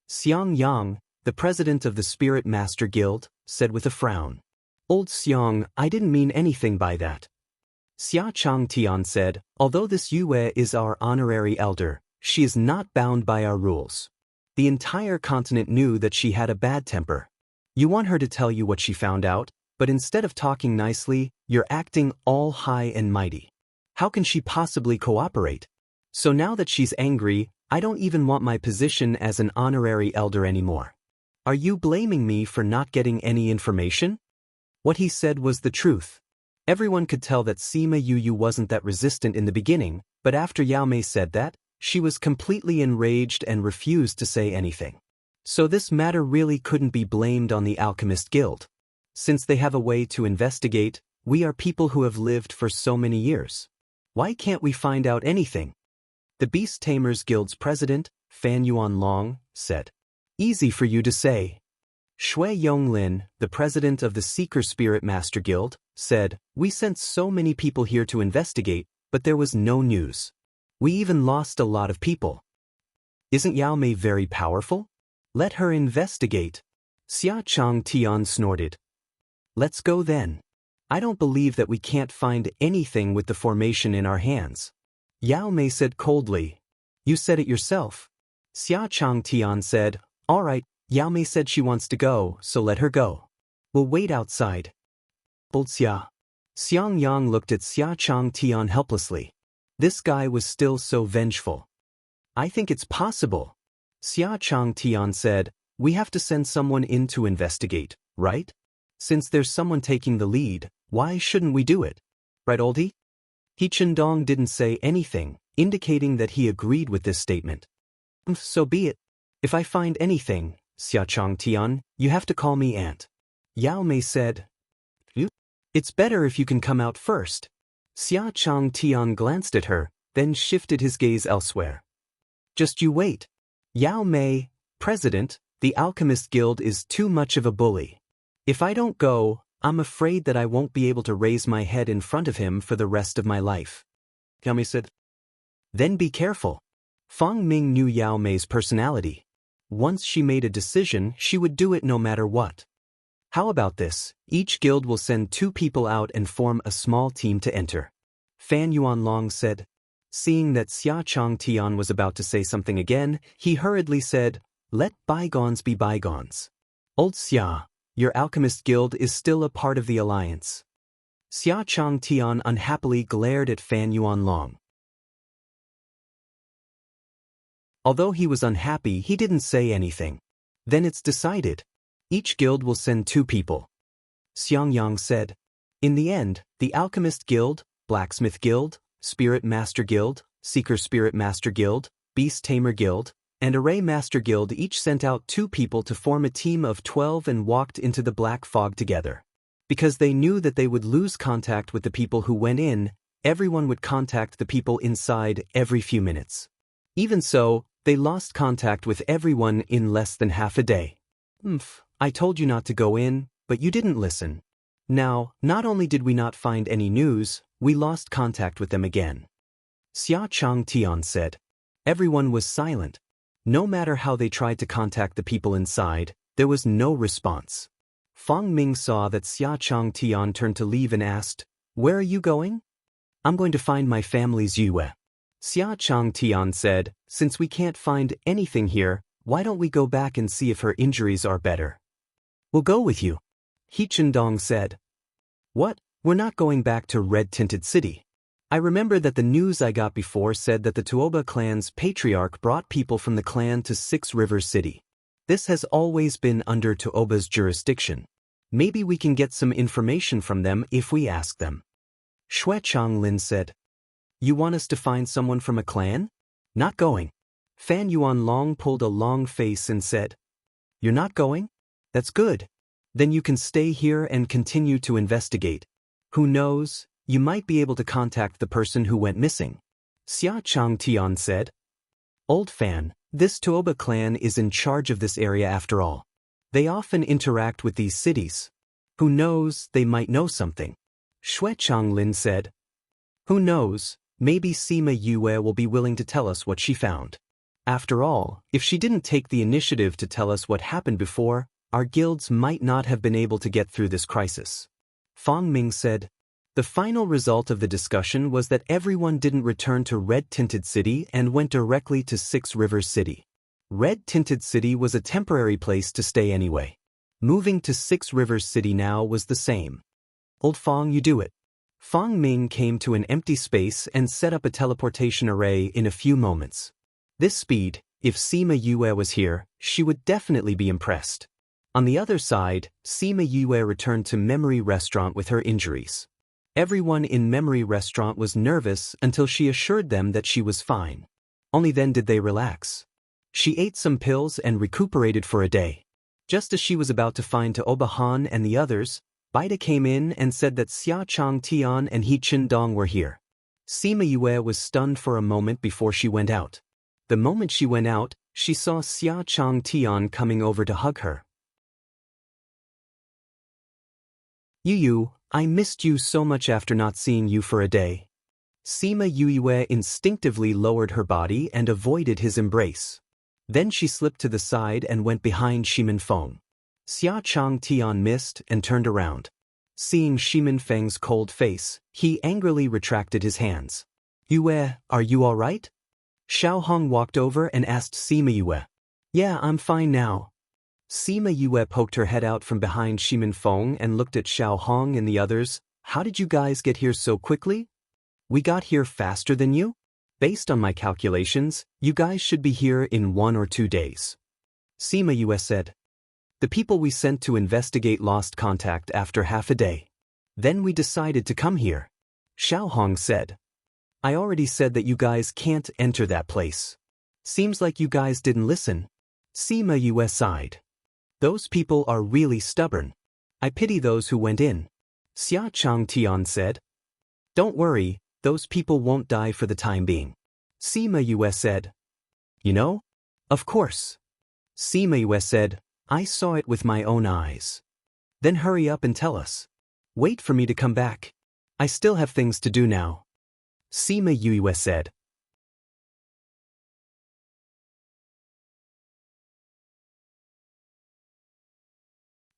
Xiang Yang, the president of the Spirit Master Guild, said with a frown. Old Xiang, I didn't mean anything by that. Xia Chang Tian said, although this Yue is our honorary elder, she is not bound by our rules. The entire continent knew that she had a bad temper. You want her to tell you what she found out, but instead of talking nicely, you're acting all high and mighty. How can she possibly cooperate? So now that she's angry, I don't even want my position as an honorary elder anymore. Are you blaming me for not getting any information? What he said was the truth. Everyone could tell that Sima Yue wasn't that resistant in the beginning, but after Yao Mei said that, she was completely enraged and refused to say anything. So this matter really couldn't be blamed on the Alchemist Guild. Since they have a way to investigate, we are people who have lived for so many years. Why can't we find out anything? The Beast Tamers Guild's president, Fan Yuanlong, said. Easy for you to say. Shui Yonglin, the president of the Seeker Spirit Master Guild, said, we sent so many people here to investigate, but there was no news. We even lost a lot of people. Isn't Yao Mei very powerful? Let her investigate. Xia Chang Tian snorted. Let's go then. I don't believe that we can't find anything with the formation in our hands. Yao Mei said coldly. You said it yourself. Xia Chang Tian said, all right, Yao Mei said she wants to go, so let her go. We'll wait outside. Old Xia. Xiang Yang looked at Xia Chang Tian helplessly. This guy was still so vengeful. I think it's possible. Xia Chang Tian said, we have to send someone in to investigate, right? Since there's someone taking the lead, why shouldn't we do it? Right, oldie? He Chendong didn't say anything, indicating that he agreed with this statement. So be it. If I find anything, Xia Chang Tian, you have to call me aunt. Yao Mei said. It's better if you can come out first. Xia Chang Tian glanced at her, then shifted his gaze elsewhere. Just you wait. Yao Mei, president, the Alchemist Guild is too much of a bully. If I don't go, I'm afraid that I won't be able to raise my head in front of him for the rest of my life. Yao Mei said. Then be careful. Fang Ming knew Yao Mei's personality. Once she made a decision, she would do it no matter what. How about this? Each guild will send 2 people out and form a small team to enter. Fan Yuanlong said. Seeing that Xia Chang Tian was about to say something again, he hurriedly said, let bygones be bygones. Old Xia, your alchemist guild is still a part of the alliance. Xia Chang Tian unhappily glared at Fan Yuanlong. Although he was unhappy, he didn't say anything. Then it's decided. Each guild will send 2 people. Xiang Yang said. In the end, the Alchemist Guild, Blacksmith Guild, Spirit Master Guild, Seeker Spirit Master Guild, Beast Tamer Guild, and Array Master Guild each sent out 2 people to form a team of 12 and walked into the black fog together. Because they knew that they would lose contact with the people who went in, everyone would contact the people inside every few minutes. Even so, they lost contact with everyone in less than half a day. I told you not to go in, but you didn't listen. Now, not only did we not find any news, we lost contact with them again. Xia Chang Tian said. Everyone was silent. No matter how they tried to contact the people inside, there was no response. Fang Ming saw that Xia Chang Tian turned to leave and asked, where are you going? I'm going to find my family's Yue. Xia Chang Tian said, since we can't find anything here, why don't we go back and see if her injuries are better? We'll go with you. He Chendong said. What? We're not going back to Red-Tinted City. I remember that the news I got before said that the Tuoba clan's patriarch brought people from the clan to 6 Rivers City. This has always been under Tuoba's jurisdiction. Maybe we can get some information from them if we ask them. Shui Changlin said. You want us to find someone from a clan? Not going. Fan Yuan Long pulled a long face and said, You're not going? That's good. Then you can stay here and continue to investigate. Who knows, you might be able to contact the person who went missing. Xia Chang Tian said. Old Fan, this Tuoba clan is in charge of this area after all. They often interact with these cities. Who knows, they might know something. Shui Changlin said. Who knows, maybe Sima Yue will be willing to tell us what she found. After all, if she didn't take the initiative to tell us what happened before, our guilds might not have been able to get through this crisis. Fang Ming said. The final result of the discussion was that everyone didn't return to Red Tinted City and went directly to Six Rivers City. Red Tinted City was a temporary place to stay anyway. Moving to Six Rivers City now was the same. Old Fang, you do it. Fang Ming came to an empty space and set up a teleportation array in a few moments. This speed, if Sima Yue was here, she would definitely be impressed. On the other side, Sima Yue returned to Memory Restaurant with her injuries. Everyone in Memory Restaurant was nervous until she assured them that she was fine. Only then did they relax. She ate some pills and recuperated for a day. Just as she was about to find Tuoba Han and the others, Baida came in and said that Xia Chang Tian and He Chen Dong were here. Sima Yue was stunned for a moment before she went out. The moment she went out, she saw Xia Chang Tian coming over to hug her. Yu, I missed you so much after not seeing you for a day. Sima Yue instinctively lowered her body and avoided his embrace. Then she slipped to the side and went behind Shimin Feng. Xia Chang Tian missed and turned around. Seeing Shimin Feng's cold face, he angrily retracted his hands. Yue, are you all right? Xiao Hong walked over and asked Sima Yue. Yeah, I'm fine now. Sima Yue poked her head out from behind Shimin Feng and looked at Xiao Hong and the others. How did you guys get here so quickly? We got here faster than you? Based on my calculations, you guys should be here in 1 or 2 days. Sima Yue said. The people we sent to investigate lost contact after half a day. Then we decided to come here. Xiao Hong said. I already said that you guys can't enter that place. Seems like you guys didn't listen. Sima Yue sighed. Those people are really stubborn. I pity those who went in. Xia Chang Tian said. Don't worry, those people won't die for the time being. Sima Yue said. You know? Of course. Sima Yue said, I saw it with my own eyes. Then hurry up and tell us. Wait for me to come back. I still have things to do now. Sima Yue said.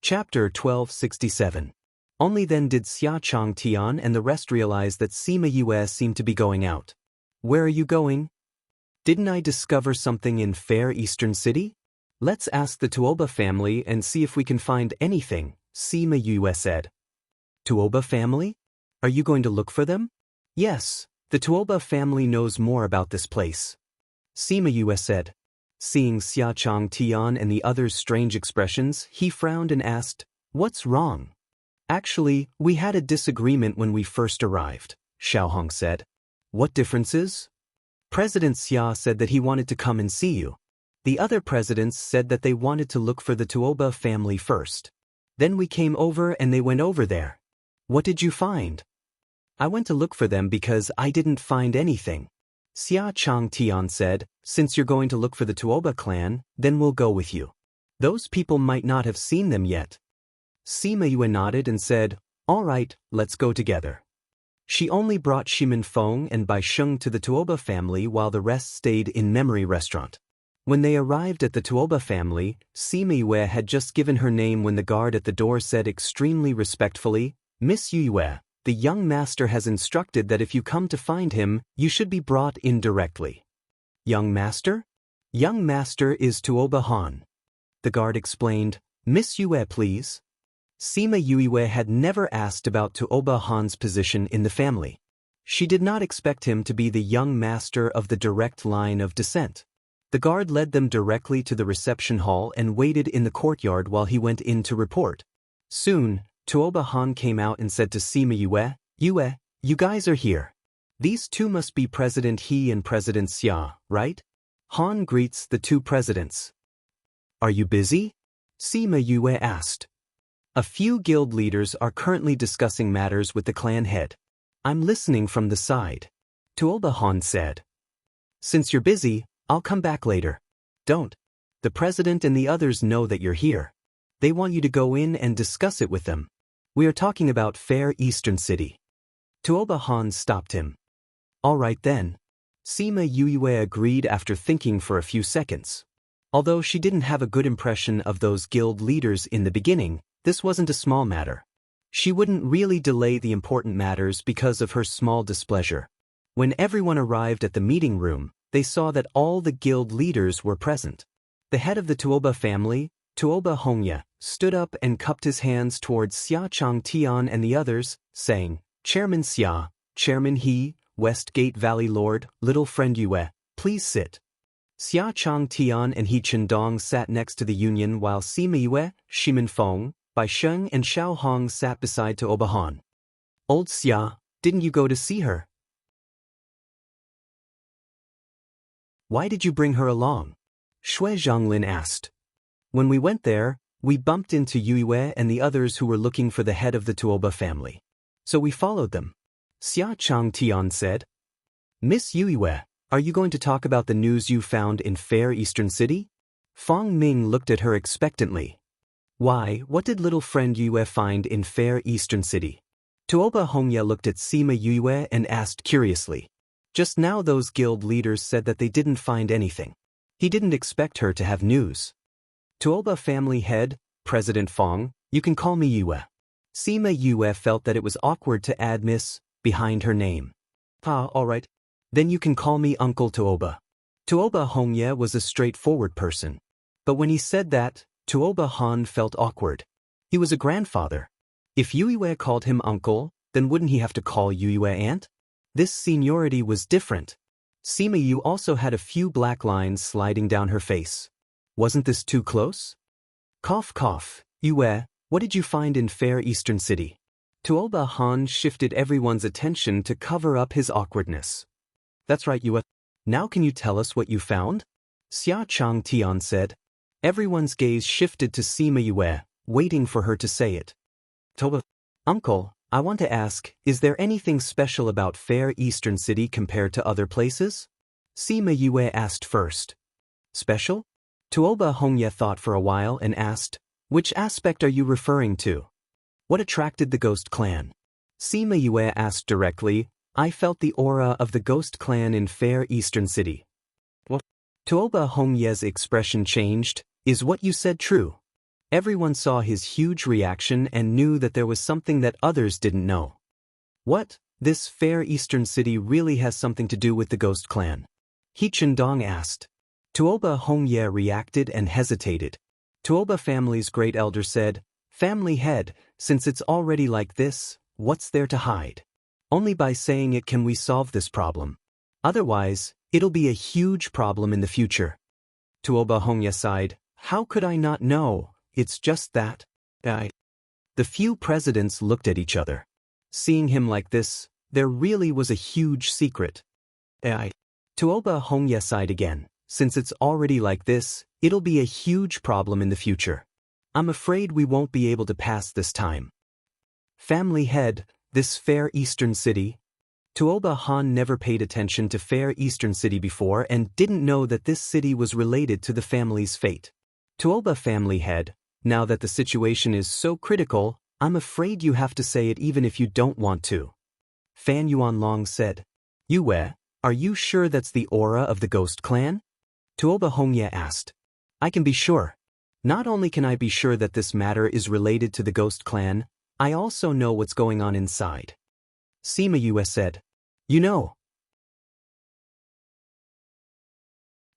Chapter 1267. Only then did Xia Chang Tian and the rest realize that Sima Yue seemed to be going out. Where are you going? Didn't I discover something in Fair Eastern City? Let's ask the Tuoba family and see if we can find anything, Sima Yue said. Tuoba family? Are you going to look for them? Yes, the Tuoba family knows more about this place. Sima Yue said. Seeing Xia Chang Tian and the others' strange expressions, he frowned and asked, What's wrong? Actually, we had a disagreement when we first arrived, Xiao Hong said. What differences? President Xia said that he wanted to come and see you. The other presidents said that they wanted to look for the Tuoba family first. Then we came over and they went over there. What did you find? I went to look for them because I didn't find anything. Xia Chang Tian said, Since you're going to look for the Tuoba clan, then we'll go with you. Those people might not have seen them yet. Sima Yue nodded and said, All right, let's go together. She only brought Shimin Feng and Bai Sheng to the Tuoba family while the rest stayed in Memory Restaurant. When they arrived at the Tuoba family, Sima Yue had just given her name when the guard at the door said extremely respectfully, Miss Yue, the young master has instructed that if you come to find him, you should be brought in directly. Young master? Young master is Tuoba Han. The guard explained, Miss Yue, please. Sima Yue had never asked about Tuoba Han's position in the family. She did not expect him to be the young master of the direct line of descent. The guard led them directly to the reception hall and waited in the courtyard while he went in to report. Soon, Tuoba Han came out and said to Sima Yue, Yue, you guys are here. These two must be President He and President Xia, right? Han greets the two presidents. Are you busy? Sima Yue asked. A few guild leaders are currently discussing matters with the clan head. I'm listening from the side. Tuoba Han said. Since you're busy, I'll come back later. Don't. The president and the others know that you're here. They want you to go in and discuss it with them. We are talking about Fair Eastern City. Tuoba Han stopped him. All right then. Sima Yue agreed after thinking for a few seconds. Although she didn't have a good impression of those guild leaders in the beginning, this wasn't a small matter. She wouldn't really delay the important matters because of her small displeasure. When everyone arrived at the meeting room, they saw that all the guild leaders were present. The head of the Tuoba family, Tuoba Hongya, stood up and cupped his hands towards Xia Changtian and the others, saying, Chairman Xia, Chairman He, Westgate Valley Lord, little friend Yue, please sit. Xia Changtian and He Chendong sat next to the Union while Sima Yue, Shimin Feng, Bai Sheng and Xiao Hong sat beside Tuoba Han. Old Xia, didn't you go to see her? Why did you bring her along? Shui Zhonglin asked. When we went there, we bumped into Yue and the others who were looking for the head of the Tuoba family. So we followed them. Xia Changtian said. Miss Yue, are you going to talk about the news you found in Fair Eastern City? Fang Ming looked at her expectantly. Why, what did little friend Yue find in Fair Eastern City? Tuoba Hongya looked at Sima Yue and asked curiously. Just now those guild leaders said that they didn't find anything. He didn't expect her to have news. Tuoba family head, President Fang, you can call me Yue. Sima Yue felt that it was awkward to add Miss behind her name. All right. Then you can call me Uncle Tuoba. Tuoba Hongye was a straightforward person. But when he said that, Tuoba Han felt awkward. He was a grandfather. If Yue called him uncle, then wouldn't he have to call Yue aunt? This seniority was different. Sima Yu also had a few black lines sliding down her face. Wasn't this too close? Cough cough, Yue, what did you find in Fair Eastern City? Tuoba Han shifted everyone's attention to cover up his awkwardness. That's right, Yue. Now can you tell us what you found? Xia Changtian said. Everyone's gaze shifted to Sima Yue, waiting for her to say it. Tuoba, Uncle, I want to ask, is there anything special about Fair Eastern City compared to other places? Sima Yue asked first. Special? Tuoba Hongye thought for a while and asked, which aspect are you referring to? What attracted the Ghost Clan? Sima Yue asked directly, I felt the aura of the Ghost Clan in Fair Eastern City. What? Tuoba Hongye's expression changed. Is what you said true? Everyone saw his huge reaction and knew that there was something that others didn't know. What? This Fair Eastern City really has something to do with the Ghost Clan? He Chendong asked. Tuoba Hongye reacted and hesitated. Tuoba family's great elder said, Family head, since it's already like this, what's there to hide? Only by saying it can we solve this problem. Otherwise, it'll be a huge problem in the future. Tuoba Hongye sighed, how could I not know? It's just that. The few presidents looked at each other. Seeing him like this, there really was a huge secret. Tuoba Hongye sighed again. Since it's already like this, it'll be a huge problem in the future. I'm afraid we won't be able to pass this time. Family head, this Fair Eastern City. Tuoba Han never paid attention to Fair Eastern City before and didn't know that this city was related to the family's fate. Tuoba family head, now that the situation is so critical, I'm afraid you have to say it even if you don't want to. Fan Yuanlong said. Yue, are you sure that's the aura of the Ghost Clan? Tuoba Hongye asked. I can be sure. Not only can I be sure that this matter is related to the Ghost Clan, I also know what's going on inside. Sima Yue said. You know.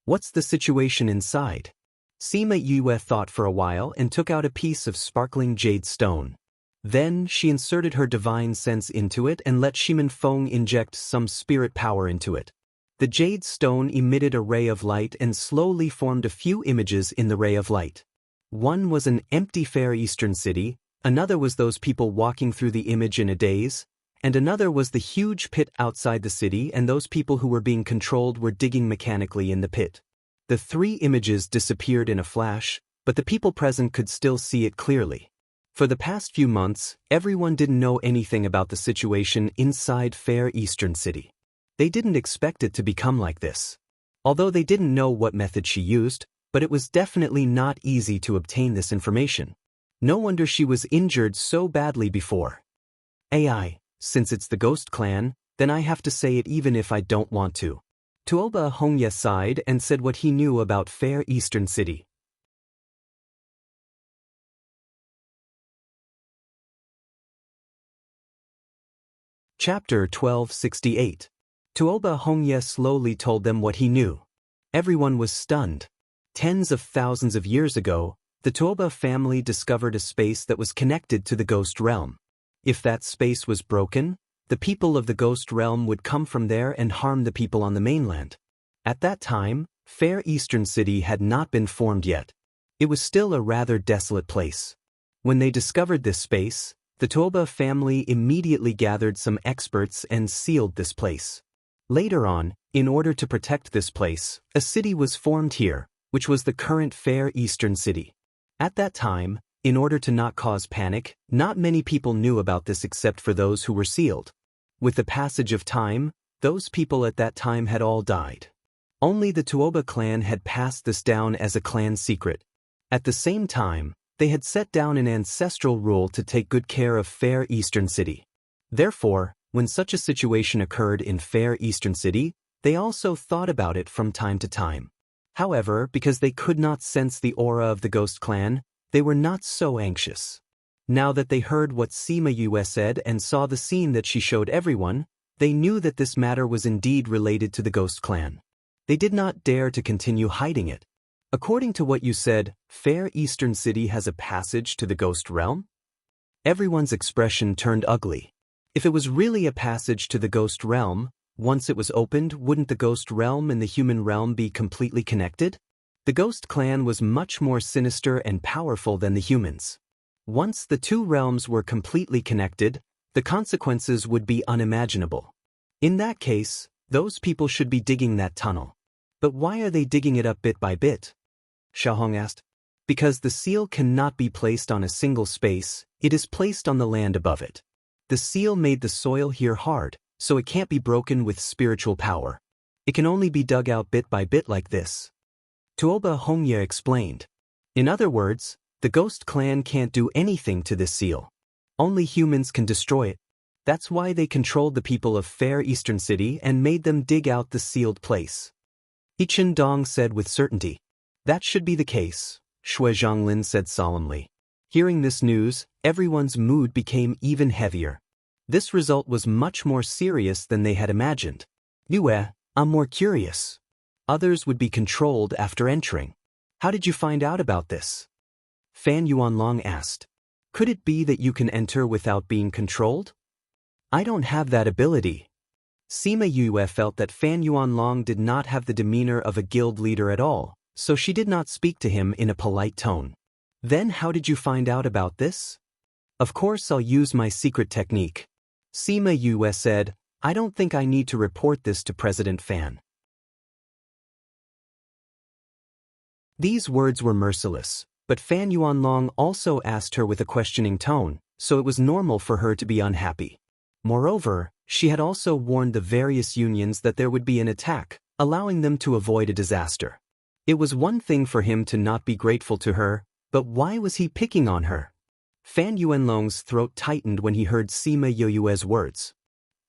What's the situation inside? Sima Yue thought for a while and took out a piece of sparkling jade stone. Then she inserted her divine sense into it and let Shimin Feng inject some spirit power into it. The jade stone emitted a ray of light and slowly formed a few images in the ray of light. One was an empty Fair Eastern City, another was those people walking through the image in a daze, and another was the huge pit outside the city, and those people who were being controlled were digging mechanically in the pit. The three images disappeared in a flash, but the people present could still see it clearly. For the past few months, everyone didn't know anything about the situation inside Fair Eastern City. They didn't expect it to become like this. Although they didn't know what method she used, but it was definitely not easy to obtain this information. No wonder she was injured so badly before. AI, since it's the Ghost Clan, then I have to say it even if I don't want to. Tuoba Hongye sighed and said what he knew about Fair Eastern City. Chapter 1268. Tuoba Hongye slowly told them what he knew. Everyone was stunned. Tens of thousands of years ago, the Tuoba family discovered a space that was connected to the ghost realm. If that space was broken, the people of the ghost realm would come from there and harm the people on the mainland. At that time, Fair Eastern City had not been formed yet. It was still a rather desolate place. When they discovered this space, the Tuoba family immediately gathered some experts and sealed this place. Later on, in order to protect this place, a city was formed here, which was the current Fair Eastern City. At that time, in order to not cause panic, not many people knew about this except for those who were sealed. With the passage of time, those people at that time had all died. Only the Tuoba clan had passed this down as a clan secret. At the same time, they had set down an ancestral rule to take good care of Fair Eastern City. Therefore, when such a situation occurred in Fair Eastern City, they also thought about it from time to time. However, because they could not sense the aura of the Ghost Clan, they were not so anxious. Now that they heard what Sima Yue said and saw the scene that she showed everyone, they knew that this matter was indeed related to the Ghost Clan. They did not dare to continue hiding it. According to what you said, Fair Eastern City has a passage to the Ghost Realm? Everyone's expression turned ugly. If it was really a passage to the Ghost Realm, once it was opened, wouldn't the Ghost Realm and the human realm be completely connected? The Ghost Clan was much more sinister and powerful than the humans. Once the two realms were completely connected, the consequences would be unimaginable. In that case, those people should be digging that tunnel. But why are they digging it up bit by bit? Xiaohong asked. Because the seal cannot be placed on a single space, it is placed on the land above it. The seal made the soil here hard, so it can't be broken with spiritual power. It can only be dug out bit by bit like this. Tuoba Hongye explained. In other words, the Ghost Clan can't do anything to this seal. Only humans can destroy it. That's why they controlled the people of Fair Eastern City and made them dig out the sealed place. Yichen Dong said with certainty. That should be the case, Shui Zhonglin said solemnly. Hearing this news, everyone's mood became even heavier. This result was much more serious than they had imagined. Yue, I'm more curious. Others would be controlled after entering. How did you find out about this? Fan Yuanlong asked. Could it be that you can enter without being controlled? I don't have that ability. Sima Yue felt that Fan Yuanlong did not have the demeanor of a guild leader at all, so she did not speak to him in a polite tone. Then how did you find out about this? Of course I'll use my secret technique. Sima Yue said, I don't think I need to report this to President Fan. These words were merciless, but Fan Yuanlong also asked her with a questioning tone, so it was normal for her to be unhappy. Moreover, she had also warned the various unions that there would be an attack, allowing them to avoid a disaster. It was one thing for him to not be grateful to her, but why was he picking on her? Fan Yuanlong's throat tightened when he heard Sima Yue's words.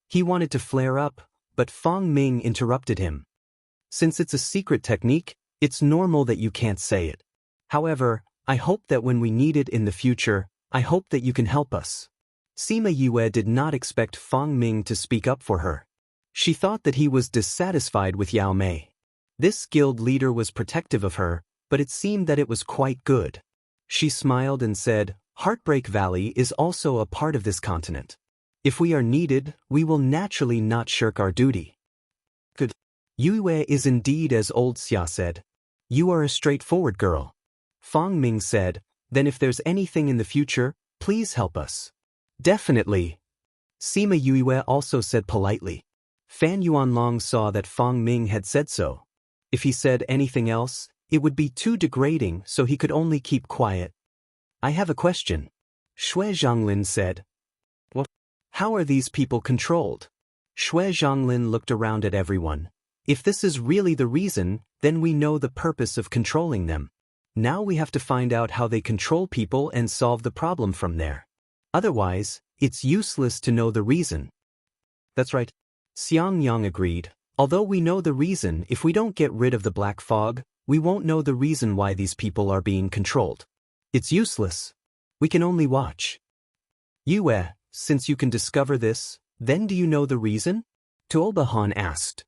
He wanted to flare up, but Fang Ming interrupted him. Since it's a secret technique, it's normal that you can't say it. However, I hope that when we need it in the future, I hope that you can help us. Sima Yue did not expect Fang Ming to speak up for her. She thought that he was dissatisfied with Yao Mei. This guild leader was protective of her, but it seemed that it was quite good. She smiled and said, Heartbreak Valley is also a part of this continent. If we are needed, we will naturally not shirk our duty. Good. Yue is indeed as old Xia said. You are a straightforward girl. Fang Ming said, then if there's anything in the future, please help us. Definitely. Sima Yue also said politely. Fan Yuanlong saw that Fang Ming had said so. If he said anything else, it would be too degrading, so he could only keep quiet. I have a question. Shui Zhonglin said. What? How are these people controlled? Shui Zhonglin looked around at everyone. If this is really the reason, then we know the purpose of controlling them. Now we have to find out how they control people and solve the problem from there. Otherwise, it's useless to know the reason. That's right. Xiang Yang agreed. Although we know the reason, if we don't get rid of the black fog, we won't know the reason why these people are being controlled. It's useless. We can only watch. Yue, since you can discover this, then do you know the reason? Tuobahan asked.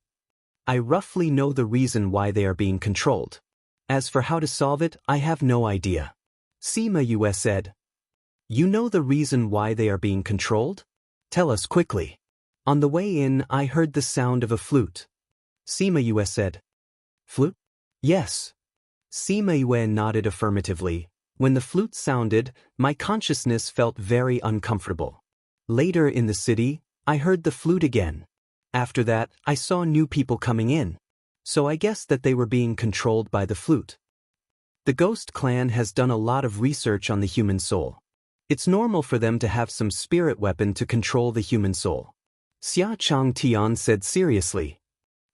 I roughly know the reason why they are being controlled. As for how to solve it, I have no idea. Sima Yue said. You know the reason why they are being controlled? Tell us quickly. On the way in, I heard the sound of a flute. Sima Yue said. Flute? Yes. Sima Yue nodded affirmatively. When the flute sounded, my consciousness felt very uncomfortable. Later in the city, I heard the flute again. After that, I saw new people coming in. So I guessed that they were being controlled by the flute. The Ghost Clan has done a lot of research on the human soul. It's normal for them to have some spirit weapon to control the human soul. Xia Chang Tian said seriously.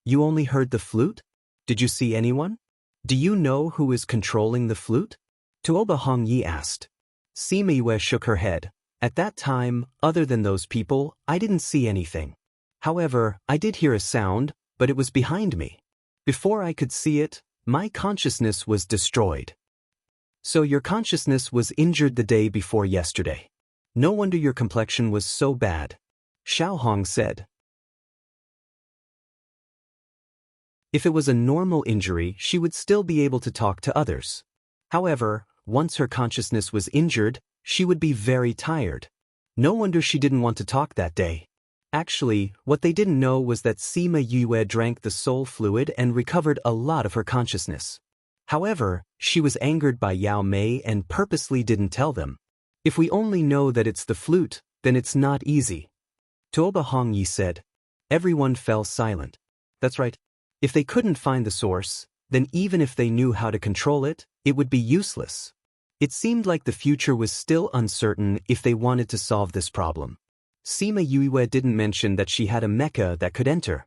You only heard the flute? Did you see anyone? Do you know who is controlling the flute? Tuoba Hongyi asked. Sima Yue shook her head. At that time, other than those people, I didn't see anything. However, I did hear a sound, but it was behind me. Before I could see it, my consciousness was destroyed. So your consciousness was injured the day before yesterday. No wonder your complexion was so bad. Xiao Hong said. If it was a normal injury, she would still be able to talk to others. However, once her consciousness was injured, she would be very tired. No wonder she didn't want to talk that day. Actually, what they didn't know was that Sima Yue drank the soul fluid and recovered a lot of her consciousness. However, she was angered by Yao Mei and purposely didn't tell them. If we only know that it's the flute, then it's not easy. Tuoba Hongyi said. Everyone fell silent. That's right. If they couldn't find the source, then even if they knew how to control it, it would be useless. It seemed like the future was still uncertain if they wanted to solve this problem. Sima Yue didn't mention that she had a mecha that could enter.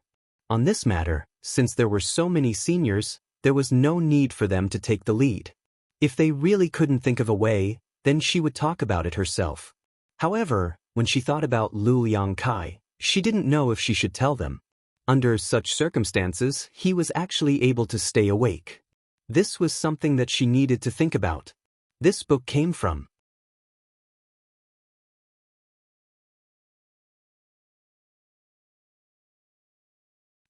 On this matter, since there were so many seniors, there was no need for them to take the lead. If they really couldn't think of a way, then she would talk about it herself. However, when she thought about Lu Liangkai, she didn't know if she should tell them. Under such circumstances, he was actually able to stay awake. This was something that she needed to think about. This book came from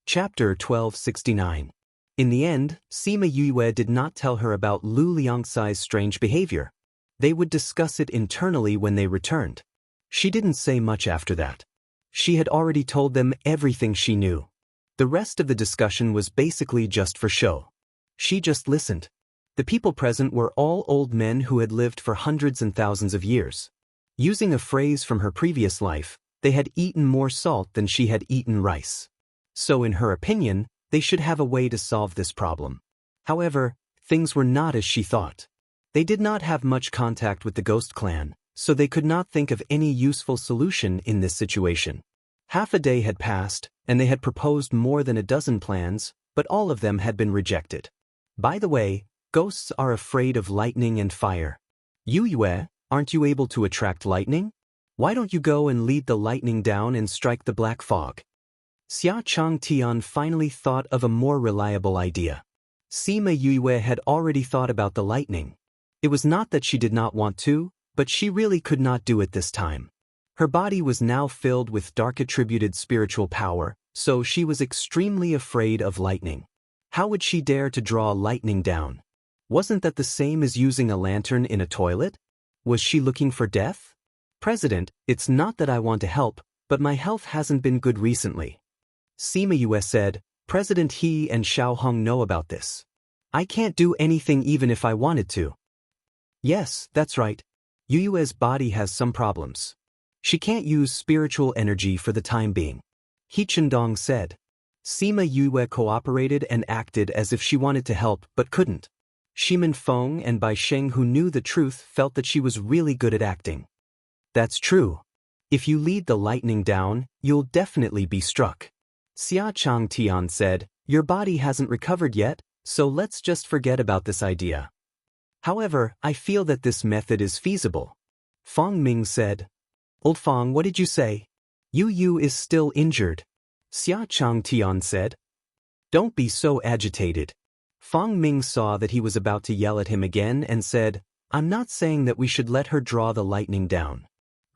Chapter 1269. In the end, Sima Yue did not tell her about Lu Liangcai's strange behavior. They would discuss it internally when they returned. She didn't say much after that. She had already told them everything she knew. The rest of the discussion was basically just for show. She just listened. The people present were all old men who had lived for hundreds and thousands of years. Using a phrase from her previous life, they had eaten more salt than she had eaten rice. So in her opinion, they should have a way to solve this problem. However, things were not as she thought. They did not have much contact with the Ghost Clan, so they could not think of any useful solution in this situation. Half a day had passed, and they had proposed more than a dozen plans, but all of them had been rejected. By the way, ghosts are afraid of lightning and fire. Yue, aren't you able to attract lightning? Why don't you go and lead the lightning down and strike the black fog? Xia Chang Tian finally thought of a more reliable idea. Sima Yue had already thought about the lightning. It was not that she did not want to, but she really could not do it this time. Her body was now filled with dark attributed spiritual power, so she was extremely afraid of lightning. How would she dare to draw lightning down? Wasn't that the same as using a lantern in a toilet? Was she looking for death? President, it's not that I want to help, but my health hasn't been good recently. Sima Yue said, President He and Xiao Hong know about this. I can't do anything even if I wanted to. Yes, that's right. Yue's body has some problems. She can't use spiritual energy for the time being. He Chendong said. Sima Yue cooperated and acted as if she wanted to help but couldn't. Shimin Feng and Bai Sheng, who knew the truth, felt that she was really good at acting. That's true. If you lead the lightning down, you'll definitely be struck. Xia Chang Tian said, your body hasn't recovered yet, so let's just forget about this idea. However, I feel that this method is feasible. Feng Ming said. Old Feng, what did you say? Yu is still injured. Xia Chang Tian said. Don't be so agitated. Feng Ming saw that he was about to yell at him again and said, I'm not saying that we should let her draw the lightning down.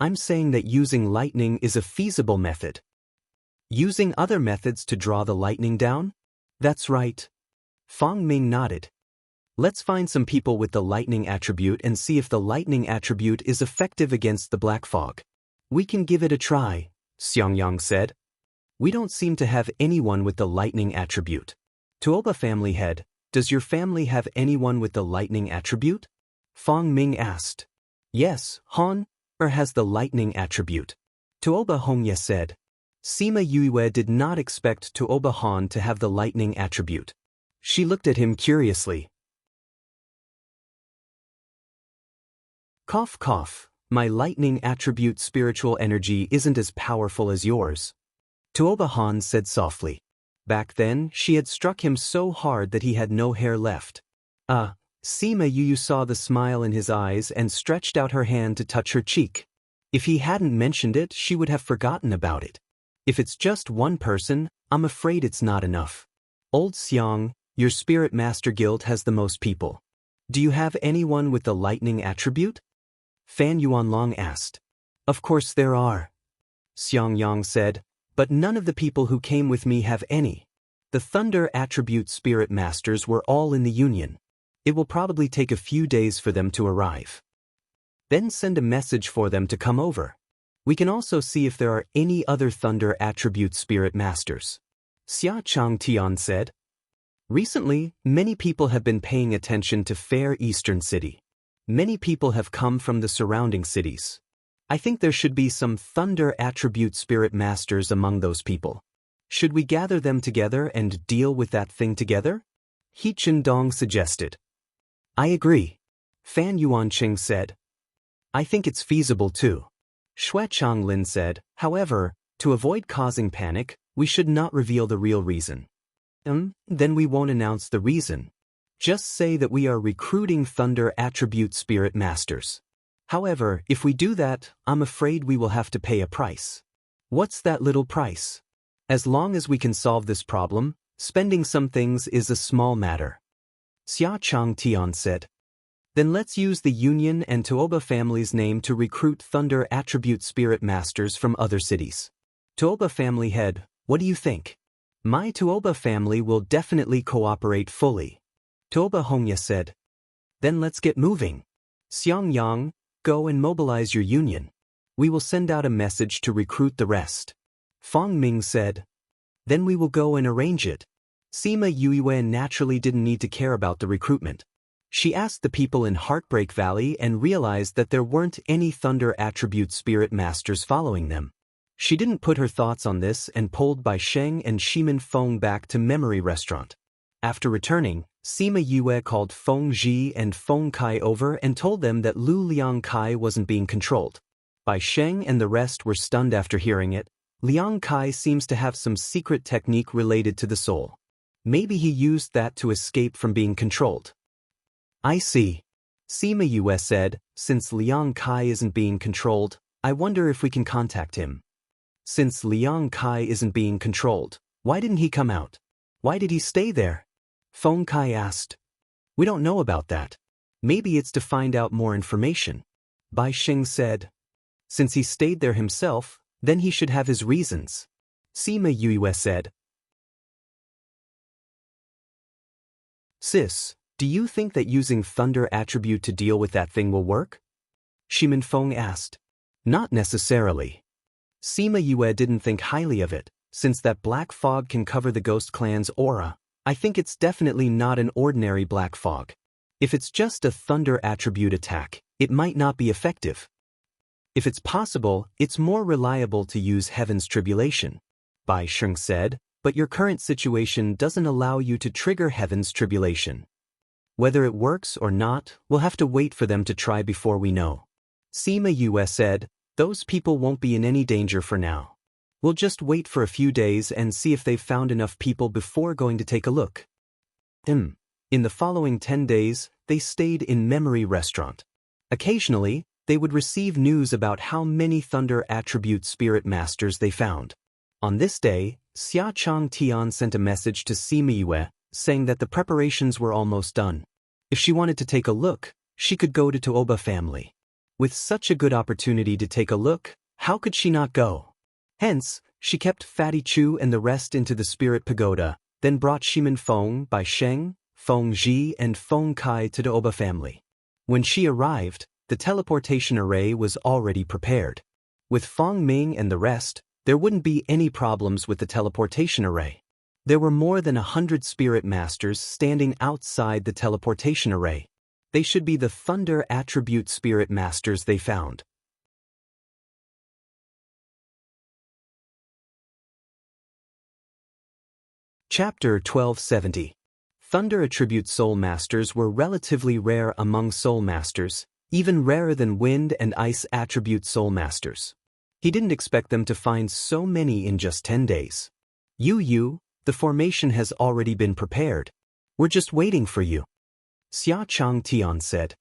I'm saying that using lightning is a feasible method. Using other methods to draw the lightning down? That's right. Feng Ming nodded. Let's find some people with the lightning attribute and see if the lightning attribute is effective against the black fog. We can give it a try, Xiangyang said. We don't seem to have anyone with the lightning attribute. Tuoba family head, does your family have anyone with the lightning attribute? Feng Ming asked. Yes, Han has the lightning attribute. Tuoba Hongye said. Sima Yue did not expect Tuoba Han to have the lightning attribute. She looked at him curiously. Cough cough, my lightning attribute spiritual energy isn't as powerful as yours. Tuoba Han said softly. Back then, she had struck him so hard that he had no hair left. Sima Yue saw the smile in his eyes and stretched out her hand to touch her cheek. If he hadn't mentioned it, she would have forgotten about it. If it's just one person, I'm afraid it's not enough. Old Xiang, your Spirit Master Guild has the most people. Do you have anyone with the lightning attribute? Fan Yuanlong asked. Of course there are. Xiang Yang said, but none of the people who came with me have any. The Thunder attribute Spirit Masters were all in the Union. It will probably take a few days for them to arrive. Then send a message for them to come over. We can also see if there are any other Thunder attribute Spirit Masters. Xia Chang Tian said. Recently, many people have been paying attention to Fair Eastern City. Many people have come from the surrounding cities. I think there should be some Thunder attribute Spirit Masters among those people. Should we gather them together and deal with that thing together? He Chendong suggested. I agree. Fan Yuanqing said. I think it's feasible too. Xue Changlin said, however, to avoid causing panic, we should not reveal the real reason. Then we won't announce the reason. Just say that we are recruiting Thunder attribute Spirit Masters. However, if we do that, I'm afraid we will have to pay a price. What's that little price? As long as we can solve this problem, spending some things is a small matter. Xia Chang Tian said. Then let's use the Union and Tuoba family's name to recruit Thunder attribute Spirit Masters from other cities. Tuoba family head, what do you think? My Tuoba family will definitely cooperate fully. Tuoba Hongye said. Then let's get moving. Xiang Yang, go and mobilize your Union. We will send out a message to recruit the rest. Feng Ming said. Then we will go and arrange it. Sima Yue naturally didn't need to care about the recruitment. She asked the people in Heartbreak Valley and realized that there weren't any Thunder attribute Spirit Masters following them. She didn't put her thoughts on this and pulled Bai Sheng and Shimin Feng back to Memory Restaurant. After returning, Sima Yue called Feng Ji and Feng Kai over and told them that Lu Liang Kai wasn't being controlled. Bai Sheng and the rest were stunned after hearing it. Liang Kai seems to have some secret technique related to the soul. Maybe he used that to escape from being controlled. I see. Sima Yue said, since Liang Kai isn't being controlled, I wonder if we can contact him. Since Liang Kai isn't being controlled, why didn't he come out? Why did he stay there? Feng Kai asked. We don't know about that. Maybe it's to find out more information. Bai Sheng said. Since he stayed there himself, then he should have his reasons. Sima Yue said. Sis, do you think that using Thunder attribute to deal with that thing will work? Shimin Feng asked. Not necessarily. Sima Yue didn't think highly of it. Since that black fog can cover the ghost clan's aura, I think it's definitely not an ordinary black fog. If it's just a Thunder attribute attack, it might not be effective. If it's possible, it's more reliable to use Heaven's Tribulation. Bai Sheng said, but your current situation doesn't allow you to trigger Heaven's Tribulation. Whether it works or not, we'll have to wait for them to try before we know. Sima Yue said, those people won't be in any danger for now. We'll just wait for a few days and see if they've found enough people before going to take a look. In the following 10 days, they stayed in Memory Restaurant. Occasionally, they would receive news about how many Thunder Attribute Spirit Masters they found. On this day, Xia Chang Tian sent a message to Sima Yue, saying that the preparations were almost done. If she wanted to take a look, she could go to Tuoba family. With such a good opportunity to take a look, how could she not go? Hence, she kept Fatty Chu and the rest into the Spirit Pagoda, then brought Shimin Feng, Bai Sheng, Feng Ji and Feng Kai to the Oba family. When she arrived, the teleportation array was already prepared. With Feng Ming and the rest, there wouldn't be any problems with the teleportation array. There were more than 100 Spirit Masters standing outside the teleportation array. They should be the Thunder Attribute Spirit Masters they found. Chapter 1270. Thunder Attribute Soul Masters were relatively rare among Soul Masters, even rarer than Wind and Ice Attribute Soul Masters. He didn't expect them to find so many in just 10 days. Yu, the formation has already been prepared. We're just waiting for you. Xia Chang Tian said.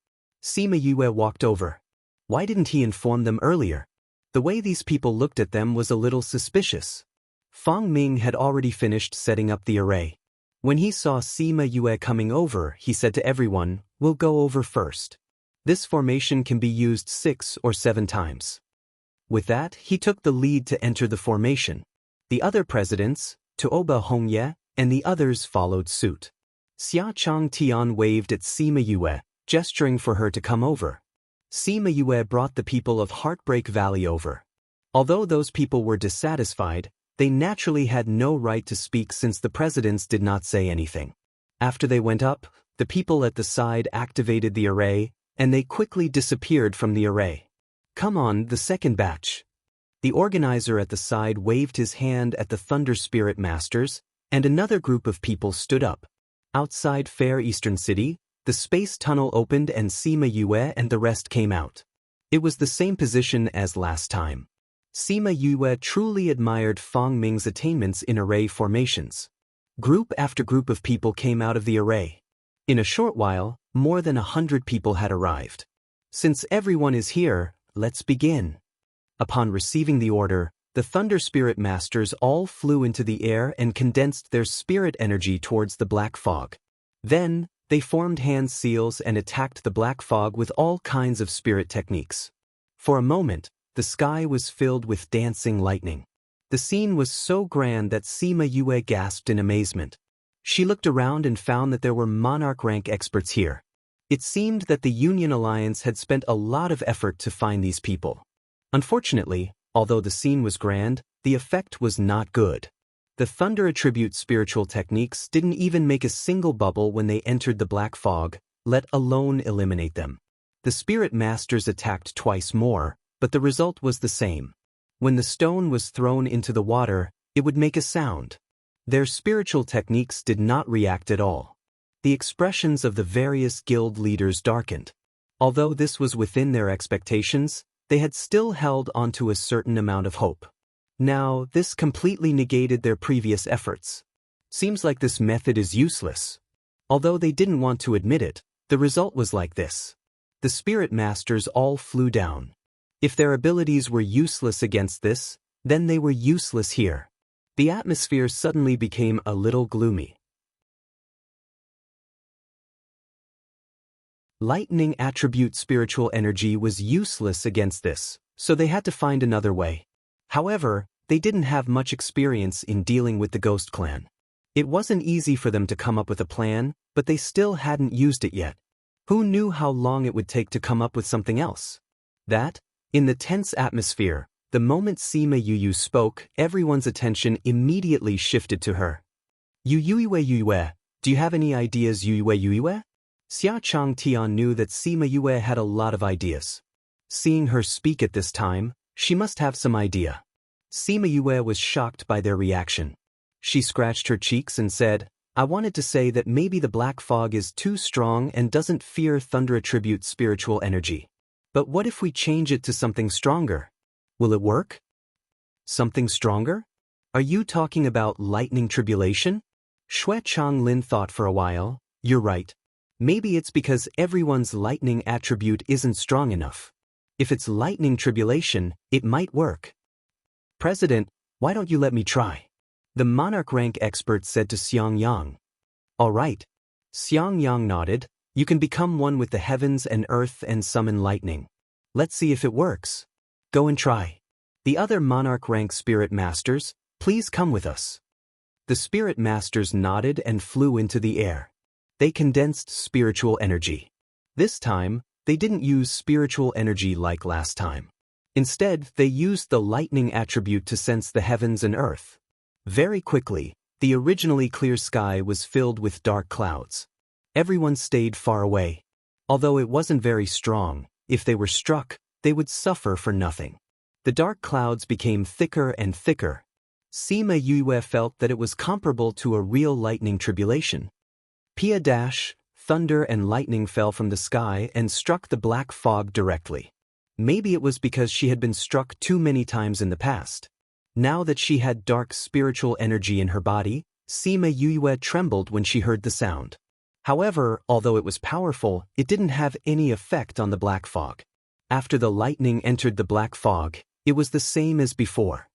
Sima Yue walked over. Why didn't he inform them earlier? The way these people looked at them was a little suspicious. Feng Ming had already finished setting up the array. When he saw Sima Yue coming over, he said to everyone, we'll go over first. This formation can be used 6 or 7 times. With that, he took the lead to enter the formation. The other presidents, Tuoba Hongye, and the others followed suit. Xia Chang Tian waved at Sima Yue, gesturing for her to come over. Sima Yue brought the people of Heartbreak Valley over. Although those people were dissatisfied, they naturally had no right to speak since the presidents did not say anything. After they went up, the people at the side activated the array, and they quickly disappeared from the array. Come on, the second batch. The organizer at the side waved his hand at the Thunder Spirit Masters, and another group of people stood up. Outside Fair Eastern City, the space tunnel opened and Sima Yue and the rest came out. It was the same position as last time. Sima Yue truly admired Feng Ming's attainments in array formations. Group after group of people came out of the array. In a short while, more than 100 people had arrived. Since everyone is here, let's begin. Upon receiving the order, the Thunder Spirit Masters all flew into the air and condensed their spirit energy towards the black fog. Then, they formed hand seals and attacked the black fog with all kinds of spirit techniques. For a moment, the sky was filled with dancing lightning. The scene was so grand that Sima Yue gasped in amazement. She looked around and found that there were monarch rank experts here. It seemed that the Union Alliance had spent a lot of effort to find these people. Unfortunately, although the scene was grand, the effect was not good. The Thunder Attribute spiritual techniques didn't even make a single bubble when they entered the black fog, let alone eliminate them. The Spirit Masters attacked twice more, but the result was the same. When the stone was thrown into the water, it would make a sound. Their spiritual techniques did not react at all. The expressions of the various guild leaders darkened. Although this was within their expectations, they had still held onto a certain amount of hope. Now, this completely negated their previous efforts. Seems like this method is useless. Although they didn't want to admit it, the result was like this. The Spirit Masters all flew down. If their abilities were useless against this, then they were useless here. The atmosphere suddenly became a little gloomy. Lightning Attribute spiritual energy was useless against this, so they had to find another way. However, they didn't have much experience in dealing with the Ghost Clan. It wasn't easy for them to come up with a plan, but they still hadn't used it yet. Who knew how long it would take to come up with something else? In the tense atmosphere, the moment Sima Yue spoke, everyone's attention immediately shifted to her. Yue, do you have any ideas, Yue? Xia Chang Tian knew that Sima Yue had a lot of ideas. Seeing her speak at this time, she must have some idea. Sima Yue was shocked by their reaction. She scratched her cheeks and said, I wanted to say that maybe the black fog is too strong and doesn't fear thunder attribute spiritual energy. But what if we change it to something stronger? Will it work? Something stronger? Are you talking about lightning tribulation? Xue Changlin thought for a while. You're right. Maybe it's because everyone's lightning attribute isn't strong enough. If it's lightning tribulation, it might work. President, why don't you let me try? The monarch rank expert said to Xiang Yang. All right. Xiang Yang nodded. You can become one with the heavens and earth and summon lightning. Let's see if it works. Go and try. The other monarch rank spirit masters, please come with us. The spirit masters nodded and flew into the air. They condensed spiritual energy. This time, they didn't use spiritual energy like last time. Instead, they used the lightning attribute to sense the heavens and earth. Very quickly, the originally clear sky was filled with dark clouds. Everyone stayed far away. Although it wasn't very strong, if they were struck, they would suffer for nothing. The dark clouds became thicker and thicker. Sima Yue felt that it was comparable to a real lightning tribulation. Pia dash, thunder and lightning fell from the sky and struck the black fog directly. Maybe it was because she had been struck too many times in the past. Now that she had dark spiritual energy in her body, Sima Yue trembled when she heard the sound. However, although it was powerful, it didn't have any effect on the black fog. After the lightning entered the black fog, it was the same as before.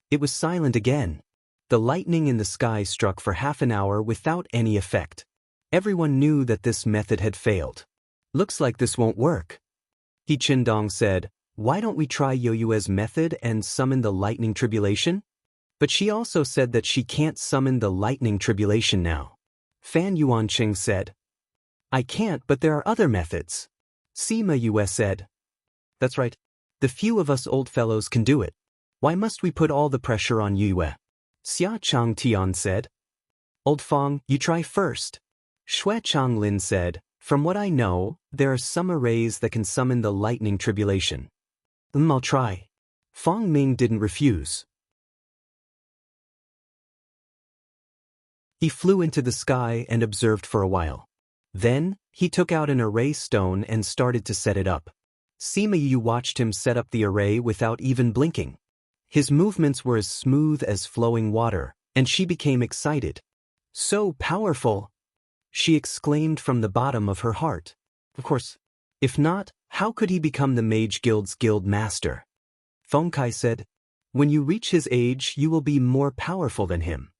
It was silent again. The lightning in the sky struck for half an hour without any effect. Everyone knew that this method had failed. Looks like this won't work. He Qindong said, why don't we try Yoyue's method and summon the lightning tribulation? But she also said that she can't summon the lightning tribulation now. Fan Yuanqing said, I can't, but there are other methods. Sima Yue said, that's right. The few of us old fellows can do it. Why must we put all the pressure on Yue? Xia Changtian said, Old Fong, you try first. Xue Changlin said, from what I know, there are some arrays that can summon the lightning tribulation. I'll try. Fong Ming didn't refuse. He flew into the sky and observed for a while. Then, he took out an array stone and started to set it up. Sima Yu watched him set up the array without even blinking. His movements were as smooth as flowing water, and she became excited. So powerful! She exclaimed from the bottom of her heart. Of course, if not, how could he become the Mage Guild's guild master? Feng Kai said, when you reach his age, you will be more powerful than him.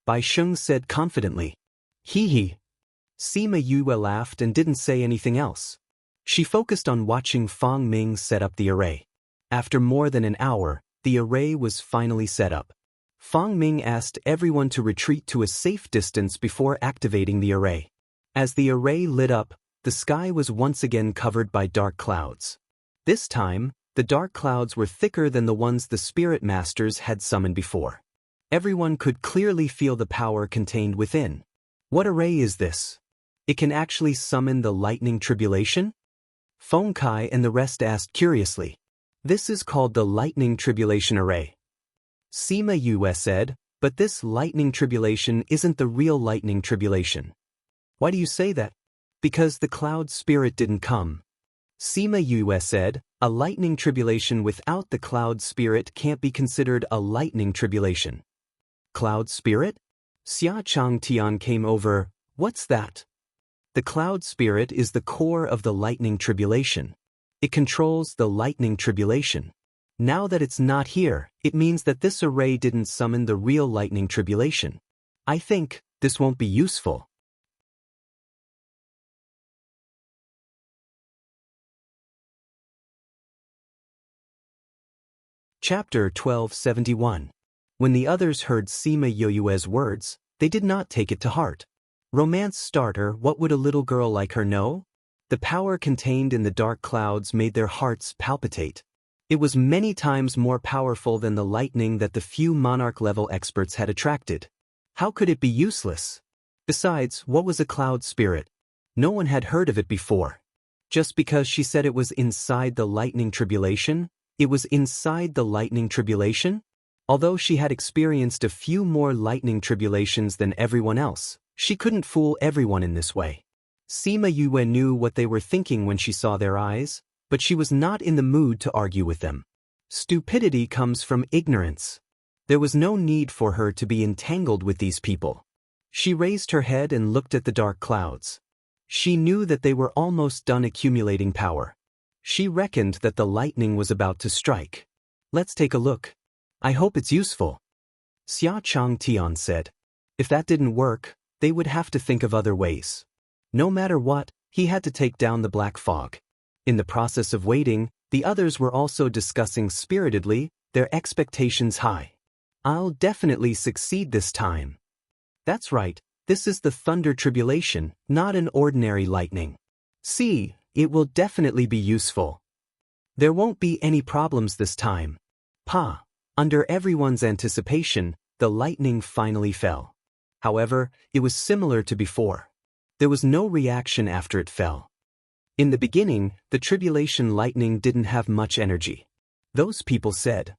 Bai Sheng said confidently. Hee. Sima Yue laughed and didn't say anything else. She focused on watching Fong Ming set up the array. After more than an hour, the array was finally set up. Fong Ming asked everyone to retreat to a safe distance before activating the array. As the array lit up, the sky was once again covered by dark clouds. This time, the dark clouds were thicker than the ones the spirit masters had summoned before. Everyone could clearly feel the power contained within. What array is this? It can actually summon the lightning tribulation? Feng Kai and the rest asked curiously. This is called the lightning tribulation array. Sima Yue said, but this lightning tribulation isn't the real lightning tribulation. Why do you say that? Because the cloud spirit didn't come. Sima Yue said, a lightning tribulation without the cloud spirit can't be considered a lightning tribulation. Cloud spirit? Xia Changtian came over. What's that? The cloud spirit is the core of the lightning tribulation. It controls the lightning tribulation. Now that it's not here, it means that this array didn't summon the real lightning tribulation. I think this won't be useful. Chapter 1271. When the others heard Sima Yoyue's words, they did not take it to heart. Romance starter, what would a little girl like her know? The power contained in the dark clouds made their hearts palpitate. It was many times more powerful than the lightning that the few monarch-level experts had attracted. How could it be useless? Besides, what was a cloud spirit? No one had heard of it before. Just because she said it was inside the lightning tribulation? It was inside the lightning tribulation? Although she had experienced a few more lightning tribulations than everyone else, she couldn't fool everyone in this way. Sima Yue knew what they were thinking when she saw their eyes, but she was not in the mood to argue with them. Stupidity comes from ignorance. There was no need for her to be entangled with these people. She raised her head and looked at the dark clouds. She knew that they were almost done accumulating power. She reckoned that the lightning was about to strike. Let's take a look. I hope it's useful. Xia Chang Tian said. If that didn't work, they would have to think of other ways. No matter what, he had to take down the black fog. In the process of waiting, the others were also discussing spiritedly, their expectations high. I'll definitely succeed this time. That's right, this is the thunder tribulation, not an ordinary lightning. See, it will definitely be useful. There won't be any problems this time. Pa. Under everyone's anticipation, the lightning finally fell. However, it was similar to before. There was no reaction after it fell. In the beginning, the tribulation lightning didn't have much energy. Those people said.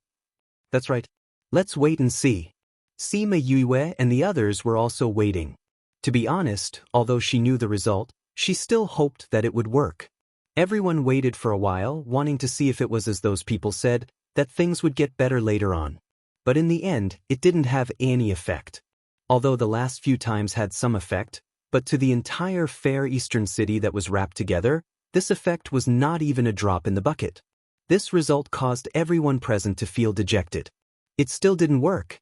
That's right. Let's wait and see. Sima Yue and the others were also waiting. To be honest, although she knew the result, she still hoped that it would work. Everyone waited for a while, wanting to see if it was as those people said, that things would get better later on. But in the end, it didn't have any effect. Although the last few times had some effect, but to the entire fair eastern city that was wrapped together, this effect was not even a drop in the bucket. This result caused everyone present to feel dejected. It still didn't work.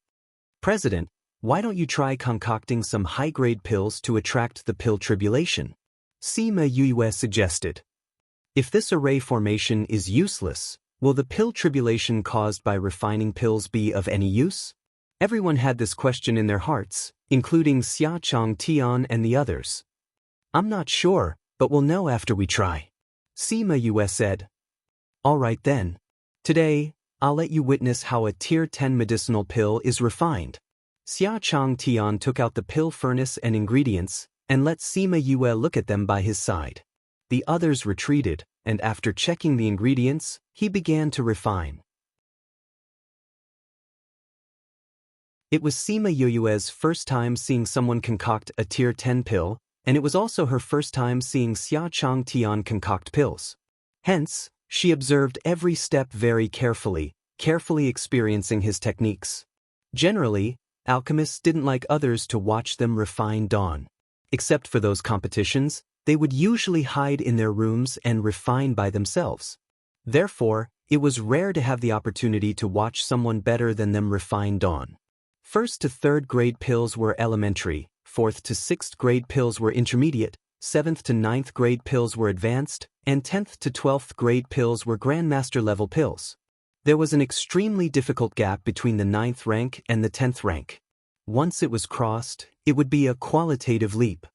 President, why don't you try concocting some high-grade pills to attract the pill tribulation? Sima Yue suggested. If this array formation is useless, will the pill tribulation caused by refining pills be of any use? Everyone had this question in their hearts, including Xia Chang Tian and the others. I'm not sure, but we'll know after we try. Sima Yue said. All right then. Today, I'll let you witness how a Tier 10 medicinal pill is refined. Xia Chang Tian took out the pill furnace and ingredients, and let Sima Yue look at them by his side. The others retreated, and after checking the ingredients, he began to refine. It was Sima Yue's first time seeing someone concoct a Tier 10 pill, and it was also her first time seeing Xia Chang Tian concoct pills. Hence, she observed every step very carefully experiencing his techniques. Generally, alchemists didn't like others to watch them refine dawn. Except for those competitions, they would usually hide in their rooms and refine by themselves. Therefore, it was rare to have the opportunity to watch someone better than them refine dawn. 1st to 3rd grade pills were elementary, 4th to 6th grade pills were intermediate, 7th to 9th grade pills were advanced, and 10th to 12th grade pills were grandmaster level pills. There was an extremely difficult gap between the 9th rank and the 10th rank. Once it was crossed, it would be a qualitative leap.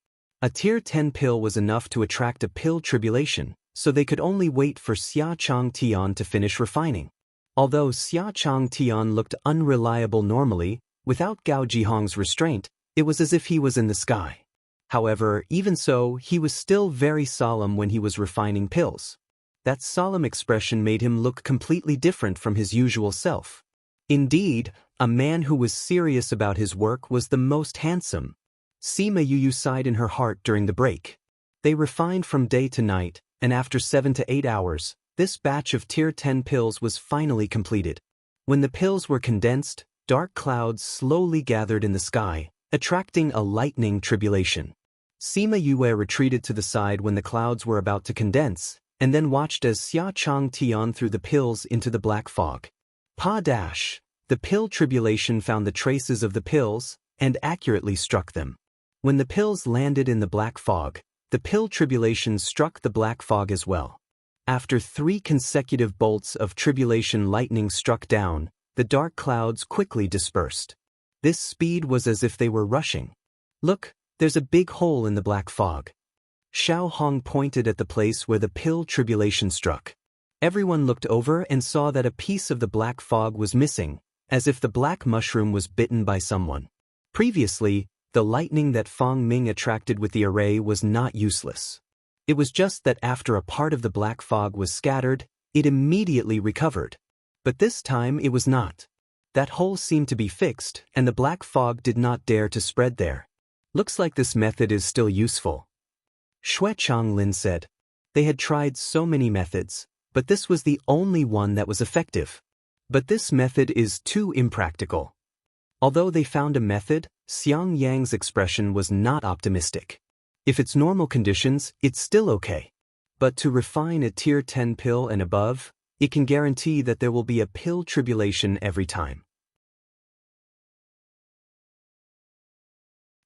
A Tier 10 pill was enough to attract a pill tribulation, so they could only wait for Xia Chang Tian to finish refining. Although Xia Chang Tian looked unreliable normally, without Gao Jihong's restraint, it was as if he was in the sky. However, even so, he was still very solemn when he was refining pills. That solemn expression made him look completely different from his usual self. Indeed, a man who was serious about his work was the most handsome. Sima Yue sighed in her heart during the break. They refined from day to night, and after 7 to 8 hours, this batch of Tier 10 pills was finally completed. When the pills were condensed, dark clouds slowly gathered in the sky, attracting a lightning tribulation. Sima Yue retreated to the side when the clouds were about to condense, and then watched as Xia Chang Tian threw the pills into the black fog. The pill tribulation found the traces of the pills, and accurately struck them. When the pills landed in the black fog, the pill tribulation struck the black fog as well. After 3 consecutive bolts of tribulation lightning struck down, the dark clouds quickly dispersed. This speed was as if they were rushing. Look, there's a big hole in the black fog. Xiao Hong pointed at the place where the pill tribulation struck. Everyone looked over and saw that a piece of the black fog was missing, as if the black mushroom was bitten by someone. Previously, the lightning that Fang Ming attracted with the array was not useless. It was just that after a part of the black fog was scattered, it immediately recovered. But this time it was not. That hole seemed to be fixed, and the black fog did not dare to spread there. Looks like this method is still useful. Xue Changlin said. They had tried so many methods, but this was the only one that was effective. But this method is too impractical. Although they found a method, Xiang Yang's expression was not optimistic. If it's normal conditions, it's still okay. But to refine a tier 10 pill and above, it can guarantee that there will be a pill tribulation every time.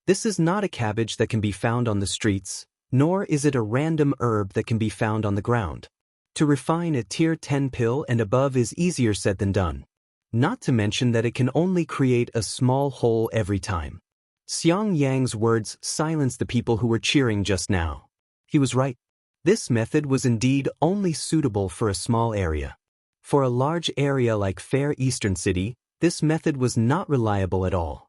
This is not a cabbage that can be found on the streets, nor is it a random herb that can be found on the ground. To refine a tier 10 pill and above is easier said than done. Not to mention that it can only create a small hole every time. Xiang Yang's words silenced the people who were cheering just now. He was right. This method was indeed only suitable for a small area. For a large area like Fair Eastern City, this method was not reliable at all.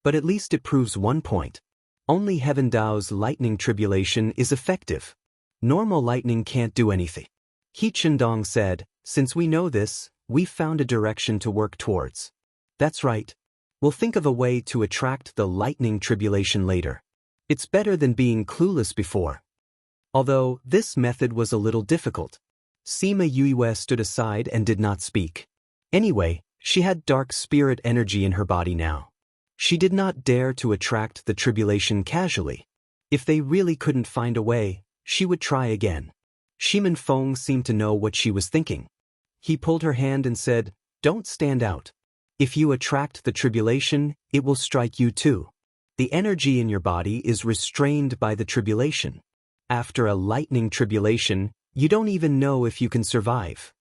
But at least it proves one point. Only Heaven Dao's lightning tribulation is effective. Normal lightning can't do anything. He Chendong said, since we know this, we've found a direction to work towards. That's right. We'll think of a way to attract the lightning tribulation later. It's better than being clueless before. Although, this method was a little difficult. Sima Yue stood aside and did not speak. Anyway, she had dark spirit energy in her body now. She did not dare to attract the tribulation casually. If they really couldn't find a way, she would try again. Shimin Feng seemed to know what she was thinking. He pulled her hand and said, "Don't stand out. If you attract the tribulation, it will strike you too. The energy in your body is restrained by the tribulation. After a lightning tribulation, you don't even know if you can survive."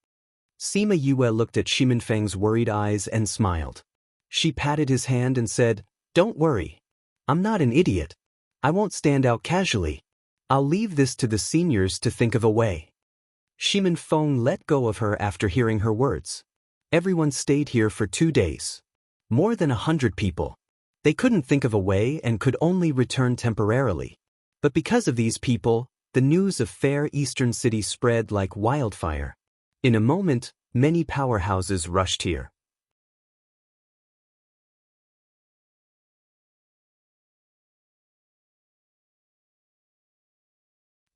Sima Yue looked at Shimin Feng's worried eyes and smiled. She patted his hand and said, "Don't worry. I'm not an idiot. I won't stand out casually. I'll leave this to the seniors to think of a way." Shimin Feng let go of her after hearing her words. Everyone stayed here for 2 days. More than 100 people. They couldn't think of a way and could only return temporarily. But because of these people, the news of Fair Eastern City spread like wildfire. In a moment, many powerhouses rushed here.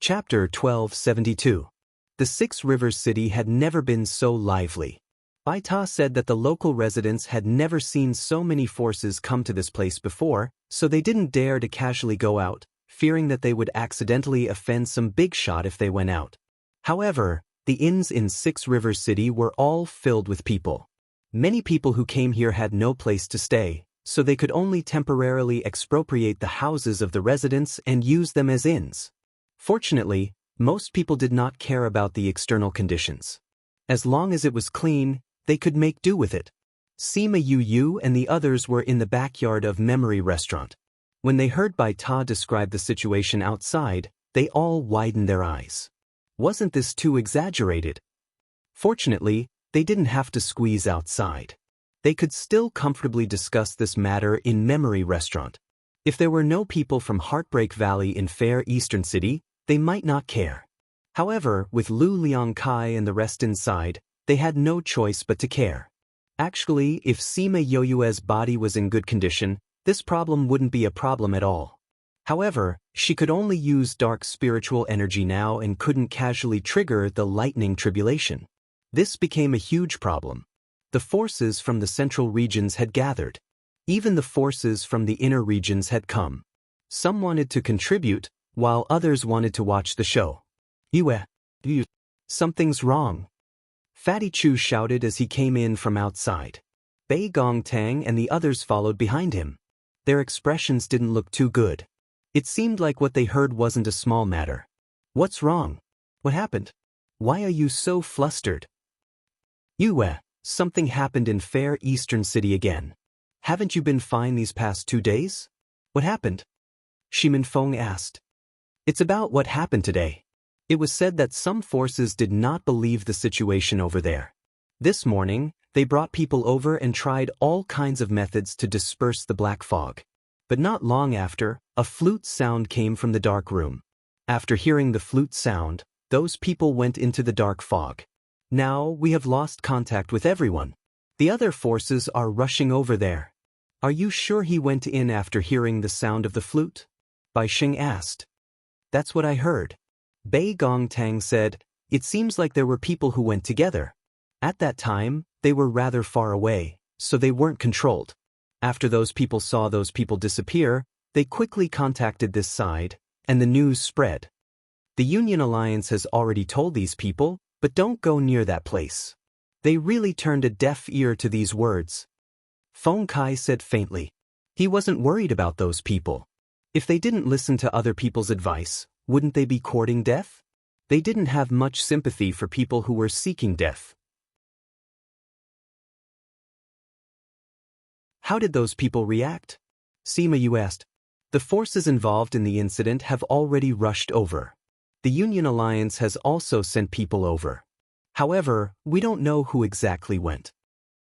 Chapter 1272. The Six Rivers City had never been so lively. Bai Ta said that the local residents had never seen so many forces come to this place before, so they didn't dare to casually go out, fearing that they would accidentally offend some big shot if they went out. However, the inns in Six Rivers City were all filled with people. Many people who came here had no place to stay, so they could only temporarily expropriate the houses of the residents and use them as inns. Fortunately, most people did not care about the external conditions. As long as it was clean, they could make do with it. Sima Yu and the others were in the backyard of Memory Restaurant. When they heard Bai Ta describe the situation outside, they all widened their eyes. Wasn't this too exaggerated? Fortunately, they didn't have to squeeze outside. They could still comfortably discuss this matter in Memory Restaurant. If there were no people from Heartbreak Valley in Fair Eastern City, they might not care. However, with Lu Liangkai and the rest inside, they had no choice but to care. Actually, if Sima Yoyue's body was in good condition, this problem wouldn't be a problem at all. However, she could only use dark spiritual energy now and couldn't casually trigger the lightning tribulation. This became a huge problem. The forces from the central regions had gathered. Even the forces from the inner regions had come. Some wanted to contribute, while others wanted to watch the show. "Yue, something's wrong." Fatty Chu shouted as he came in from outside. Bei Gongtang and the others followed behind him. Their expressions didn't look too good. It seemed like what they heard wasn't a small matter. "What's wrong? What happened? Why are you so flustered?" "Yue, something happened in Fair Eastern City again. Haven't you been fine these past 2 days? What happened?" Shimin Feng asked. "It's about what happened today. It was said that some forces did not believe the situation over there. This morning, they brought people over and tried all kinds of methods to disperse the black fog. But not long after, a flute sound came from the dark room. After hearing the flute sound, those people went into the dark fog. Now we have lost contact with everyone. The other forces are rushing over there. Are you sure he went in after hearing the sound of the flute? Bai Sheng asked. That's what I heard. Bei Gongtang said, it seems like there were people who went together. At that time, they were rather far away, so they weren't controlled. After those people saw those people disappear, they quickly contacted this side, and the news spread. The Union Alliance has already told these people, but don't go near that place. They really turned a deaf ear to these words. Feng Kai said faintly. He wasn't worried about those people. If they didn't listen to other people's advice, wouldn't they be courting death? They didn't have much sympathy for people who were seeking death. How did those people react? Sima Yu asked. The forces involved in the incident have already rushed over. The Union Alliance has also sent people over. However, we don't know who exactly went.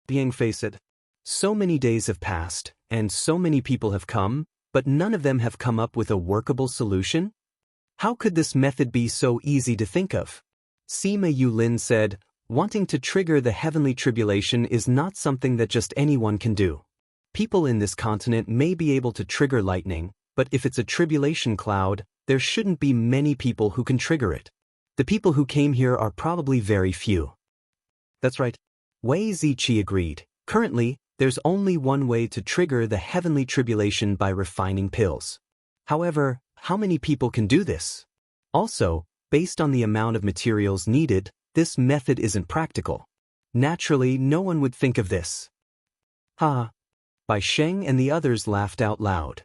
Biang Fei said. So many days have passed, and so many people have come, but none of them have come up with a workable solution? How could this method be so easy to think of? Sima Yulin said, wanting to trigger the heavenly tribulation is not something that just anyone can do. People in this continent may be able to trigger lightning, but if it's a tribulation cloud, there shouldn't be many people who can trigger it. The people who came here are probably very few. That's right. Wei Ziqi agreed. Currently, there's only one way to trigger the heavenly tribulation by refining pills. However, how many people can do this? Also, based on the amount of materials needed, this method isn't practical. Naturally, no one would think of this. Ha! Bai Sheng and the others laughed out loud.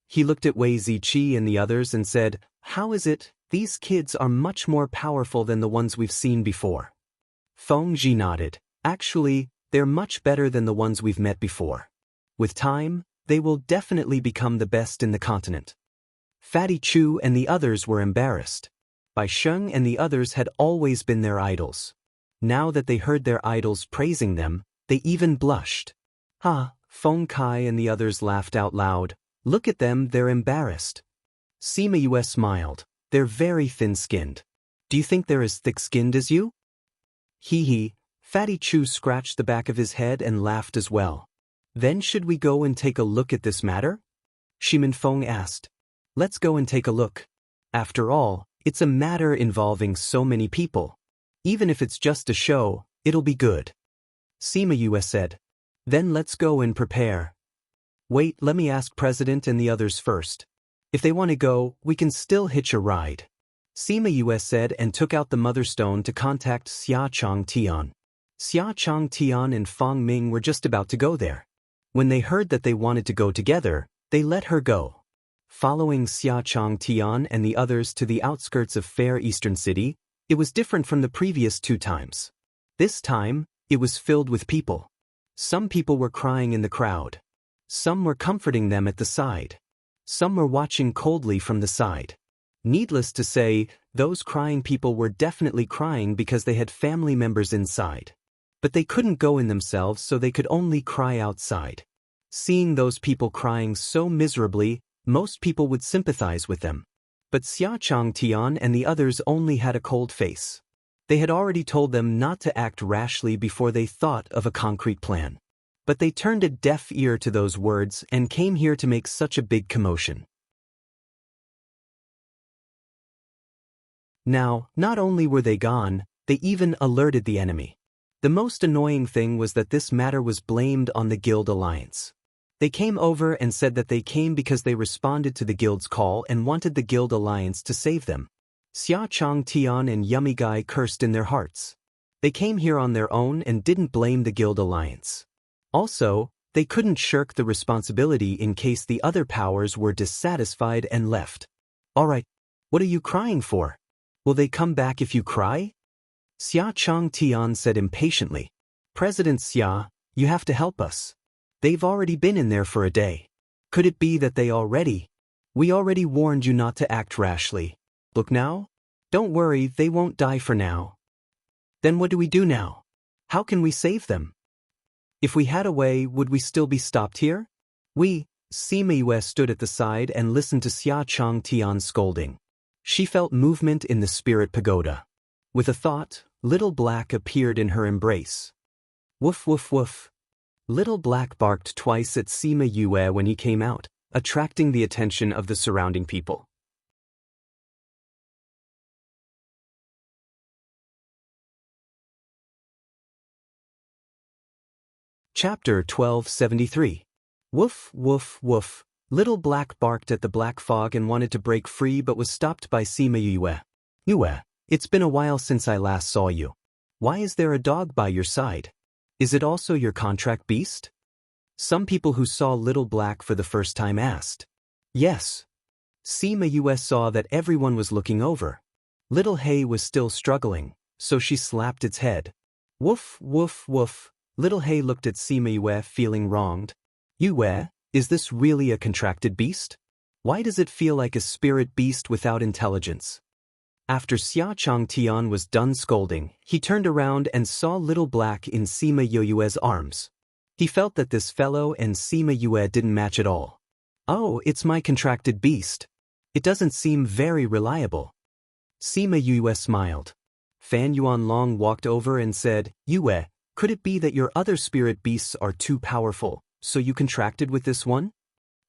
He looked at Wei Ziqi and the others and said, how is it? These kids are much more powerful than the ones we've seen before. Feng Ji nodded. Actually, they're much better than the ones we've met before. With time, they will definitely become the best in the continent. Fatty Chu and the others were embarrassed. Bai Sheng and the others had always been their idols. Now that they heard their idols praising them, they even blushed. Ha! Feng Kai and the others laughed out loud. Look at them, they're embarrassed. Sima Yue smiled. They're very thin-skinned. Do you think they're as thick-skinned as you? Hee hee. Fatty Chu scratched the back of his head and laughed as well. Then should we go and take a look at this matter? Shimin Feng asked. Let's go and take a look. After all, it's a matter involving so many people. Even if it's just a show, it'll be good. Sima Yue said. Then let's go and prepare. Wait, let me ask President and the others first. If they want to go, we can still hitch a ride. Sima Yue said and took out the mother stone to contact Xia Chong Tian. Xia Chong Tian and Fang Ming were just about to go there. When they heard that they wanted to go together, they let her go. Following Xia Chong Tian and the others to the outskirts of Fair Eastern City, it was different from the previous 2 times. This time, it was filled with people. Some people were crying in the crowd. Some were comforting them at the side. Some were watching coldly from the side. Needless to say, those crying people were definitely crying because they had family members inside. But they couldn't go in themselves, so they could only cry outside. Seeing those people crying so miserably, most people would sympathize with them. But Xia Chong Tian and the others only had a cold face. They had already told them not to act rashly before they thought of a concrete plan. But they turned a deaf ear to those words and came here to make such a big commotion. Now, not only were they gone, they even alerted the enemy. The most annoying thing was that this matter was blamed on the Guild Alliance. They came over and said that they came because they responded to the Guild's call and wanted the Guild Alliance to save them. Xia Chong Tian and Yummy Guy cursed in their hearts. They came here on their own and didn't blame the Guild Alliance. Also, they couldn't shirk the responsibility in case the other powers were dissatisfied and left. Alright, what are you crying for? Will they come back if you cry? Xia Chong Tian said impatiently. President Xia, you have to help us. They've already been in there for a day. Could it be that they already? We already warned you not to act rashly. Look now? Don't worry, they won't die for now. Then what do we do now? How can we save them? If we had a way, would we still be stopped here? Sima Yue stood at the side and listened to Xia Chong Tian's scolding. She felt movement in the spirit pagoda. With a thought, Little Black appeared in her embrace. Woof woof woof. Little Black barked twice at Sima Yue when he came out, attracting the attention of the surrounding people. Chapter 1273. Woof, woof, woof. Little Black barked at the black fog and wanted to break free but was stopped by Sima Yue. Yue, it's been a while since I last saw you. Why is there a dog by your side? Is it also your contract beast? Some people who saw Little Black for the first time asked. Yes. Sima Yue saw that everyone was looking over. Little Hay was still struggling, so she slapped its head. Woof, woof, woof. Little Hay looked at Sima Yue feeling wronged. Yue, is this really a contracted beast? Why does it feel like a spirit beast without intelligence? After Xia Changtian was done scolding, he turned around and saw Little Black in Sima Yue's arms. He felt that this fellow and Sima Yue didn't match at all. Oh, it's my contracted beast. It doesn't seem very reliable. Sima Yue smiled. Fan Yuanlong walked over and said, Yue, could it be that your other spirit beasts are too powerful, so you contracted with this one?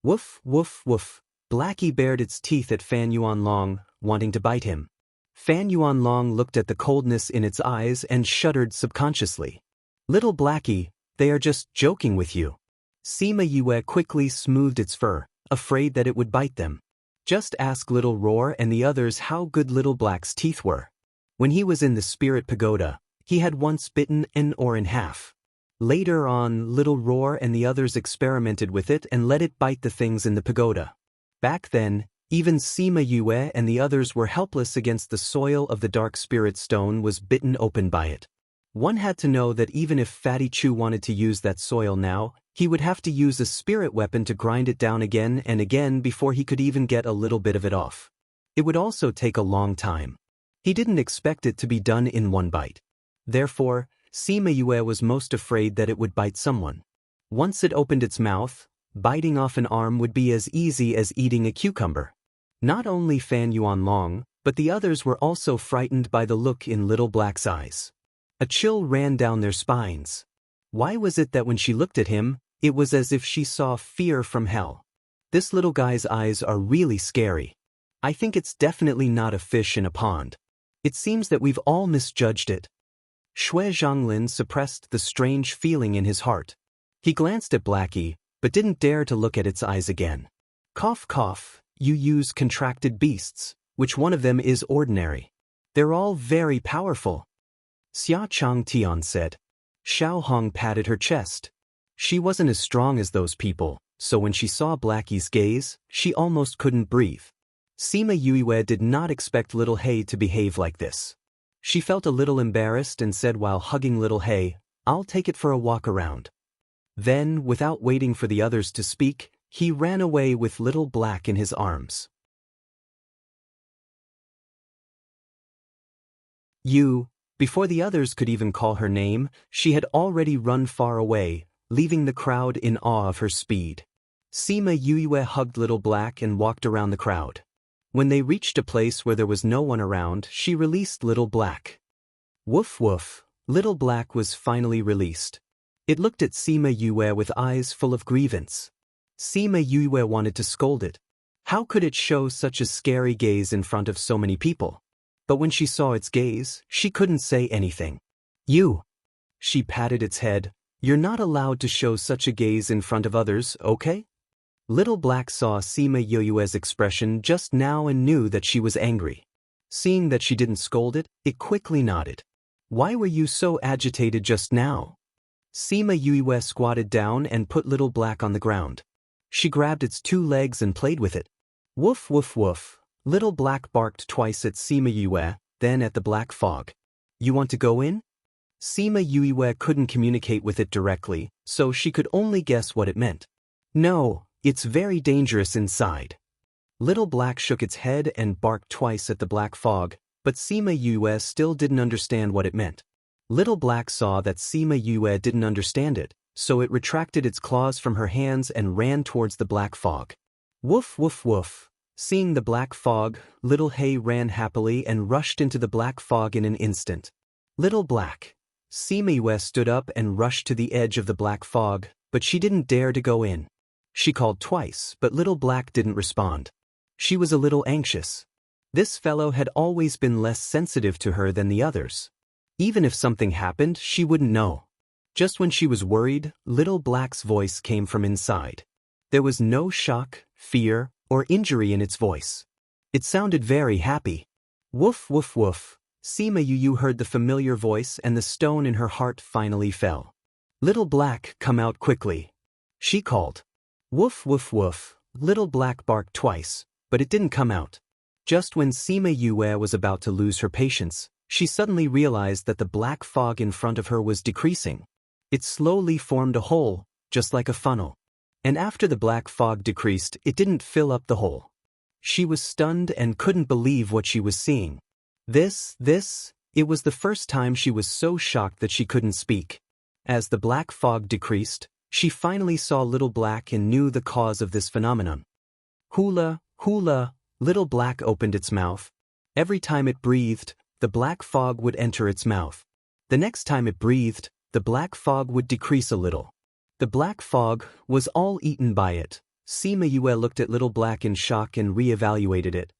Woof, woof, woof. Blackie bared its teeth at Fan Yuanlong, wanting to bite him. Fan Yuanlong looked at the coldness in its eyes and shuddered subconsciously. Little Blackie, they are just joking with you. Sima Yue quickly smoothed its fur, afraid that it would bite them. Just ask Little Roar and the others how good Little Black's teeth were. When he was in the spirit pagoda, he had once bitten an oar in half. Later on, Little Roar and the others experimented with it and let it bite the things in the pagoda. Back then, even Sima Yue and the others were helpless against the soil of the dark spirit stone was bitten open by it. One had to know that even if Fatty Chu wanted to use that soil now, he would have to use a spirit weapon to grind it down again and again before he could even get a little bit of it off. It would also take a long time. He didn't expect it to be done in one bite. Therefore, Sima Yue was most afraid that it would bite someone. Once it opened its mouth, biting off an arm would be as easy as eating a cucumber. Not only Fan Yuanlong, but the others were also frightened by the look in Little Black's eyes. A chill ran down their spines. Why was it that when she looked at him, it was as if she saw fear from hell? This little guy's eyes are really scary. I think it's definitely not a fish in a pond. It seems that we've all misjudged it. Shui Zhonglin suppressed the strange feeling in his heart. He glanced at Blackie, but didn't dare to look at its eyes again. Cough cough, you use contracted beasts. Which one of them is ordinary? They're all very powerful. Xia Changtian said. Xiao Hong patted her chest. She wasn't as strong as those people, so when she saw Blackie's gaze, she almost couldn't breathe. Sima Yue did not expect Little Hay to behave like this. She felt a little embarrassed and said while hugging Little Hay, I'll take it for a walk around. Then, without waiting for the others to speak, he ran away with Little Black in his arms. Before the others could even call her name, she had already run far away, leaving the crowd in awe of her speed. Sima Yue hugged Little Black and walked around the crowd. When they reached a place where there was no one around, she released Little Black. Woof woof, Little Black was finally released. It looked at Sima Yue with eyes full of grievance. Sima Yue wanted to scold it. How could it show such a scary gaze in front of so many people? But when she saw its gaze, she couldn't say anything. She patted its head. You're not allowed to show such a gaze in front of others, okay? Little Black saw Sima Yue's expression just now and knew that she was angry. Seeing that she didn't scold it, it quickly nodded. Why were you so agitated just now? Sima Yue squatted down and put Little Black on the ground. She grabbed its two legs and played with it. Woof woof woof. Little Black barked twice at Sima Yue, then at the black fog. You want to go in? Sima Yue couldn't communicate with it directly, so she could only guess what it meant. No, it's very dangerous inside. Little Black shook its head and barked twice at the black fog, but Sima Yue still didn't understand what it meant. Little Black saw that Sima Yue didn't understand it, so it retracted its claws from her hands and ran towards the black fog. Woof woof woof. Seeing the black fog, Little Hay ran happily and rushed into the black fog in an instant. Little Black. Sima stood up and rushed to the edge of the black fog, but she didn't dare to go in. She called twice, but Little Black didn't respond. She was a little anxious. This fellow had always been less sensitive to her than the others. Even if something happened, she wouldn't know. Just when she was worried, Little Black's voice came from inside. There was no shock, fear, or injury in its voice. It sounded very happy. Woof woof woof. Sima heard the familiar voice and the stone in her heart finally fell. Little Black, come out quickly. She called. Woof woof woof. Little Black barked twice, but it didn't come out. Just when Sima was about to lose her patience, she suddenly realized that the black fog in front of her was decreasing. It slowly formed a hole, just like a funnel. And after the black fog decreased, it didn't fill up the hole. She was stunned and couldn't believe what she was seeing. It was the first time she was so shocked that she couldn't speak. As the black fog decreased, she finally saw Little Black and knew the cause of this phenomenon. Hula, hula, Little Black opened its mouth. Every time it breathed, the black fog would enter its mouth. The next time it breathed, the black fog would decrease a little. The black fog was all eaten by it. Sima looked at Little Black in shock and re-evaluated it.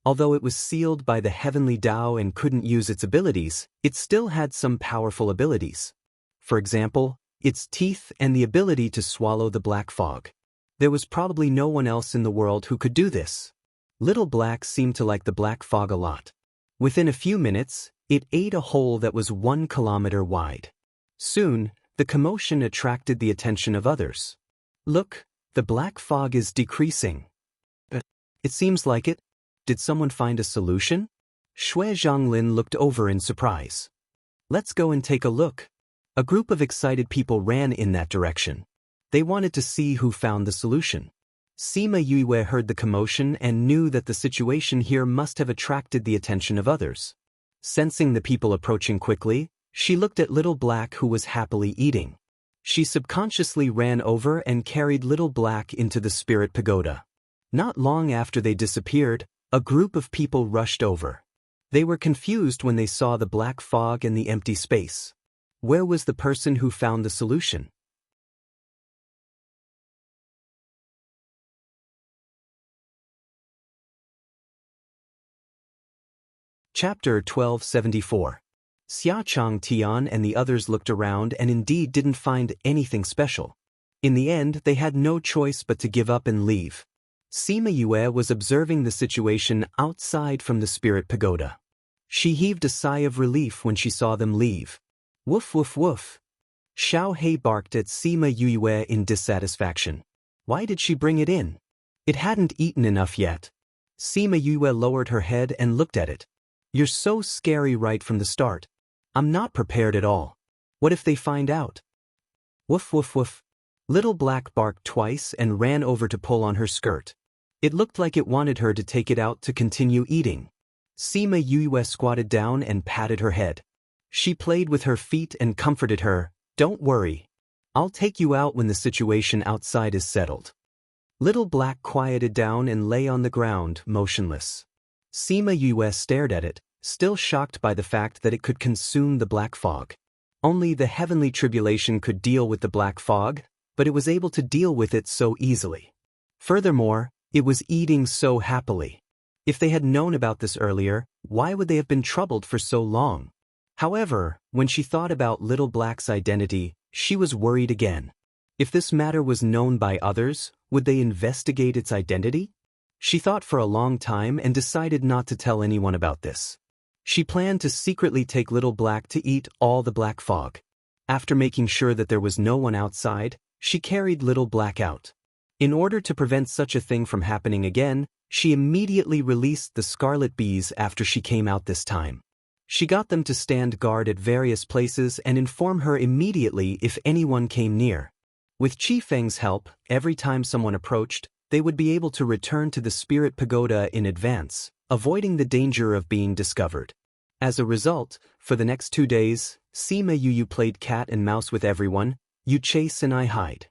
Although it was sealed by the heavenly Tao and couldn't use its abilities, it still had some powerful abilities. For example, its teeth and the ability to swallow the black fog. There was probably no one else in the world who could do this. Little Black seemed to like the black fog a lot. Within a few minutes, it ate a hole that was 1 kilometer wide. Soon, the commotion attracted the attention of others. Look, the black fog is decreasing. It seems like it. Did someone find a solution? Shui Zhonglin looked over in surprise. Let's go and take a look. A group of excited people ran in that direction. They wanted to see who found the solution. Sima heard the commotion and knew that the situation here must have attracted the attention of others. Sensing the people approaching quickly, she looked at Little Black who was happily eating. She subconsciously ran over and carried Little Black into the spirit pagoda. Not long after they disappeared, a group of people rushed over. They were confused when they saw the black fog and the empty space. Where was the person who found the solution? Chapter 1274. Xiachang Tian and the others looked around and indeed didn't find anything special. In the end, they had no choice but to give up and leave. Sima was observing the situation outside from the spirit pagoda. She heaved a sigh of relief when she saw them leave. Woof woof woof. Xiao Hei barked at Sima in dissatisfaction. Why did she bring it in? It hadn't eaten enough yet. Sima lowered her head and looked at it. You're so scary right from the start. I'm not prepared at all. What if they find out? Woof woof woof. Little Black barked twice and ran over to pull on her skirt. It looked like it wanted her to take it out to continue eating. Sima squatted down and patted her head. She played with her feet and comforted her. Don't worry. I'll take you out when the situation outside is settled. Little Black quieted down and lay on the ground, motionless. Sima stared at it, still shocked by the fact that it could consume the black fog. Only the heavenly tribulation could deal with the black fog, but it was able to deal with it so easily. Furthermore, it was eating so happily. If they had known about this earlier, why would they have been troubled for so long? However, when she thought about Little Black's identity, she was worried again. If this matter was known by others, would they investigate its identity? She thought for a long time and decided not to tell anyone about this. She planned to secretly take Little Black to eat all the black fog. After making sure that there was no one outside, she carried Little Black out. In order to prevent such a thing from happening again, she immediately released the scarlet bees after she came out this time. She got them to stand guard at various places and inform her immediately if anyone came near. With Chi Feng's help, every time someone approached, they would be able to return to the spirit pagoda in advance, avoiding the danger of being discovered. As a result, for the next 2 days, Sima played cat and mouse with everyone. You chase and I hide.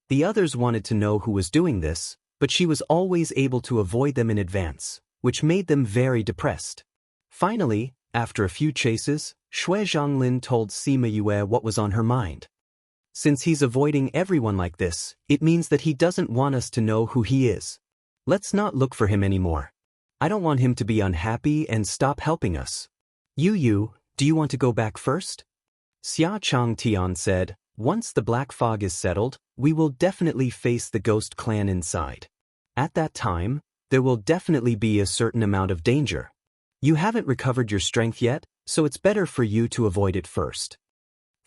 The others wanted to know who was doing this, but she was always able to avoid them in advance, which made them very depressed. Finally, after a few chases, Shui Zhonglin told Sima Yue what was on her mind. Since he's avoiding everyone like this, it means that he doesn't want us to know who he is. Let's not look for him anymore. I don't want him to be unhappy and stop helping us. Yu, do you want to go back first? Xia Changtian said, once the black fog is settled, we will definitely face the ghost clan inside. At that time, there will definitely be a certain amount of danger. You haven't recovered your strength yet, so it's better for you to avoid it first.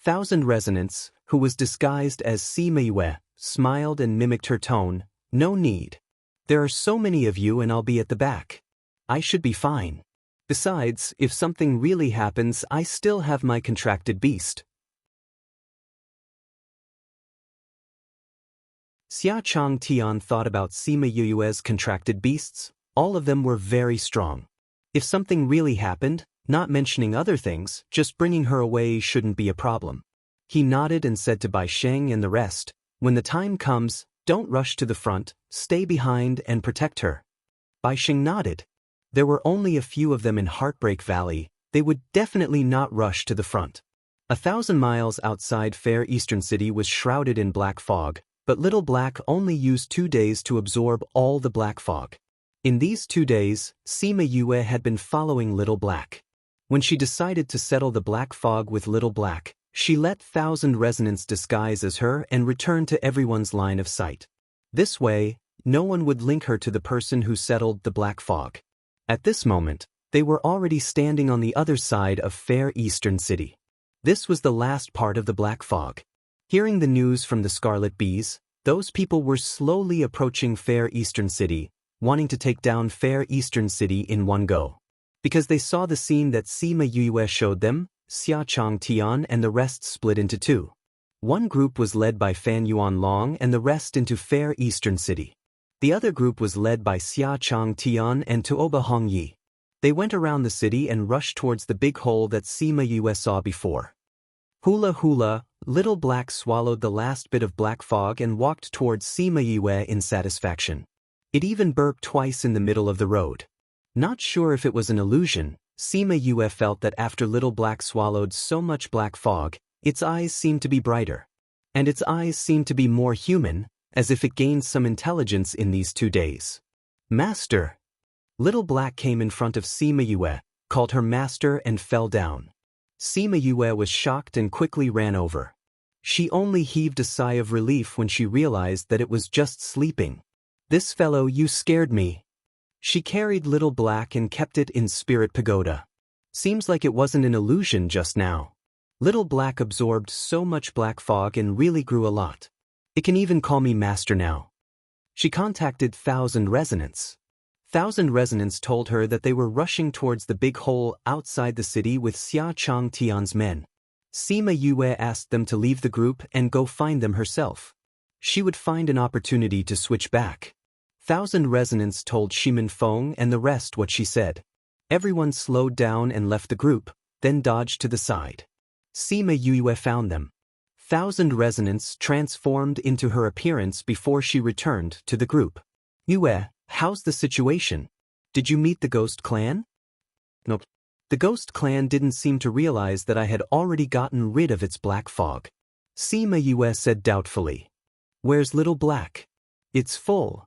Thousand Resonance, who was disguised as Sima Yue, smiled and mimicked her tone. No need. There are so many of you and I'll be at the back. I should be fine. Besides, if something really happens, I still have my contracted beast. Xia Changtian thought about Sima Yue's contracted beasts. All of them were very strong. If something really happened, not mentioning other things, just bringing her away shouldn't be a problem. He nodded and said to Bai Sheng and the rest, when the time comes, don't rush to the front, stay behind and protect her. Bai Sheng nodded. There were only a few of them in Heartbreak Valley, they would definitely not rush to the front. 1,000 miles outside Fair Eastern City was shrouded in black fog, but Little Black only used 2 days to absorb all the black fog. In these 2 days, Sima Yue had been following Little Black. When she decided to settle the black fog with Little Black, she let Thousand Resonance disguise as her and return to everyone's line of sight. This way, no one would link her to the person who settled the black fog. At this moment, they were already standing on the other side of Fair Eastern City. This was the last part of the black fog. Hearing the news from the Scarlet Bees, those people were slowly approaching Fair Eastern City, wanting to take down Fair Eastern City in one go. Because they saw the scene that Sima Yue showed them, Xia Changtian and the rest split into two. One group was led by Fan Yuan Long and the rest into Fair Eastern City. The other group was led by Xia Changtian and Tuoba Hongyi. They went around the city and rushed towards the big hole that Sima Yue saw before. Hula hula, Little Black swallowed the last bit of black fog and walked towards Sima Yue in satisfaction. It even burped twice in the middle of the road. Not sure if it was an illusion, Sima Yue felt that after Little Black swallowed so much black fog, its eyes seemed to be brighter. And its eyes seemed to be more human, as if it gained some intelligence in these 2 days. Master! Little Black came in front of Sima Yue, called her master and fell down. Sima Yue was shocked and quickly ran over. She only heaved a sigh of relief when she realized that it was just sleeping. This fellow, you scared me. She carried Little Black and kept it in Spirit Pagoda. Seems like it wasn't an illusion just now. Little Black absorbed so much black fog and really grew a lot. It can even call me master now. She contacted Thousand Resonance. Thousand Resonance told her that they were rushing towards the big hole outside the city with Xia Changtian's men. Sima Yue asked them to leave the group and go find them herself. She would find an opportunity to switch back. Thousand Resonance told Shimin Feng and the rest what she said. Everyone slowed down and left the group, then dodged to the side. Sima Yue found them. Thousand Resonance transformed into her appearance before she returned to the group. Yue, how's the situation? Did you meet the Ghost Clan? Nope. The Ghost Clan didn't seem to realize that I had already gotten rid of its black fog. Sima Yue said doubtfully. Where's Little Black? It's full.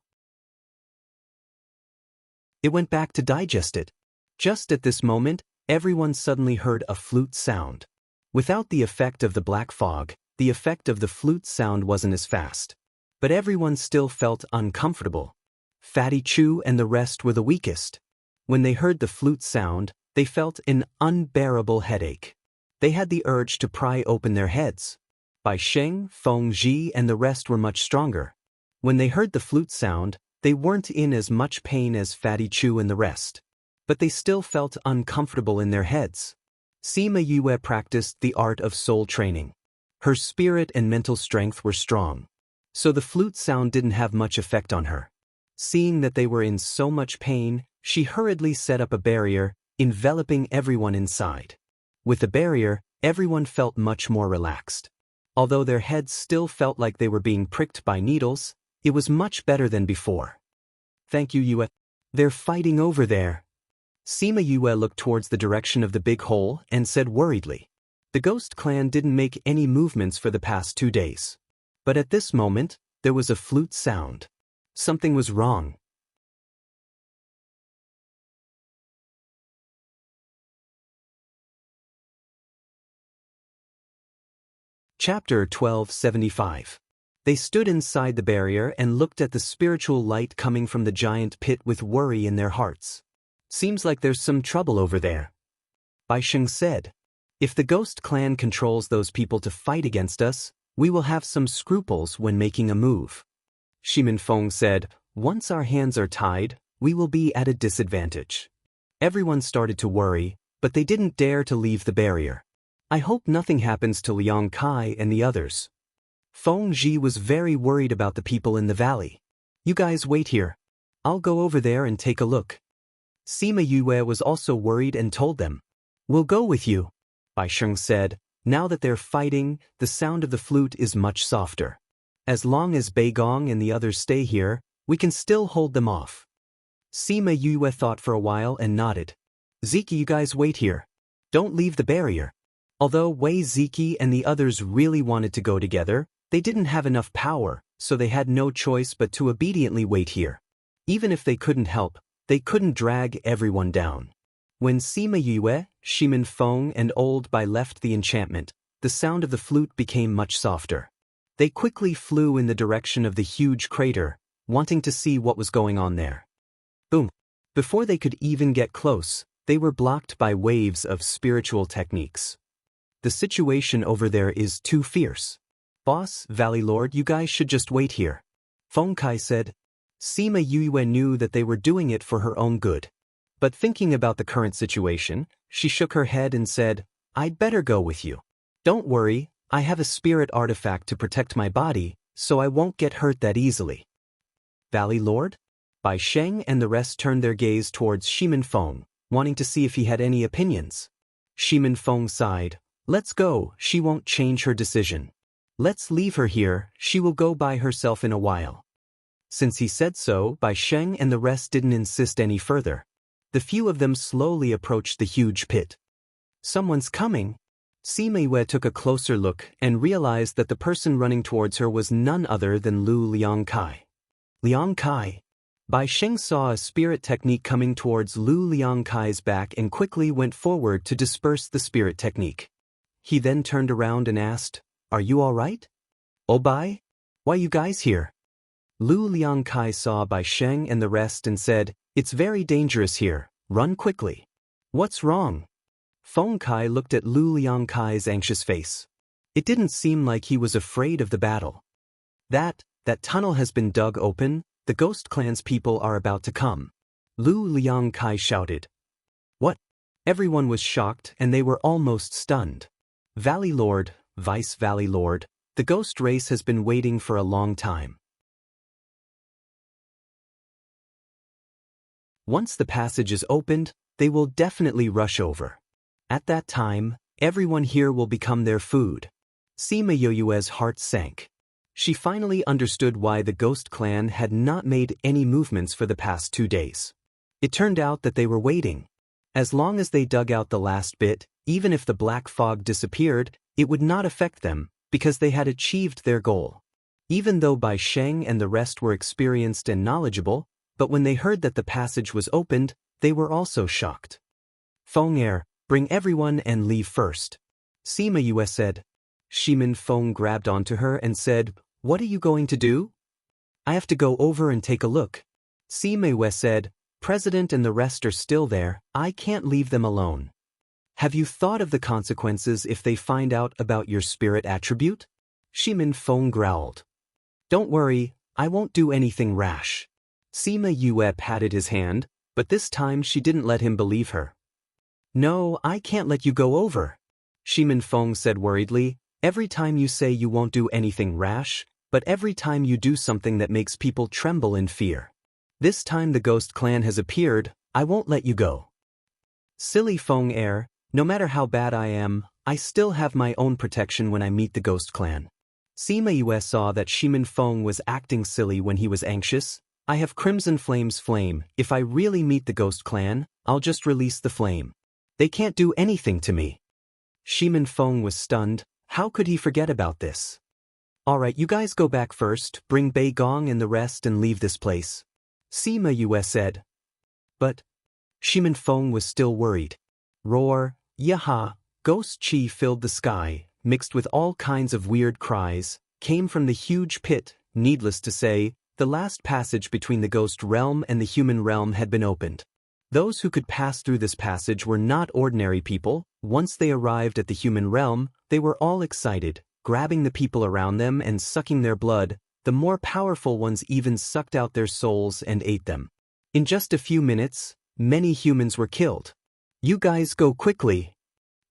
It went back to digest it. Just at this moment, everyone suddenly heard a flute sound. Without the effect of the black fog, the effect of the flute sound wasn't as fast. But everyone still felt uncomfortable. Fatty Chu and the rest were the weakest. When they heard the flute sound, they felt an unbearable headache. They had the urge to pry open their heads. Bai Sheng, Feng Ji and the rest were much stronger. When they heard the flute sound, they weren't in as much pain as Fatty Chu and the rest. But they still felt uncomfortable in their heads. Sima Yue practiced the art of soul training. Her spirit and mental strength were strong. So the flute sound didn't have much effect on her. Seeing that they were in so much pain, she hurriedly set up a barrier, enveloping everyone inside. With the barrier, everyone felt much more relaxed. Although their heads still felt like they were being pricked by needles, it was much better than before. Thank you, Yue. They're fighting over there. Sima Yue looked towards the direction of the big hole and said worriedly. The ghost clan didn't make any movements for the past 2 days. But at this moment, there was a flute sound. Something was wrong. Chapter 1275. They stood inside the barrier and looked at the spiritual light coming from the giant pit with worry in their hearts. Seems like there's some trouble over there. Bai Sheng said. If the ghost clan controls those people to fight against us, we will have some scruples when making a move. Shimin Feng said, once our hands are tied, we will be at a disadvantage. Everyone started to worry, but they didn't dare to leave the barrier. I hope nothing happens to Liang Kai and the others. Feng Ji was very worried about the people in the valley. You guys wait here. I'll go over there and take a look. Sima Yue was also worried and told them. We'll go with you. Bai Sheng said, now that they're fighting, the sound of the flute is much softer. As long as Bai Gong and the others stay here, we can still hold them off. Sima Yue thought for a while and nodded. Ziki, you guys wait here. Don't leave the barrier. Although Wei Ziki and the others really wanted to go together, they didn't have enough power, so they had no choice but to obediently wait here. Even if they couldn't help, they couldn't drag everyone down. When Sima Yue, Shimin Feng and Old Bai left the enchantment, the sound of the flute became much softer. They quickly flew in the direction of the huge crater, wanting to see what was going on there. Boom! Before they could even get close, they were blocked by waves of spiritual techniques. The situation over there is too fierce. Boss, Valley Lord, you guys should just wait here. Feng Kai said. Sima Yue knew that they were doing it for her own good. But thinking about the current situation, she shook her head and said, I'd better go with you. Don't worry, I have a spirit artifact to protect my body, so I won't get hurt that easily. Valley Lord? Bai Sheng and the rest turned their gaze towards Shimin Feng, wanting to see if he had any opinions. Shimin Feng sighed. Let's go, she won't change her decision. Let's leave her here, she will go by herself in a while. Since he said so, Bai Sheng and the rest didn't insist any further. The few of them slowly approached the huge pit. Someone's coming. Sima Yue took a closer look and realized that the person running towards her was none other than Liang Kai. Liang Kai. Bai Sheng saw a spirit technique coming towards Liang Kai's back and quickly went forward to disperse the spirit technique. He then turned around and asked, Are you all right? Oh Bai? Why you guys here? Liang Kai saw Bai Sheng and the rest and said, It's very dangerous here, run quickly. What's wrong? Feng Kai looked at Liang Kai's anxious face. It didn't seem like he was afraid of the battle. That tunnel has been dug open, the Ghost Clan's people are about to come. Liang Kai shouted. What? Everyone was shocked and they were almost stunned. Valley Lord, Vice Valley Lord, the ghost race has been waiting for a long time. Once the passage is opened, they will definitely rush over. At that time, everyone here will become their food. Sima Yue's heart sank. She finally understood why the Ghost Clan had not made any movements for the past 2 days. It turned out that they were waiting. As long as they dug out the last bit, even if the black fog disappeared, it would not affect them, because they had achieved their goal. Even though Bai Sheng and the rest were experienced and knowledgeable, but when they heard that the passage was opened, they were also shocked. Feng Er, bring everyone and leave first. Sima Yue said. Shimin Feng grabbed onto her and said, What are you going to do? I have to go over and take a look. Sima Yue said, President and the rest are still there, I can't leave them alone. Have you thought of the consequences if they find out about your spirit attribute? Shimin Feng growled. Don't worry, I won't do anything rash. Sima Yue patted his hand, but this time she didn't let him believe her. No, I can't let you go over. Shimin Feng said worriedly, every time you say you won't do anything rash, but every time you do something that makes people tremble in fear. This time the Ghost Clan has appeared, I won't let you go. Silly Feng Er, no matter how bad I am, I still have my own protection when I meet the ghost clan. Sima Yue saw that Shimin Feng was acting silly when he was anxious. I have Crimson Flame's flame. If I really meet the ghost clan, I'll just release the flame. They can't do anything to me. Shimin Feng was stunned. How could he forget about this? Alright, you guys go back first, bring Bei Gong and the rest and leave this place. Sima Yue said. But Shimin Feng was still worried. Roar, yaha, ghost chi filled the sky, mixed with all kinds of weird cries, came from the huge pit. Needless to say, the last passage between the ghost realm and the human realm had been opened. Those who could pass through this passage were not ordinary people. Once they arrived at the human realm, they were all excited, grabbing the people around them and sucking their blood. The more powerful ones even sucked out their souls and ate them. In just a few minutes, many humans were killed. You guys go quickly.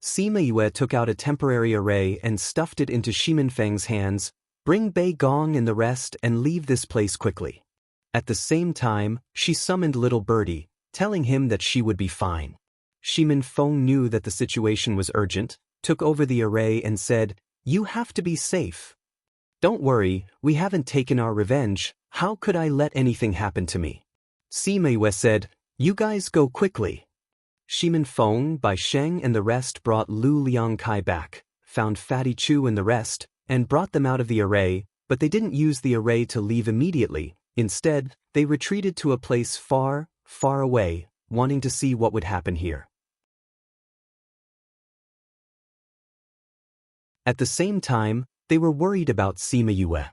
Sima Yue took out a temporary array and stuffed it into Shimin Feng's hands. Bring Bei Gong and the rest and leave this place quickly. At the same time, she summoned little Birdie, telling him that she would be fine. Shimin Feng knew that the situation was urgent, took over the array and said, "You have to be safe. Don't worry, we haven't taken our revenge. How could I let anything happen to me?" Sima Yue said, "You guys go quickly." Shimin Feng, Bai Sheng and the rest brought Lu Liangkai back, found Fatty Chu and the rest, and brought them out of the array, but they didn't use the array to leave immediately. Instead, they retreated to a place far, far away, wanting to see what would happen here. At the same time, they were worried about Sima Yue.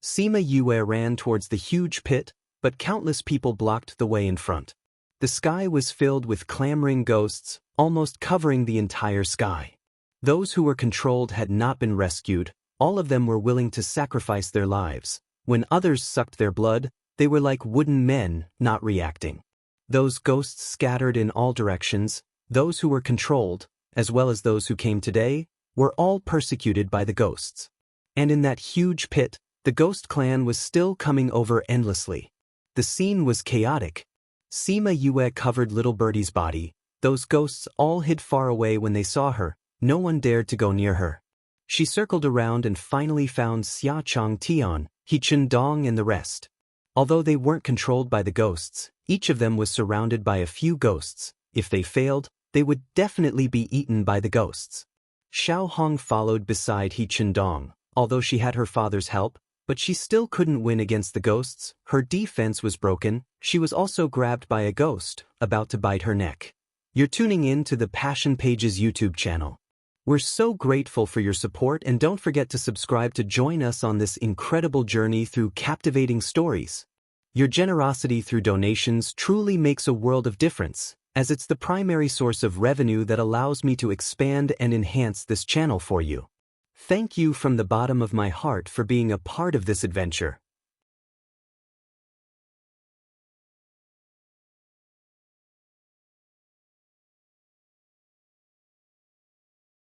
Sima Yue ran towards the huge pit, but countless people blocked the way in front. The sky was filled with clamoring ghosts, almost covering the entire sky. Those who were controlled had not been rescued. All of them were willing to sacrifice their lives. When others sucked their blood, they were like wooden men, not reacting. Those ghosts scattered in all directions. Those who were controlled, as well as those who came today, were all persecuted by the ghosts. And in that huge pit, the ghost clan was still coming over endlessly. The scene was chaotic. Sima Yue covered little Birdie's body. Those ghosts all hid far away when they saw her. No one dared to go near her. She circled around and finally found Xia Chong Tian, He Chen Dong and the rest. Although they weren't controlled by the ghosts, each of them was surrounded by a few ghosts. If they failed, they would definitely be eaten by the ghosts. Xiao Hong followed beside He Chen Dong, although she had her father's help, but she still couldn't win against the ghosts. Her defense was broken. She was also grabbed by a ghost, about to bite her neck. You're tuning in to the Passion Pages YouTube channel. We're so grateful for your support, and don't forget to subscribe to join us on this incredible journey through captivating stories. Your generosity through donations truly makes a world of difference, as it's the primary source of revenue that allows me to expand and enhance this channel for you. Thank you from the bottom of my heart for being a part of this adventure.